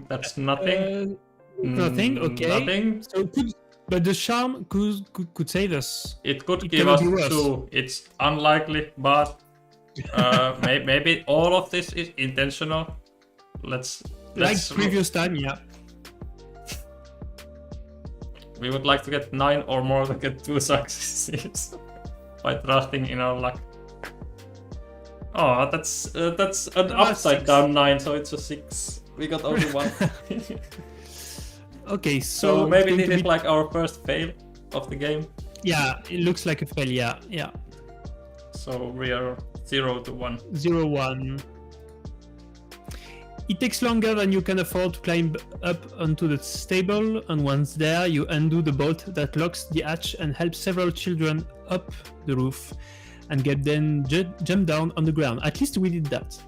That's nothing. Nothing. Okay. Nothing. So but the charm could save us. It could give us 2. It's unlikely, but maybe all of this is intentional. Let's like previous time, yeah. We would like to get 9 or more to get 2 successes by trusting in our luck. Oh, that's an upside down 9, so it's a 6. We got only 1. Okay, so maybe this is like our first fail of the game. Yeah, it looks like a fail. Yeah. So we are 0 to 1. 0-1. It takes longer than you can afford to climb up onto the stable, and once there, you undo the bolt that locks the hatch and helps several children up the roof and get them jump down on the ground. At least we did that.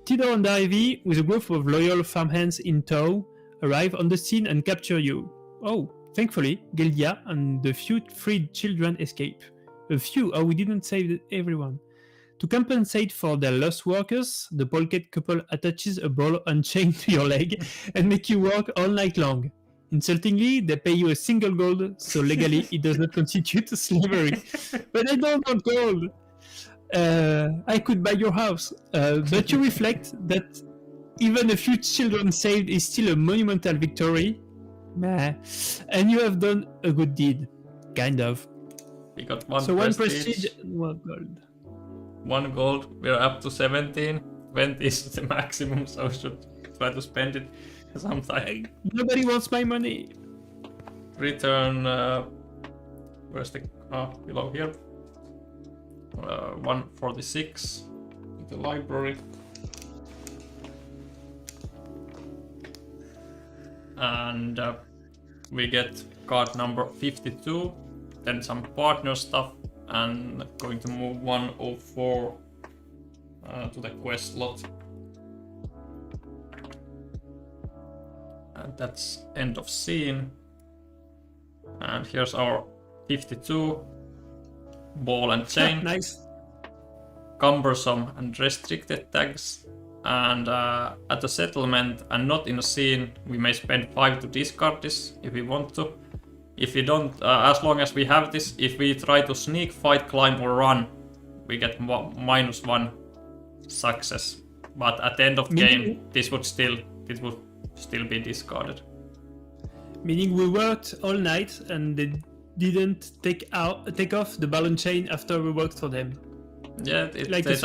Tidor and Ivy, with a group of loyal farmhands in tow, arrive on the scene and capture you. Oh, thankfully, Gildia and the few freed children escape. A few, we didn't save everyone. To compensate for their lost workers, the Polket couple attaches a ball unchained to your leg and make you work all night long. Insultingly, they pay you a single gold, so legally it does not constitute slavery. But I don't want gold. I could buy your house. But you reflect that even a few children saved is still a monumental victory. And you have done a good deed. Kind of. We got 1 so prestige. 1 prestige, 1 gold. 1 gold, we're up to 17. 20 is the maximum, so should try to spend it sometime. Nobody wants my money. Return, where's the, below here. 146 in the library. And we get card number 52, then some partner stuff, and going to move 104 to the quest slot. And that's end of scene. And here's our 52 ball and chain. Nice. Cumbersome and restricted tags. And at the settlement and not in a scene, we may spend 5 to discard this if we want to. if we don't, as long as we have this, if we try to sneak, fight, climb, or run, we get -1 success. But at the end of the game, this would still be discarded. Meaning we worked all night and they didn't take off the balloon chain after we worked for them. Yeah, Like they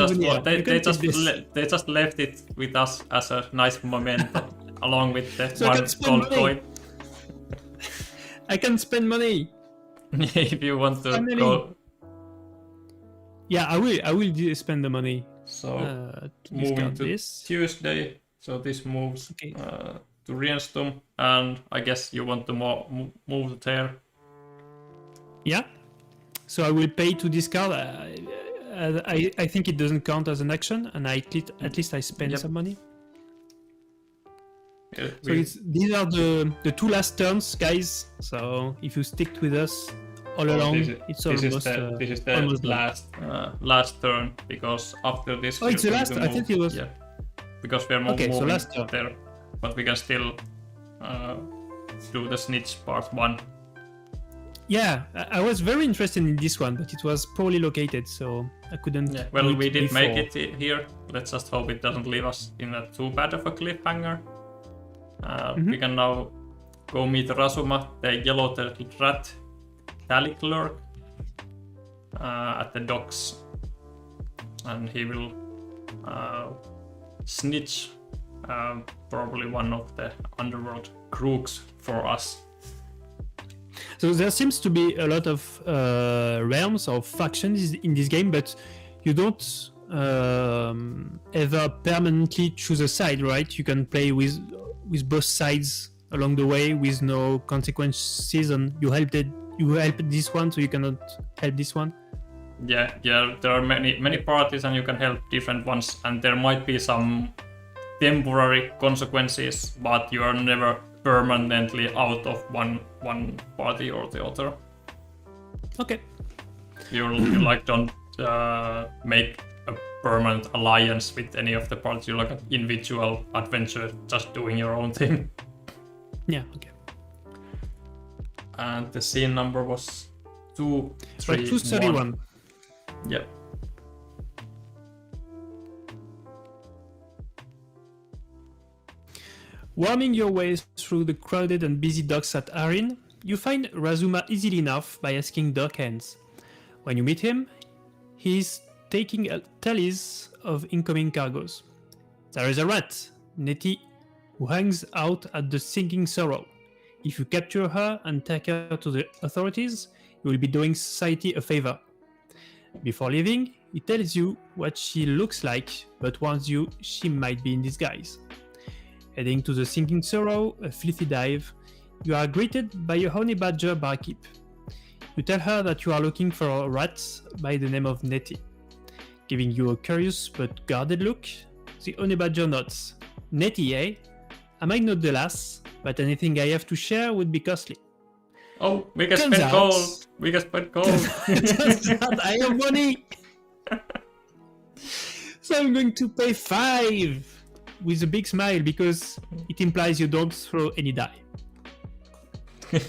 just left it with us as a nice memento, along with the So one gold coin. I can spend money. If you want to Finally. go. Yeah, I will spend the money. So To moving discard to this. Tuesday, so this moves Okay. to Rienstum, and I guess you want to move there. Yeah. So I will pay to discard. I think it doesn't count as an action, and at least I spend Yep. some money. Yeah, So these are the 2 last turns, guys. So if you stick with us all along, it's almost this is the almost done. last turn, because after this. Oh, it's the we're last? going to I think move- it was. Yeah, because we're Okay, so moving last turn. there, but we can still do the snitch part 1. Yeah, I was very interested in this one, but it was poorly located, so I couldn't. Yeah, well, do we did make before. it here. Let's just hope it doesn't leave us in a too bad of a cliffhanger. We can now go meet Rasuma, the yellow-tailed rat tally clerk, at the docks, and he will snitch probably one of the underworld crooks for us. So there seems to be a lot of realms or factions in this game, but you don't ever permanently choose a side, right? You can play with both sides along the way with no consequences, and you help this one, so you cannot help this one. Yeah, there are many parties, and you can help different ones, and there might be some temporary consequences, but you are never permanently out of one party or the other. Okay. You like don't make a permanent alliance with any of the parties. You're like an individual adventure, just doing your own thing. Yeah. Okay. And the scene number was 231. 231. Yeah. Worming your way through the crowded and busy docks at Arin, you find Razuma easily enough by asking Dock Hands. When you meet him, he's taking tallies of incoming cargoes. There is a rat, Nettie, who hangs out at the Sinking Sorrow. If you capture her and take her to the authorities, you will be doing society a favor. Before leaving, he tells you what she looks like, but warns you she might be in disguise. Heading to the Sinking Sorrow, a filthy dive, you are greeted by a honey badger barkeep. You tell her that you are looking for a rat by the name of Nettie. Giving you a curious but guarded look, the honey badger nods. Nettie, eh? I might not the lass, but anything I have to share would be costly. Oh, we can Turns spend out- gold. We can spend gold. I have money! So I'm going to pay 5 with a big smile because it implies you don't throw any die. We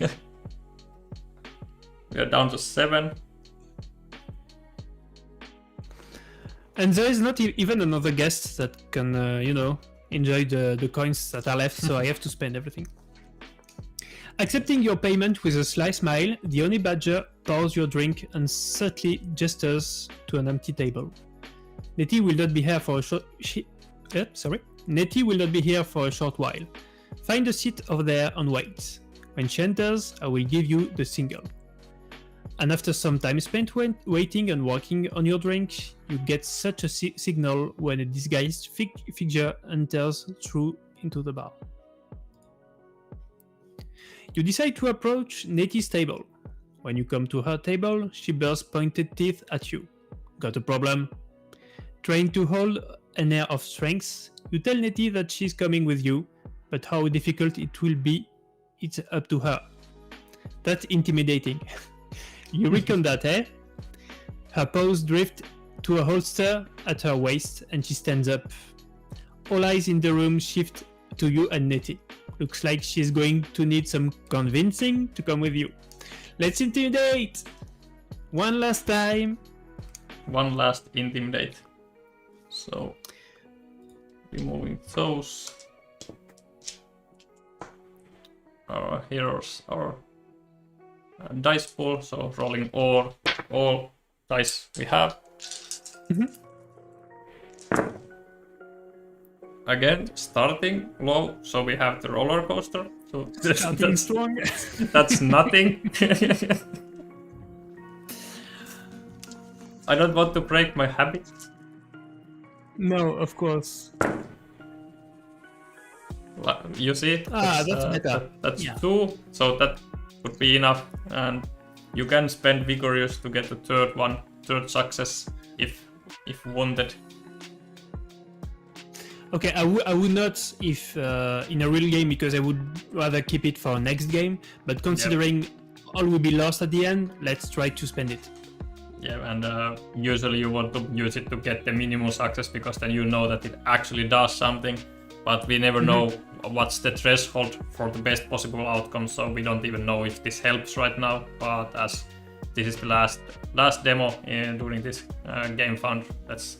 are down to 7. And there is not even another guest that can, enjoy the coins that are left, so I have to spend everything. Accepting your payment with a sly smile, the honey badger pours your drink and subtly gestures to an empty table. Nettie will not be here for a short. Nettie will not be here for a short while. Find a seat over there and wait. When she enters, I will give you the single. And after some time spent waiting and working on your drink, you get such a signal when a disguised figure enters through into the bar. You decide to approach Nettie's table. When you come to her table, she bears pointed teeth at you. Got a problem? Trying to hold an air of strength, you tell Nettie that she's coming with you, but how difficult it will be, it's up to her. That's intimidating. You reckon that, eh? Her paws drift to a holster at her waist and she stands up. All eyes in the room shift to you and Nettie. Looks like she's going to need some convincing to come with you. Let's intimidate! One last time. One last intimidate. So, removing those. Our heroes, our dice pool, so rolling all dice we have. Again, starting low, so we have the roller coaster. So Starting strong. that's nothing. I don't want to break my habit. No, of course. You see? That's better. That's Yeah. 2, so that would be enough. And you can spend Vigorous to get the third success if wanted. Okay, I would not if in a real game, because I would rather keep it for next game. But considering all will be lost at the end, let's try to spend it. Yeah, and usually you want to use it to get the minimum success, because then you know that it actually does something. But we never know what's the threshold for the best possible outcome, so we don't even know if this helps right now. But as this is the last demo during this Gamefound, let's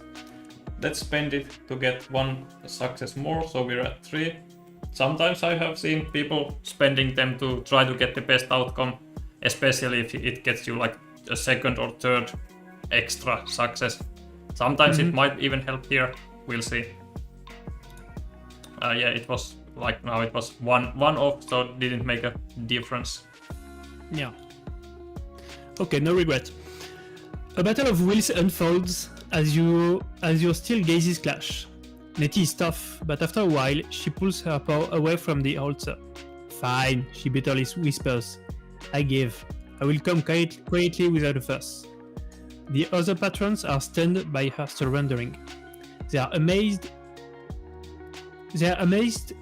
spend it to get 1 success more, so we're at 3. Sometimes I have seen people spending them to try to get the best outcome, especially if it gets you like a second or third extra success. Sometimes it might even help here, we'll see. Yeah, it was like now it was one off, so it didn't make a difference. Yeah. Okay, no regret. A battle of wills unfolds as your steel gazes clash. Nettie is tough, but after a while, she pulls her paw away from the altar. Fine, she bitterly whispers. I give. I will come quietly without a fuss. The other patrons are stunned by her surrendering. They are amazed.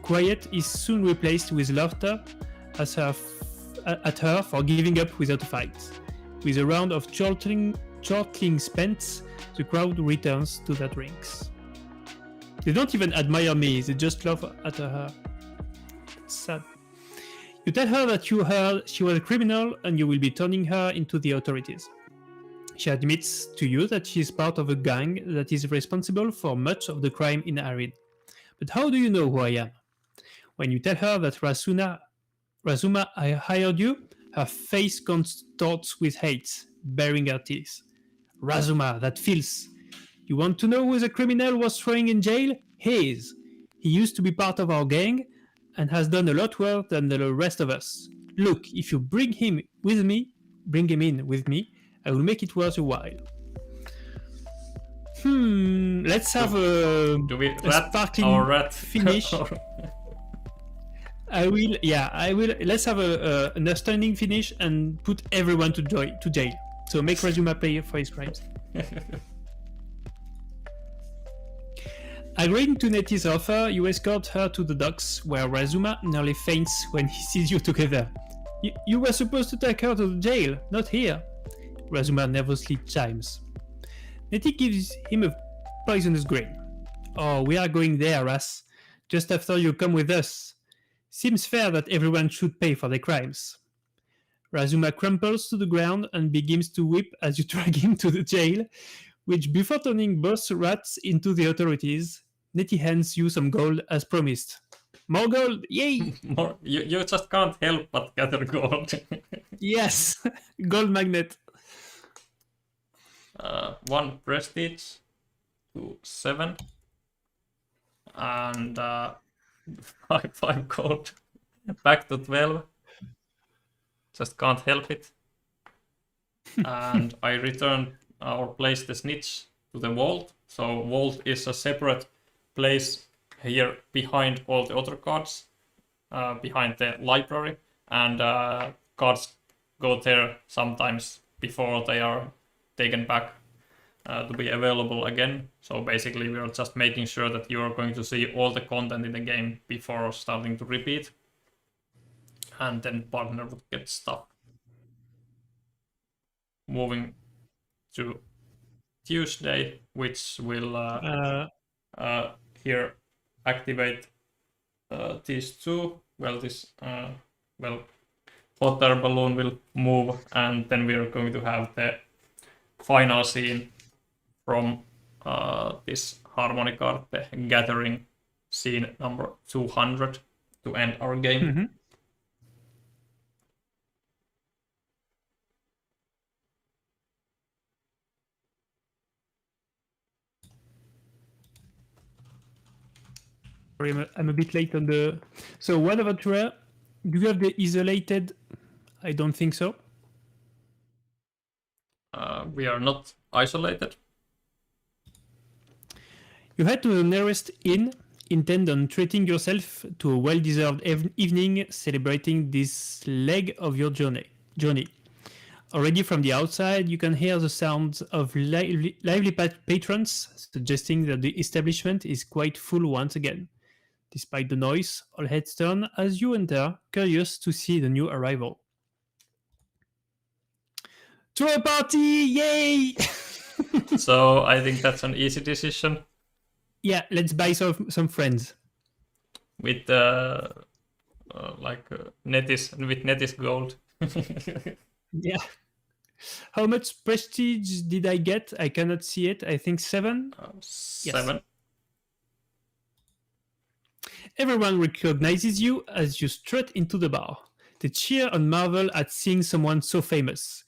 Quiet is soon replaced with laughter at her for giving up without a fight. With a round of chortling spent, the crowd returns to their drinks. They don't even admire me, they just laugh at her. It's sad. You tell her that you heard she was a criminal and you will be turning her into the authorities. She admits to you that she is part of a gang that is responsible for much of the crime in Arid. But how do you know who I am? When you tell her that Razuma I hired you, her face contorts with hate, baring her teeth. Razuma, that filth. You want to know who the criminal was throwing in jail? He is. He used to be part of our gang and has done a lot worse than the rest of us. Look, if you bring him in with me, I will make it worth your while. Let's have a sparkling rat finish. I will. Let's have an outstanding finish and put everyone to jail. So make Razuma pay for his crimes. Agreeing to Nettie's offer, you escort her to the docks, where Razuma nearly faints when he sees you together. You were supposed to take her to the jail, not here. Razuma nervously chimes. Nettie gives him a poisonous grin. Oh, we are going there, Ras. Just after you come with us. Seems fair that everyone should pay for their crimes. Razuma crumples to the ground and begins to weep as you drag him to the jail, which, before turning both rats into the authorities, Nettie hands you some gold as promised. More gold! Yay! You just can't help but gather gold. Yes! Gold magnet. 1 prestige to 7. And 5 gold. Back to 12. Just can't help it. And I returned or placed the snitch to the vault. So vault is a separate place here behind all the other cards, behind the library, and cards go there sometimes before they are taken back to be available again. So basically we are just making sure that you are going to see all the content in the game before starting to repeat, and then partner would get stuck. Moving to Tuesday, which will here activate these two. Well, hot air balloon will move, and then we are going to have the final scene from this harmony card, the gathering scene number 200, to end our game. Mm-hmm. Sorry, I'm a bit late on the... So one adventurer, do you have the isolated? I don't think so. We are not isolated. You head to the nearest inn, intend on treating yourself to a well-deserved evening celebrating this leg of your journey. Already from the outside, you can hear the sounds of lively patrons, suggesting that the establishment is quite full once again. Despite the noise, all heads turn as you enter, curious to see the new arrival. To a party! Yay! So I think that's an easy decision. Yeah, let's buy some friends. With Netis gold. Yeah. How much prestige did I get? I cannot see it. I think 7. 7. Yes. Everyone recognizes you as you strut into the bar. They cheer and marvel at seeing someone so famous.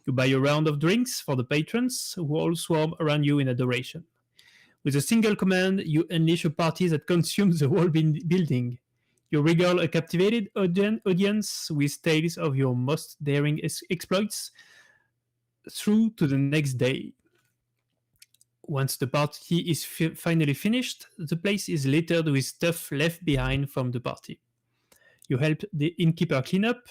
You buy a round of drinks for the patrons, who all swarm around you in adoration. With a single command, you unleash a party that consumes the whole building. You regale a captivated audience with tales of your most daring exploits through to the next day. Once the party is finally finished, the place is littered with stuff left behind from the party. You help the innkeeper clean up.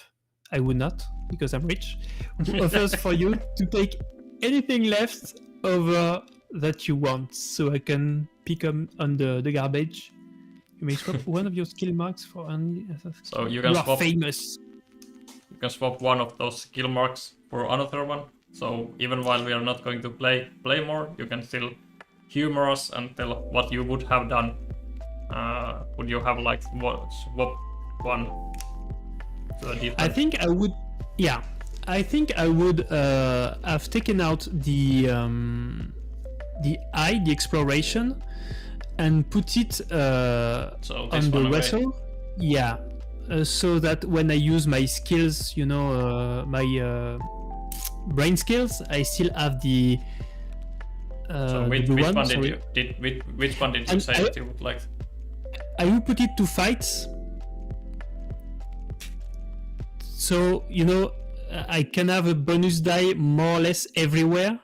I would not, because I'm rich. Who offers for you to take anything left over that you want, so I can pick up on the garbage. You may swap one of your skill marks for only. So you can swap. Famous. You can swap one of those skill marks for another one. So even while we are not going to play more, you can still humor us and tell what you would have done. Would you have like swap one to a different? I think I would. Yeah, I think I would have taken out the exploration, and put it on the vessel. Yeah, so that when I use my skills, my brain skills, I still have the. So which one did you say that you would like? I will put it to fights. So I can have a bonus die more or less everywhere,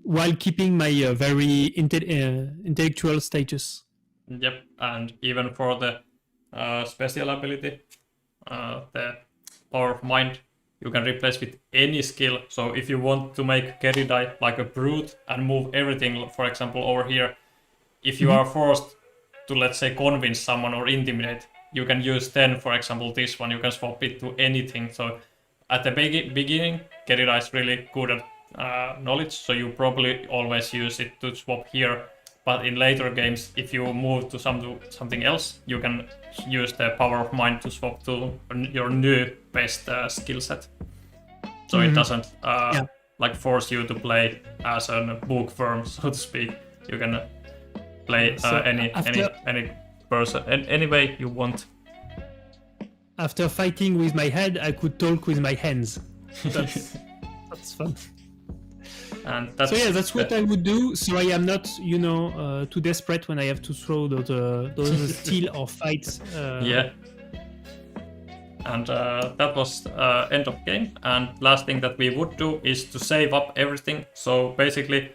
while keeping my very intellectual status. Yep, and even for the special ability, the power of mind, you can replace with any skill. So if you want to make Keridai like a brute and move everything, for example, over here, if you are forced to, let's say, convince someone or intimidate, you can use then, for example, this one, you can swap it to anything. So at the beginning, Keridai is really good at knowledge, so you probably always use it to swap here. But in later games, if you move to something else, you can use the power of mind to swap to your new best skill set. So it doesn't like force you to play as a bookworm, so to speak. You can play any person any way you want. After fighting with my head, I could talk with my hands. That's fun. And that's what I would do. So I am not, too desperate when I have to throw those steal or fights. Yeah. And that was end of game. And last thing that we would do is to save up everything. So basically,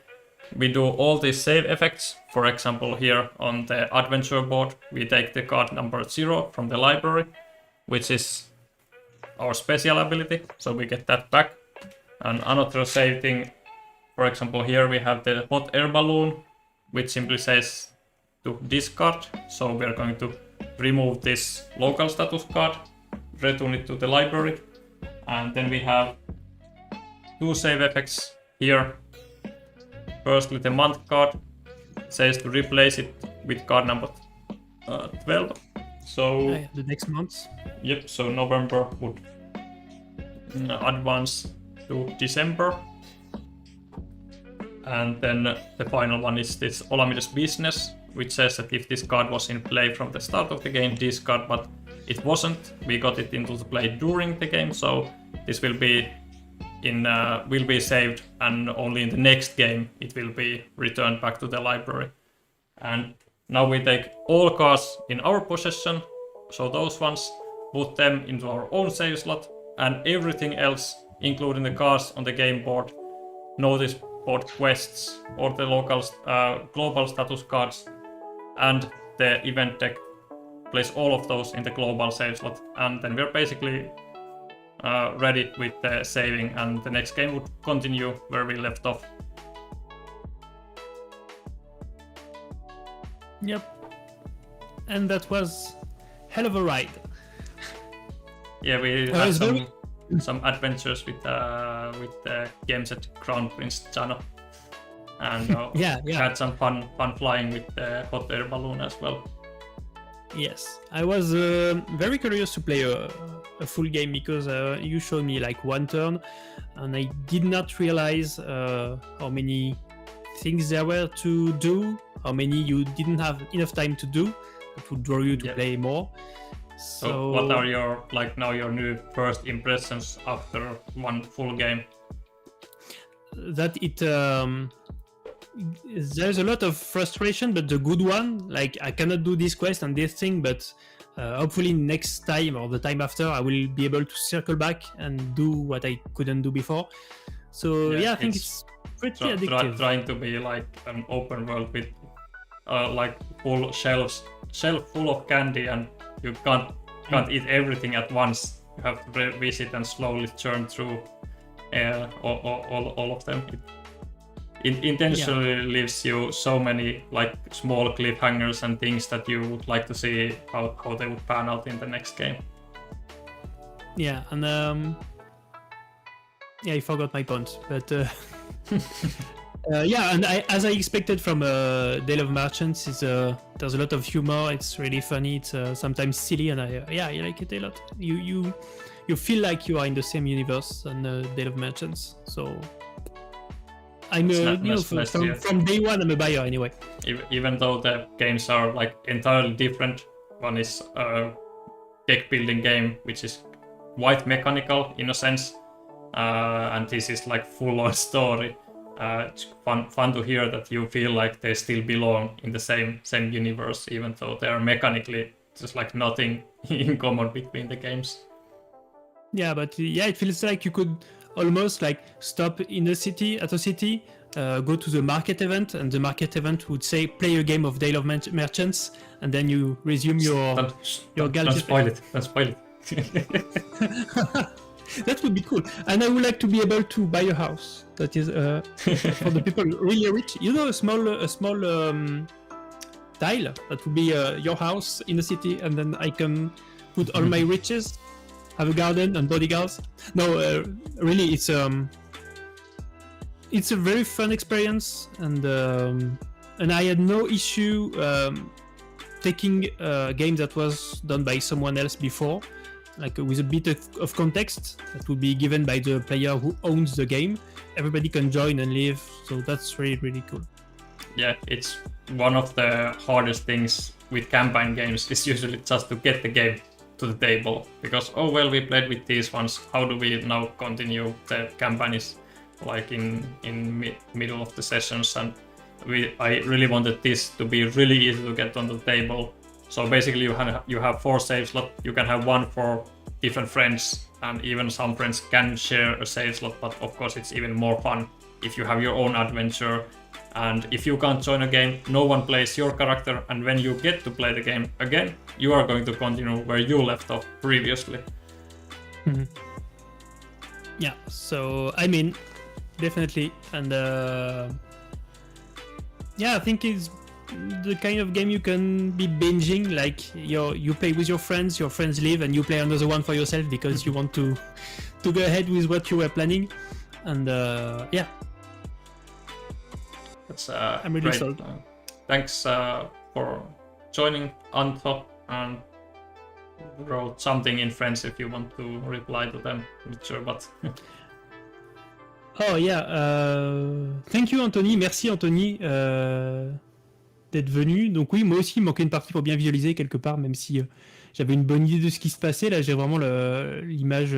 we do all these save effects. For example, here on the adventure board, we take the card number 0 from the library, which is our special ability. So we get that back. And another save thing. For example, here we have the hot air balloon, which simply says to discard. So we are going to remove this local status card, return it to the library. And then we have 2 save effects here. Firstly, the month card says to replace it with card number 12. So the next month. yep, so November would advance to December. And then the final one is this Olamide's Business, which says that if this card was in play from the start of the game, discard, but it wasn't. We got it into the play during the game, so this will be saved, and only in the next game it will be returned back to the library. And now we take all cards in our possession, so those ones, put them into our own save slot, and everything else, including the cards on the game board, notice board quests, or the local global status cards, and the event deck, place all of those in the global save slot, and then we're basically ready with the saving, and the next game would continue where we left off. Yep. And that was hell of a ride. Yeah, we had some adventures with the Games at Crown Prince channel, and had some fun flying with the hot air balloon as well. Yes, I was very curious to play a full game because you showed me like one turn, and I did not realize how many things there were to do, how many you didn't have enough time to do. That would draw you to play more. So what are your new first impressions after one full game? That there's a lot of frustration, but the good one, like I cannot do this quest and this thing, but hopefully next time or the time after I will be able to circle back and do what I couldn't do before. So I think it's pretty addictive. Trying to be like an open world with like full shelf full of candy, and you can't eat everything at once. You have to visit and slowly churn through all of them. It intentionally leaves you so many like small cliffhangers and things that you would like to see how they would pan out in the next game. Yeah, and I forgot my point, but and as I expected from Dale of Merchants, there's a lot of humor. It's really funny. It's sometimes silly, and I like it a lot. You feel like you are in the same universe than Dale of Merchants. So I'm from day one, I'm a buyer anyway. Even though the games are like entirely different, one is a deck building game, which is quite mechanical in a sense, and this is like full on story. It's fun to hear that you feel like they still belong in the same universe, even though they are mechanically just like nothing in common between the games. Yeah, but it feels like you could almost like stop in a city, go to the market event, and the market event would say play a game of Dale of Merchants, and then you resume your Galzyr. Don't spoil it. That would be cool. And I would like to be able to buy a house that is for the people really rich. You know, a small tile that would be your house in the city, and then I can put all my riches, have a garden and bodyguards. No, really, it's a very fun experience, and I had no issue taking a game that was done by someone else before, like with a bit of context that would be given by the player who owns the game. Everybody can join and live, so that's really, really cool. Yeah, it's one of the hardest things with campaign games is usually just to get the game to the table, because we played with these ones, how do we now continue? The campaign is like in middle of the sessions, and I really wanted this to be really easy to get on the table. So basically you have 4 save slots. You can have one for different friends, and even some friends can share a save slot, but of course it's even more fun if you have your own adventure. And if you can't join a game, no one plays your character, and when you get to play the game again, you are going to continue where you left off previously. Mm-hmm. Yeah, so I mean, definitely, and I think it's the kind of game you can be binging, like you play with your friends leave, and you play another one for yourself because you want to go ahead with what you were planning, and That's I'm really great. sold. Thanks for joining, Antho, and wrote something in French if you want to reply to them. Not sure, but Oh yeah, thank you Anthony, merci Anthony d'être venu. Donc oui, moi aussi il me manquait une partie pour bien visualiser quelque part, même si j'avais une bonne idée de ce qui se passait. Là j'ai vraiment l'image,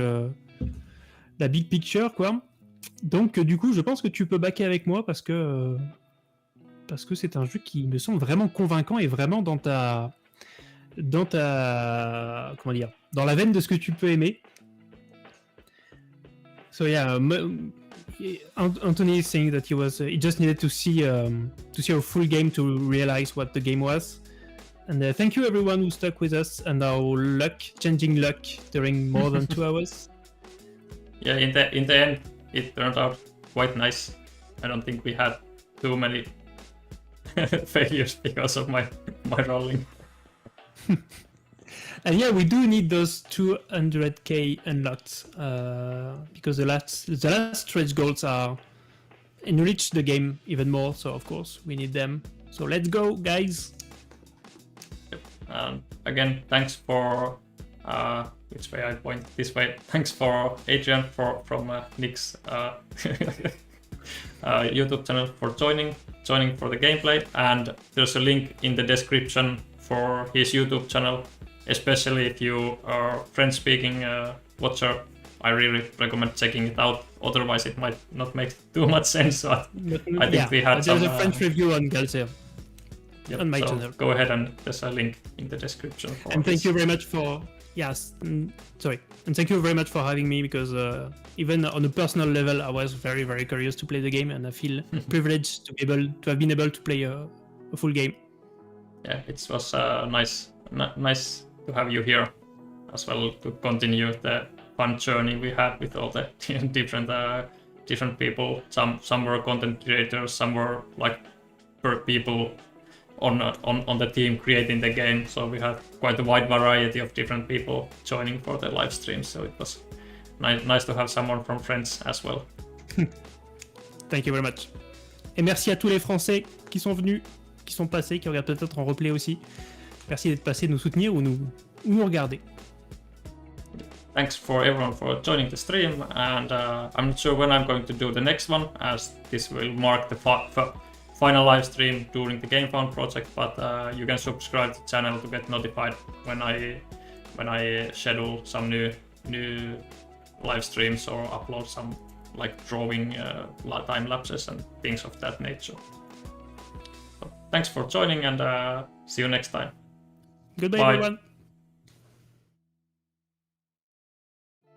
la big picture quoi. Donc du coup je pense que tu peux backer avec moi parce que c'est un jeu qui me semble vraiment convaincant et vraiment dans ta comment dire, dans la veine de ce que tu peux aimer. So yeah, Anthony is saying that he just needed to see a full game to realize what the game was. And thank you everyone who stuck with us and our changing luck during more than 2 hours. Yeah, in the end, it turned out quite nice. I don't think we had too many failures because of my rolling. And yeah, we do need those 200k unlocked because the last stretch goals are enrich the game even more. So of course we need them. So let's go, guys. Yep. Again, thanks for which way I point? This way. Thanks for Adrian from Nixx YouTube channel for joining for the gameplay, and there's a link in the description for his YouTube channel. Especially if you are French-speaking watcher, I really recommend checking it out. Otherwise, it might not make too much sense. But I think we had there's a French review on Galzyr on my channel. Go ahead, and there's a link in the description. And thank you very much for and thank you very much for having me because even on a personal level, I was very very curious to play the game, and I feel privileged to have been able to play a full game. Yeah, it was nice to have you here as well to continue the fun journey we had with all the different people. Some were content creators, some were like people on the team creating the game. So we had quite a wide variety of different people joining for the live stream. So it was nice to have someone from France as well. Thank you very much. Et merci à tous les Français qui sont venus, qui sont passés, qui regardent peut-être en replay aussi. Merci d'être passé, de nous soutenir ou nous regarder. Thanks for everyone for joining the stream, and I'm not sure when I'm going to do the next one, as this will mark the final live stream during the Gamefound project, but you can subscribe to the channel to get notified when I schedule some new live streams or upload some like drawing time lapses and things of that nature. So, thanks for joining, and see you next time. Goodbye, Bye. everyone.